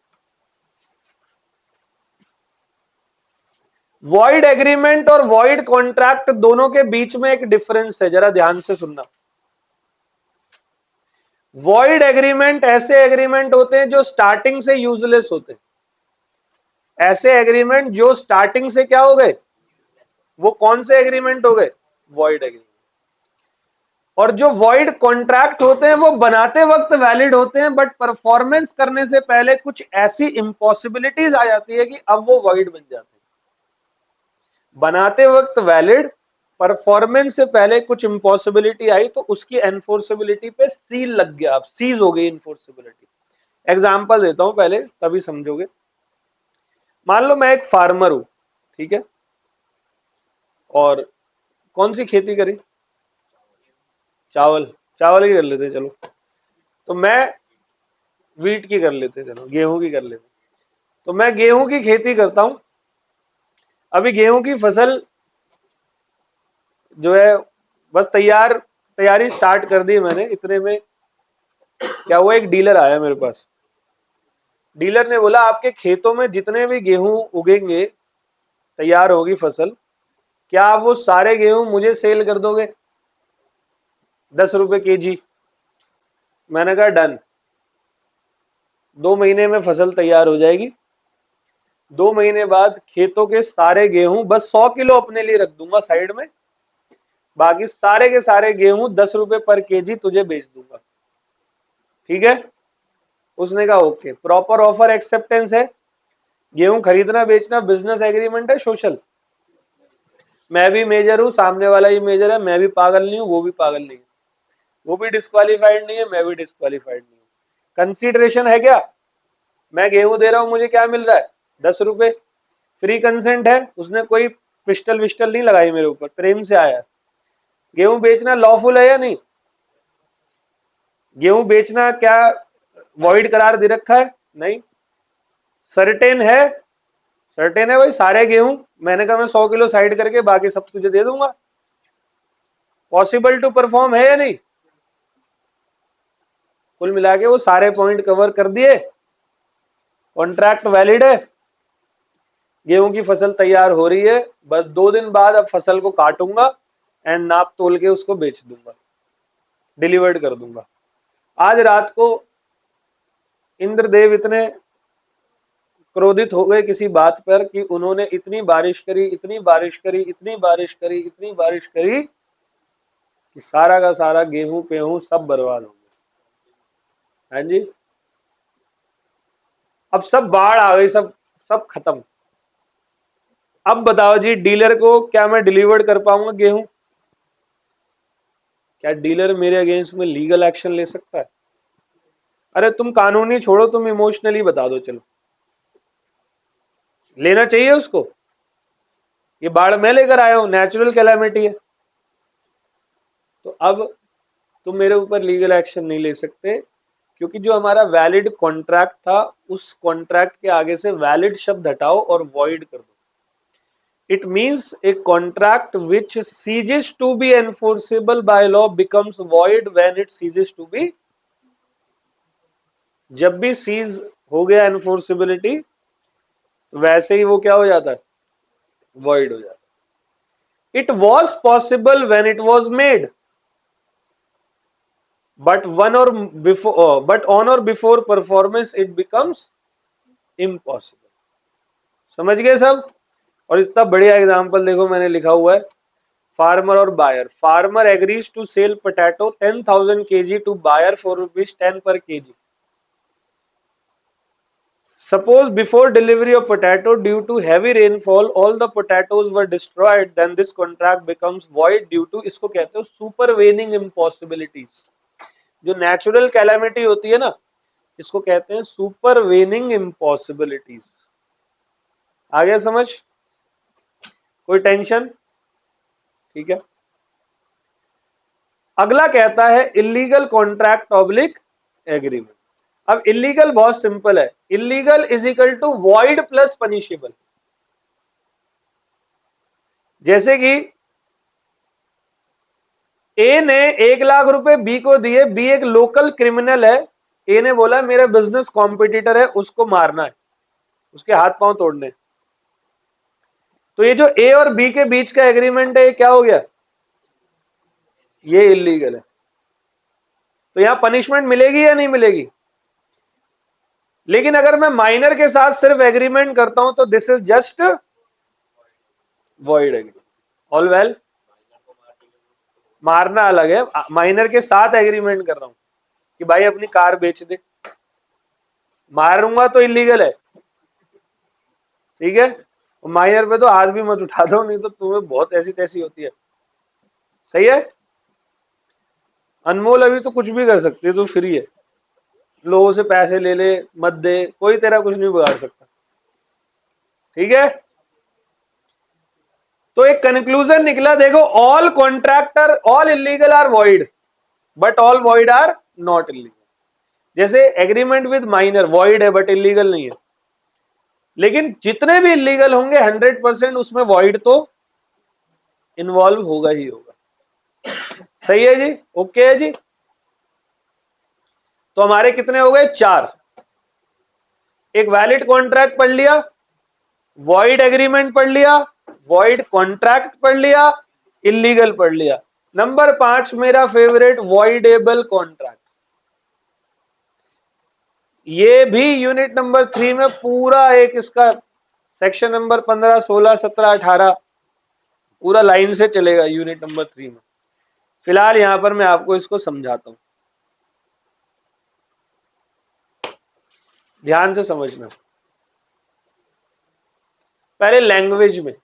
वॉइड एग्रीमेंट और वॉइड कॉन्ट्रैक्ट दोनों के बीच में एक डिफरेंस है, जरा ध्यान से सुनना। वॉइड एग्रीमेंट ऐसे एग्रीमेंट होते हैं जो स्टार्टिंग से यूजलेस होते हैं। ऐसे एग्रीमेंट जो स्टार्टिंग से क्या हो गए, वो कौन से एग्रीमेंट हो गए, वॉइड एग्रीमेंट। और जो वॉइड कॉन्ट्रैक्ट होते हैं वो बनाते वक्त वैलिड होते हैं, बट परफॉर्मेंस करने से पहले कुछ ऐसी इम्पॉसिबिलिटीज आ जाती है कि अब वो वॉइड बन जाते हैं। बनाते वक्त वैलिड, परफॉर्मेंस से पहले कुछ इम्पॉसिबिलिटी आई तो उसकी एनफोर्सेबिलिटी पे सील लग गया, अब सीज हो गई इन्फोर्सेबिलिटी। एग्जाम्पल देता हूं पहले, तभी समझोगे। मान लो मैं एक फार्मर हूं, ठीक है, और कौन सी खेती करी? चावल। चावल की कर लेते हैं, चलो। तो मैं वीट की कर लेते हैं, चलो गेहूं की कर लेते हैं। तो मैं गेहूं की खेती करता हूं। अभी गेहूं की फसल जो है बस तैयारी स्टार्ट कर दी मैंने, इतने में क्या हुआ, एक डीलर आया मेरे पास। डीलर ने बोला आपके खेतों में जितने भी गेहूं उगेंगे, तैयार होगी फसल, क्या आप वो सारे गेहूं मुझे सेल कर दोगे 10 रुपए केजी? मैंने कहा डन। 2 महीने में फसल तैयार हो जाएगी। 2 महीने बाद खेतों के सारे गेहूं, बस 100 किलो अपने लिए रख दूंगा साइड में, बाकी सारे के सारे गेहूं 10 रुपए पर केजी तुझे बेच दूंगा, ठीक है? उसने कहा ओके, प्रॉपर ऑफर एक्सेप्टेंस है। गेहूं खरीदना बेचना बिजनेस एग्रीमेंट है, सोशल। मैं भी मेजर हूं, सामने वाला ही मेजर है, मैं भी पागल नहीं हूं, वो भी पागल नहीं है, वो भी डिस्क्वालीफाइड नहीं है, मैं भी डिस्क्वालीफाइड नहीं हूं। कंसीडरेशन है क्या? मैं गेहूं दे रहा हूं, मुझे क्या मिल रहा है? 10 रुपए। फ्री कंसेंट है, उसने कोई पिस्टल विस्टल नहीं लगाई मेरे ऊपर, प्रेम से आया। गेहूं बेचना लॉफुल है या नहीं? गेहूं बेचना क्या वॉइड करार दे रखा है? नहीं। सर्टेन है? सर्टेन है भाई, सारे गेहूं मैंने कहा मैं 100 किलो साइड करके बाकी सब तुझे दे दूंगा। पॉसिबल टू परफॉर्म है या नहीं? कुल मिला के वो सारे पॉइंट कवर कर दिए, कॉन्ट्रैक्ट वैलिड है। गेहूं की फसल तैयार हो रही है, बस 2 दिन बाद अब फसल को काटूंगा एंड नाप तोल के उसको बेच दूंगा, डिलीवर्ड कर दूंगा। आज रात को इंद्रदेव इतने क्रोधित हो गए किसी बात पर कि उन्होंने इतनी बारिश करी, इतनी बारिश करी, इतनी बारिश करी, इतनी बारिश करी कि सारा का सारा गेहूं पेहूं सब बर्बाद हो गया। हाँ जी, अब सब बाढ़ आ गई, सब सब खत्म। अब बताओ जी, डीलर को क्या मैं डिलीवर कर पाऊंगा गेहूं? क्या डीलर मेरे अगेंस्ट में लीगल एक्शन ले सकता है? अरे तुम कानूनी छोड़ो, तुम इमोशनली बता दो, चलो लेना चाहिए उसको? ये बाढ़ मैं लेकर आया हूं, नेचुरल कैलामिटी है। तो अब तुम मेरे ऊपर लीगल एक्शन नहीं ले सकते, क्योंकि जो हमारा वैलिड कॉन्ट्रैक्ट था, उस कॉन्ट्रैक्ट के आगे से वैलिड शब्द हटाओ और वॉइड कर दो। It means a contract which ceases to be enforceable by law becomes void when it ceases to be. जब भी सीज हो गया एनफोर्सिबिलिटी, तो वैसे ही वो क्या हो जाता है? वॉइड हो जाता है। It was possible when it was made, but on or before performance it becomes impossible। समझ गए सब? और इतना बढ़िया एग्जांपल देखो मैंने लिखा हुआ है, फार्मर और buyer. Farmer agrees to sell potato 10,000 kg to buyer for ₹10 per kg। Suppose before delivery of potato, due to heavy rainfall, all the potatoes were destroyed, then this contract becomes void due to, इसको कहते हो supervening impossibilities। जो natural calamity होती है ना, इसको कहते हैं सुपरवेनिंग इम्पॉसिबिलिटीज। आ गया समझ? कोई टेंशन? ठीक है। अगला कहता है इलीगल कॉन्ट्रैक्ट ऑब्लिक एग्रीमेंट। अब इलीगल बहुत सिंपल है, illegal is equal to void plus punishable. जैसे कि ए ने 1 लाख रुपए बी को दिए, बी एक लोकल क्रिमिनल है, ए ने बोला मेरा बिजनेस कॉम्पिटिटर है, उसको मारना है, उसके हाथ पांव तोड़ने। तो ये जो ए और बी के बीच का एग्रीमेंट है, ये क्या हो गया? ये इलीगल है। तो यहां पनिशमेंट मिलेगी या नहीं मिलेगी? लेकिन अगर मैं माइनर के साथ सिर्फ एग्रीमेंट करता हूं तो this is just void agreement. All well, मारना अलग है, माइनर के साथ एग्रीमेंट कर रहा हूं कि भाई अपनी कार बेच दे, मारूंगा तो इलीगल है, ठीक है? माइनर पे तो हाथ भी मत उठा दो, नहीं तो तुम्हें बहुत ऐसी तैसी होती है। सही है? अनमोल अभी तो कुछ भी कर सकती है, तो फ्री है, लोगों से पैसे ले ले मत दे, कोई तेरा कुछ नहीं बिगाड़ सकता। ठीक है, तो एक कंक्लूजन निकला, देखो, all contractor, all illegal are void, but all void are not illegal. जैसे एग्रीमेंट विद माइनर वॉइड है बट इलीगल नहीं है, लेकिन जितने भी इलीगल होंगे 100% उसमें वॉइड तो इन्वॉल्व होगा ही होगा। सही है जी, ओके है जी। तो हमारे कितने हो गए, 4। एक वैलिड कॉन्ट्रैक्ट पढ़ लिया, वॉइड एग्रीमेंट पढ़ लिया, वॉइड कॉन्ट्रैक्ट पढ़ लिया, इलीगल पढ़ लिया। नंबर 5 मेरा फेवरेट, वॉइडेबल कॉन्ट्रैक्ट। ये भी यूनिट नंबर 3 में पूरा एक इसका सेक्शन नंबर 15, 16, 17, 18 पूरा लाइन से चलेगा यूनिट नंबर 3 में। फिलहाल यहां पर मैं आपको इसको समझाता हूं, ध्यान से समझना। पहले लैंग्वेज में,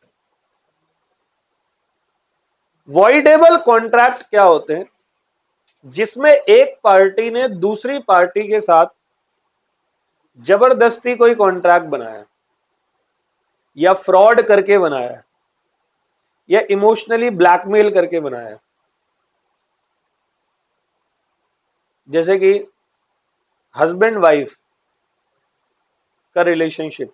वॉइडेबल कॉन्ट्रैक्ट क्या होते हैं, जिसमें एक पार्टी ने दूसरी पार्टी के साथ जबरदस्ती कोई कॉन्ट्रैक्ट बनाया, या फ्रॉड करके बनाया, या इमोशनली ब्लैकमेल करके बनाया। जैसे कि हस्बैंड वाइफ का रिलेशनशिप,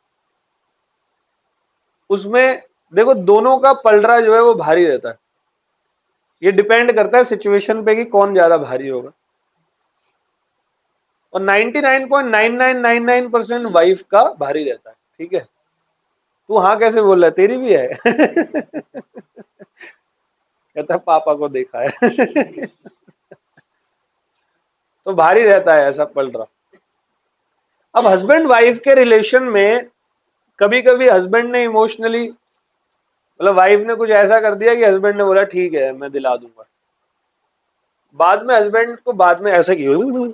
उसमें देखो दोनों का पलड़ा जो है वो भारी रहता है। ये डिपेंड करता है सिचुएशन पे कि कौन ज्यादा भारी होगा, और 99.9999% वाइफ का भारी रहता है। ठीक है, तू हाँ कैसे बोल रहा है, तेरी भी है? कहता पापा को देखा है। तो भारी रहता है ऐसा पलड़ा। अब हस्बैंड वाइफ के रिलेशन में कभी कभी हस्बैंड ने इमोशनली, मतलब वाइफ ने कुछ ऐसा कर दिया कि हस्बैंड ने बोला ठीक है मैं दिला दूंगा, बाद में हस्बैंड को बाद में ऐसा किया,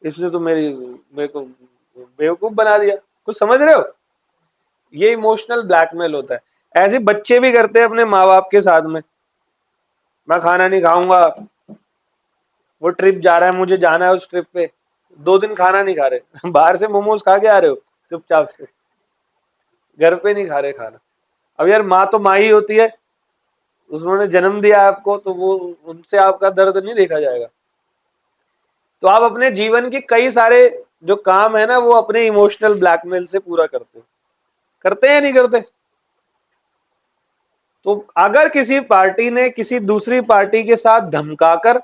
इसने तो मेरे को बेवकूफ बना दिया। कुछ समझ रहे हो? ये इमोशनल ब्लैकमेल होता है। ऐसे बच्चे भी करते हैं अपने माँ बाप के साथ में, मैं खाना नहीं खाऊंगा, वो ट्रिप जा रहा है मुझे जाना है उस ट्रिप पे, 2 दिन खाना नहीं खा रहे, बाहर से मोमोज खा के आ रहे हो चुपचाप से, घर पे नहीं खा रहे खाना। अब यार माँ तो माँ ही होती है, उन्होंने जन्म दिया आपको, तो वो उनसे आपका दर्द नहीं देखा जाएगा। तो आप अपने जीवन के कई सारे जो काम है ना, वो अपने इमोशनल ब्लैकमेल से पूरा करते हैं या नहीं करते? तो अगर किसी पार्टी ने किसी दूसरी पार्टी के साथ धमकाकर,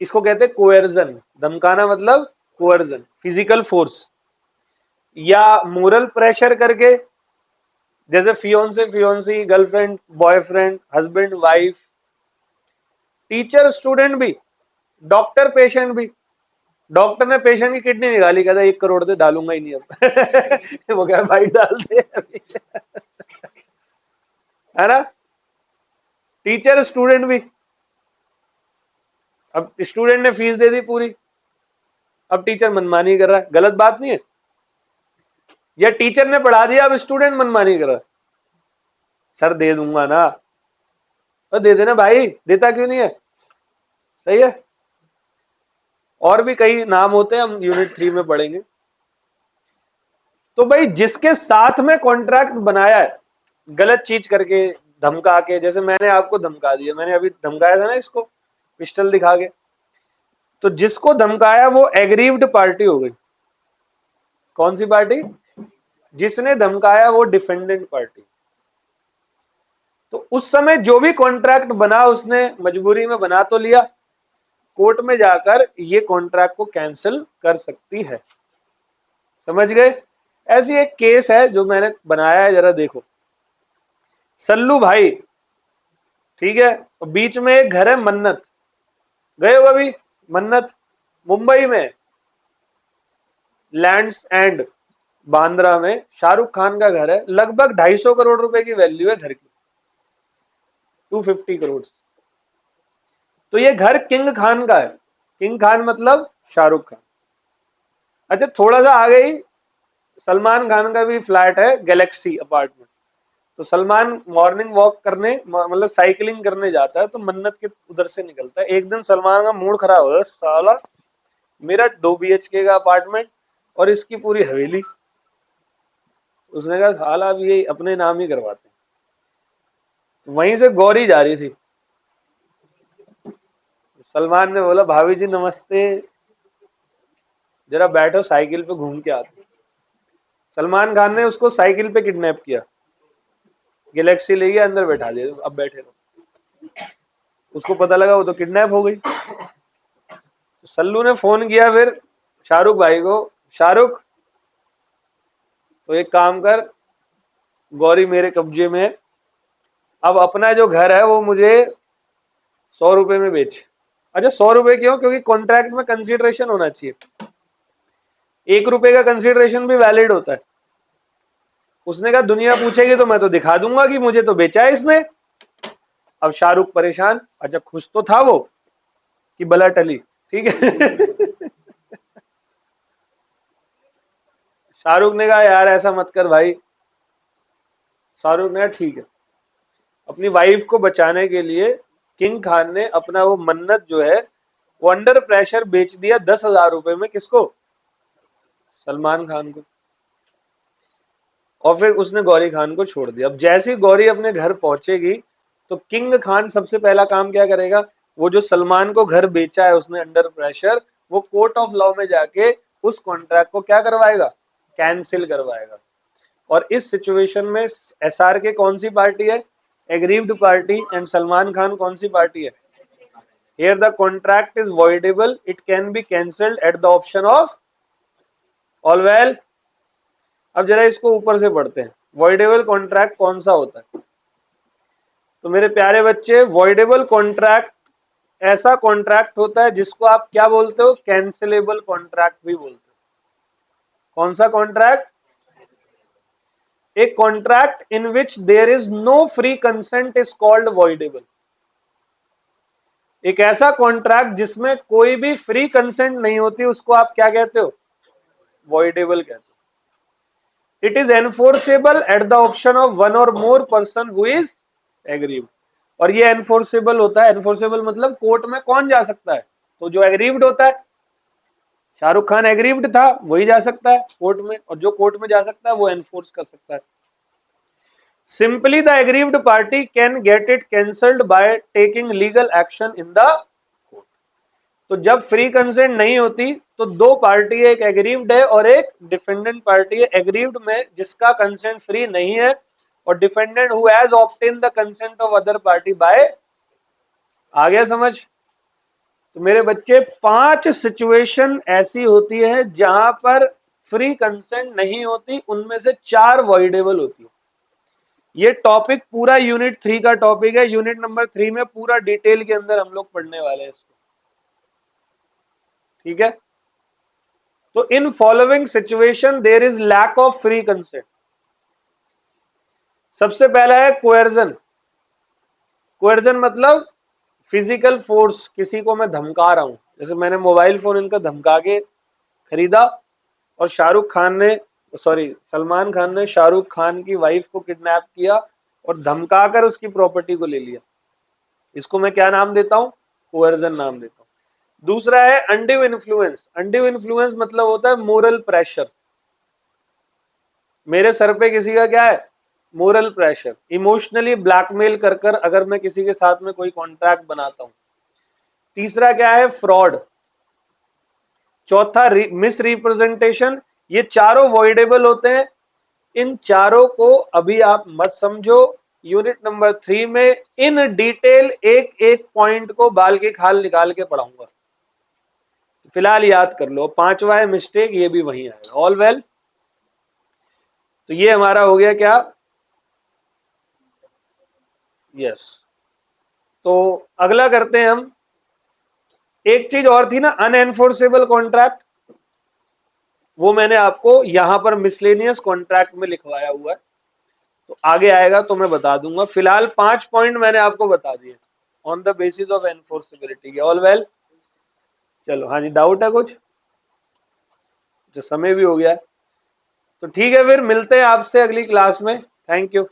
इसको कहते हैं कोएर्जन, धमकाना मतलब कोएर्जन, फिजिकल फोर्स या मोरल प्रेशर करके, जैसे fiance fiancee, girlfriend boyfriend, husband wife, teacher student भी, डॉक्टर पेशेंट भी। डॉक्टर ने पेशेंट की किडनी निकाली, कहता 1 करोड़ दे, डालूंगा ही नहीं अब। वो क्या भाई डाल दे अभी। है ना? टीचर स्टूडेंट भी, अब स्टूडेंट ने फीस दे दी पूरी, अब टीचर मनमानी कर रहा है, गलत बात नहीं है? या टीचर ने पढ़ा दिया, अब स्टूडेंट मनमानी कर रहा है, सर दे दूंगा ना, तो दे देना भाई, देता क्यों नहीं है? सही है। और भी कई नाम होते हैं, हम यूनिट 3 में पढ़ेंगे। तो भाई जिसके साथ में कॉन्ट्रैक्ट बनाया है गलत चीज करके, धमका के, जैसे मैंने आपको धमका दिया, मैंने अभी धमकाया था ना इसको पिस्टल दिखा के, तो जिसको धमकाया वो एग्रीव्ड पार्टी हो गई। कौन सी पार्टी? जिसने धमकाया वो डिफेंडेंट पार्टी। तो उस समय जो भी कॉन्ट्रैक्ट बना उसने मजबूरी में बना तो लिया, कोर्ट में जाकर ये कॉन्ट्रैक्ट को कैंसिल कर सकती है। समझ गए? ऐसी एक केस है जो मैंने बनाया है, जरा देखो। सल्लू भाई, ठीक है, बीच में एक घर है मन्नत, गए हो अभी मन्नत? मुंबई में लैंड्स एंड बांद्रा में शाहरुख खान का घर है, लगभग 250 करोड़ रुपए की वैल्यू है घर की, 250 करोड़। तो ये घर किंग खान का है, किंग खान मतलब शाहरुख खान। अच्छा, थोड़ा सा आगे ही सलमान खान का भी फ्लैट है, गैलेक्सी अपार्टमेंट। तो सलमान मॉर्निंग वॉक करने, मतलब साइकिलिंग करने जाता है, तो मन्नत के उधर से निकलता है। एक दिन सलमान का मूड खराब हो गया, साला मेरा 2 BHK का अपार्टमेंट और इसकी पूरी हवेली, उसने कहा साला अब ये अपने नाम ही करवाते हैं। तो वहीं से गौरी जा रही थी। सलमान ने बोला भाभी जी नमस्ते, जरा बैठो साइकिल पे घूम के आते। सलमान खान ने उसको साइकिल पे किडनैप किया, गैलेक्सी ले गया, अंदर बैठा दिया, अब बैठे रहो। उसको पता लगा वो तो किडनैप हो गई। तो सल्लू ने फोन किया फिर शाहरुख भाई को, शाहरुख तो एक काम कर, गौरी मेरे कब्जे में है, अब अपना जो घर है वो मुझे 100 रुपए में बेच। अच्छा 100 रुपए क्यों? क्योंकि कॉन्ट्रैक्ट में कंसिडरेशन होना चाहिए, 1 रुपए का कंसिडरेशन भी वैलिड होता है। उसने कहा दुनिया पूछेगी तो मैं तो दिखा दूंगा कि मुझे तो बेचा है इसने। अब शाहरुख परेशान। अच्छा खुश तो था वो कि बला टली, ठीक है। शाहरुख ने कहा यार ऐसा मत कर भाई। शाहरुख ने कहा ठीक है। अपनी वाइफ को बचाने के लिए किंग खान ने अपना वो मन्नत जो है वो अंडर प्रेशर बेच दिया 10,000 रुपए में। किसको? सलमान खान को। और फिर उसने गौरी खान को छोड़ दिया। अब जैसी गौरी अपने घर पहुंचेगी तो किंग खान सबसे पहला काम क्या करेगा, वो जो सलमान को घर बेचा है उसने अंडर प्रेशर, वो कोर्ट ऑफ लॉ में जाके उस कॉन्ट्रैक्ट को क्या करवाएगा, कैंसिल करवाएगा। और इस सिचुएशन में एसआर के कौन सी पार्टी है, aggrieved party, and Salman Khan कौन सी पार्टी है? Here the contract is voidable, it can be cancelled eight the option of all well. अब जरा इसको ऊपर से पढ़ते हैं, वॉइडेबल कॉन्ट्रैक्ट कौन सा होता है? तो मेरे प्यारे बच्चे, वॉइडेबल कॉन्ट्रैक्ट ऐसा कॉन्ट्रैक्ट होता है जिसको आप क्या बोलते हो, कैंसिलेबल कॉन्ट्रैक्ट भी बोलते हो। कौन सा contract? A contract in which there is no free consent is called voidable. एक ऐसा कॉन्ट्रैक्ट जिसमें कोई भी फ्री कंसेंट नहीं होती उसको आप क्या कहते हो, वॉइडेबल कहते हो। It is enforceable at the option of one और more person who is aggrieved. और ये एनफोर्सेबल होता है, एनफोर्सेबल मतलब कोर्ट में कौन जा सकता है, तो जो एग्रीव्ड होता है। शाहरुख खान एग्रीव्ड था, वही जा सकता है कोर्ट में, और जो कोर्ट में जा सकता है वो एनफोर्स कर सकता है। Simply the aggrieved party can get it cancelled by taking legal action in the court. तो जब फ्री कंसेंट नहीं होती तो दो पार्टी है, एक एग्रीव्ड है और एक डिफेंडेंट पार्टी है। एग्रीव्ड में जिसका कंसेंट फ्री नहीं है, और defendant who has obtain the consent of other party by. आ गया समझ? तो मेरे बच्चे 5 सिचुएशन ऐसी होती है जहां पर फ्री कंसेंट नहीं होती, उनमें से 4 वॉइडेबल होती है। ये टॉपिक पूरा यूनिट 3 का टॉपिक है। यूनिट नंबर 3 में पूरा डिटेल के अंदर हम लोग पढ़ने वाले हैं इसको, ठीक है। तो in following situation there is lack of free consent. सबसे पहला है कोएर्जन। कोएर्जन मतलब फिजिकल फोर्स, किसी को मैं धमका रहा हूं। जैसे मैंने मोबाइल फोन इनका धमका के खरीदा, और शाहरुख खान ने, सॉरी सलमान खान ने शाहरुख खान की वाइफ को किडनैप किया और धमकाकर उसकी प्रॉपर्टी को ले लिया। इसको मैं क्या नाम देता हूं, कोएर्जन नाम देता हूं। दूसरा है अनड्यू इन्फ्लुएंस। अनड्यू इन्फ्लुएंस मतलब होता है मोरल प्रेशर। मेरे सर पे किसी का क्या है, मोरल प्रेशर। इमोशनली ब्लैकमेल कर कर अगर मैं किसी के साथ में कोई कॉन्ट्रैक्ट बनाता हूं। तीसरा क्या है, फ्रॉड। चौथा मिस रिप्रेजेंटेशन। ये चारों वॉइडेबल होते हैं। इन चारों को अभी आप मत समझो, यूनिट नंबर 3 में इन डिटेल एक एक पॉइंट को बाल के खाल निकाल के पढ़ाऊंगा। फिलहाल याद कर लो। पांचवा है मिस्टेक, ये भी वहीं आएगा। All well. तो ये हमारा हो गया क्या, यस। तो अगला करते हैं हम। एक चीज और थी ना, अनएनफोर्सेबल कॉन्ट्रैक्ट, वो मैंने आपको यहां पर मिसलेनियस कॉन्ट्रैक्ट में लिखवाया हुआ है। तो आगे आएगा तो मैं बता दूंगा। फिलहाल 5 पॉइंट मैंने आपको बता दिए on the basis of enforceability के। All well. चलो हाँ जी, डाउट है कुछ? जो समय भी हो गया है तो ठीक है, फिर मिलते हैं आपसे अगली क्लास में। Thank you.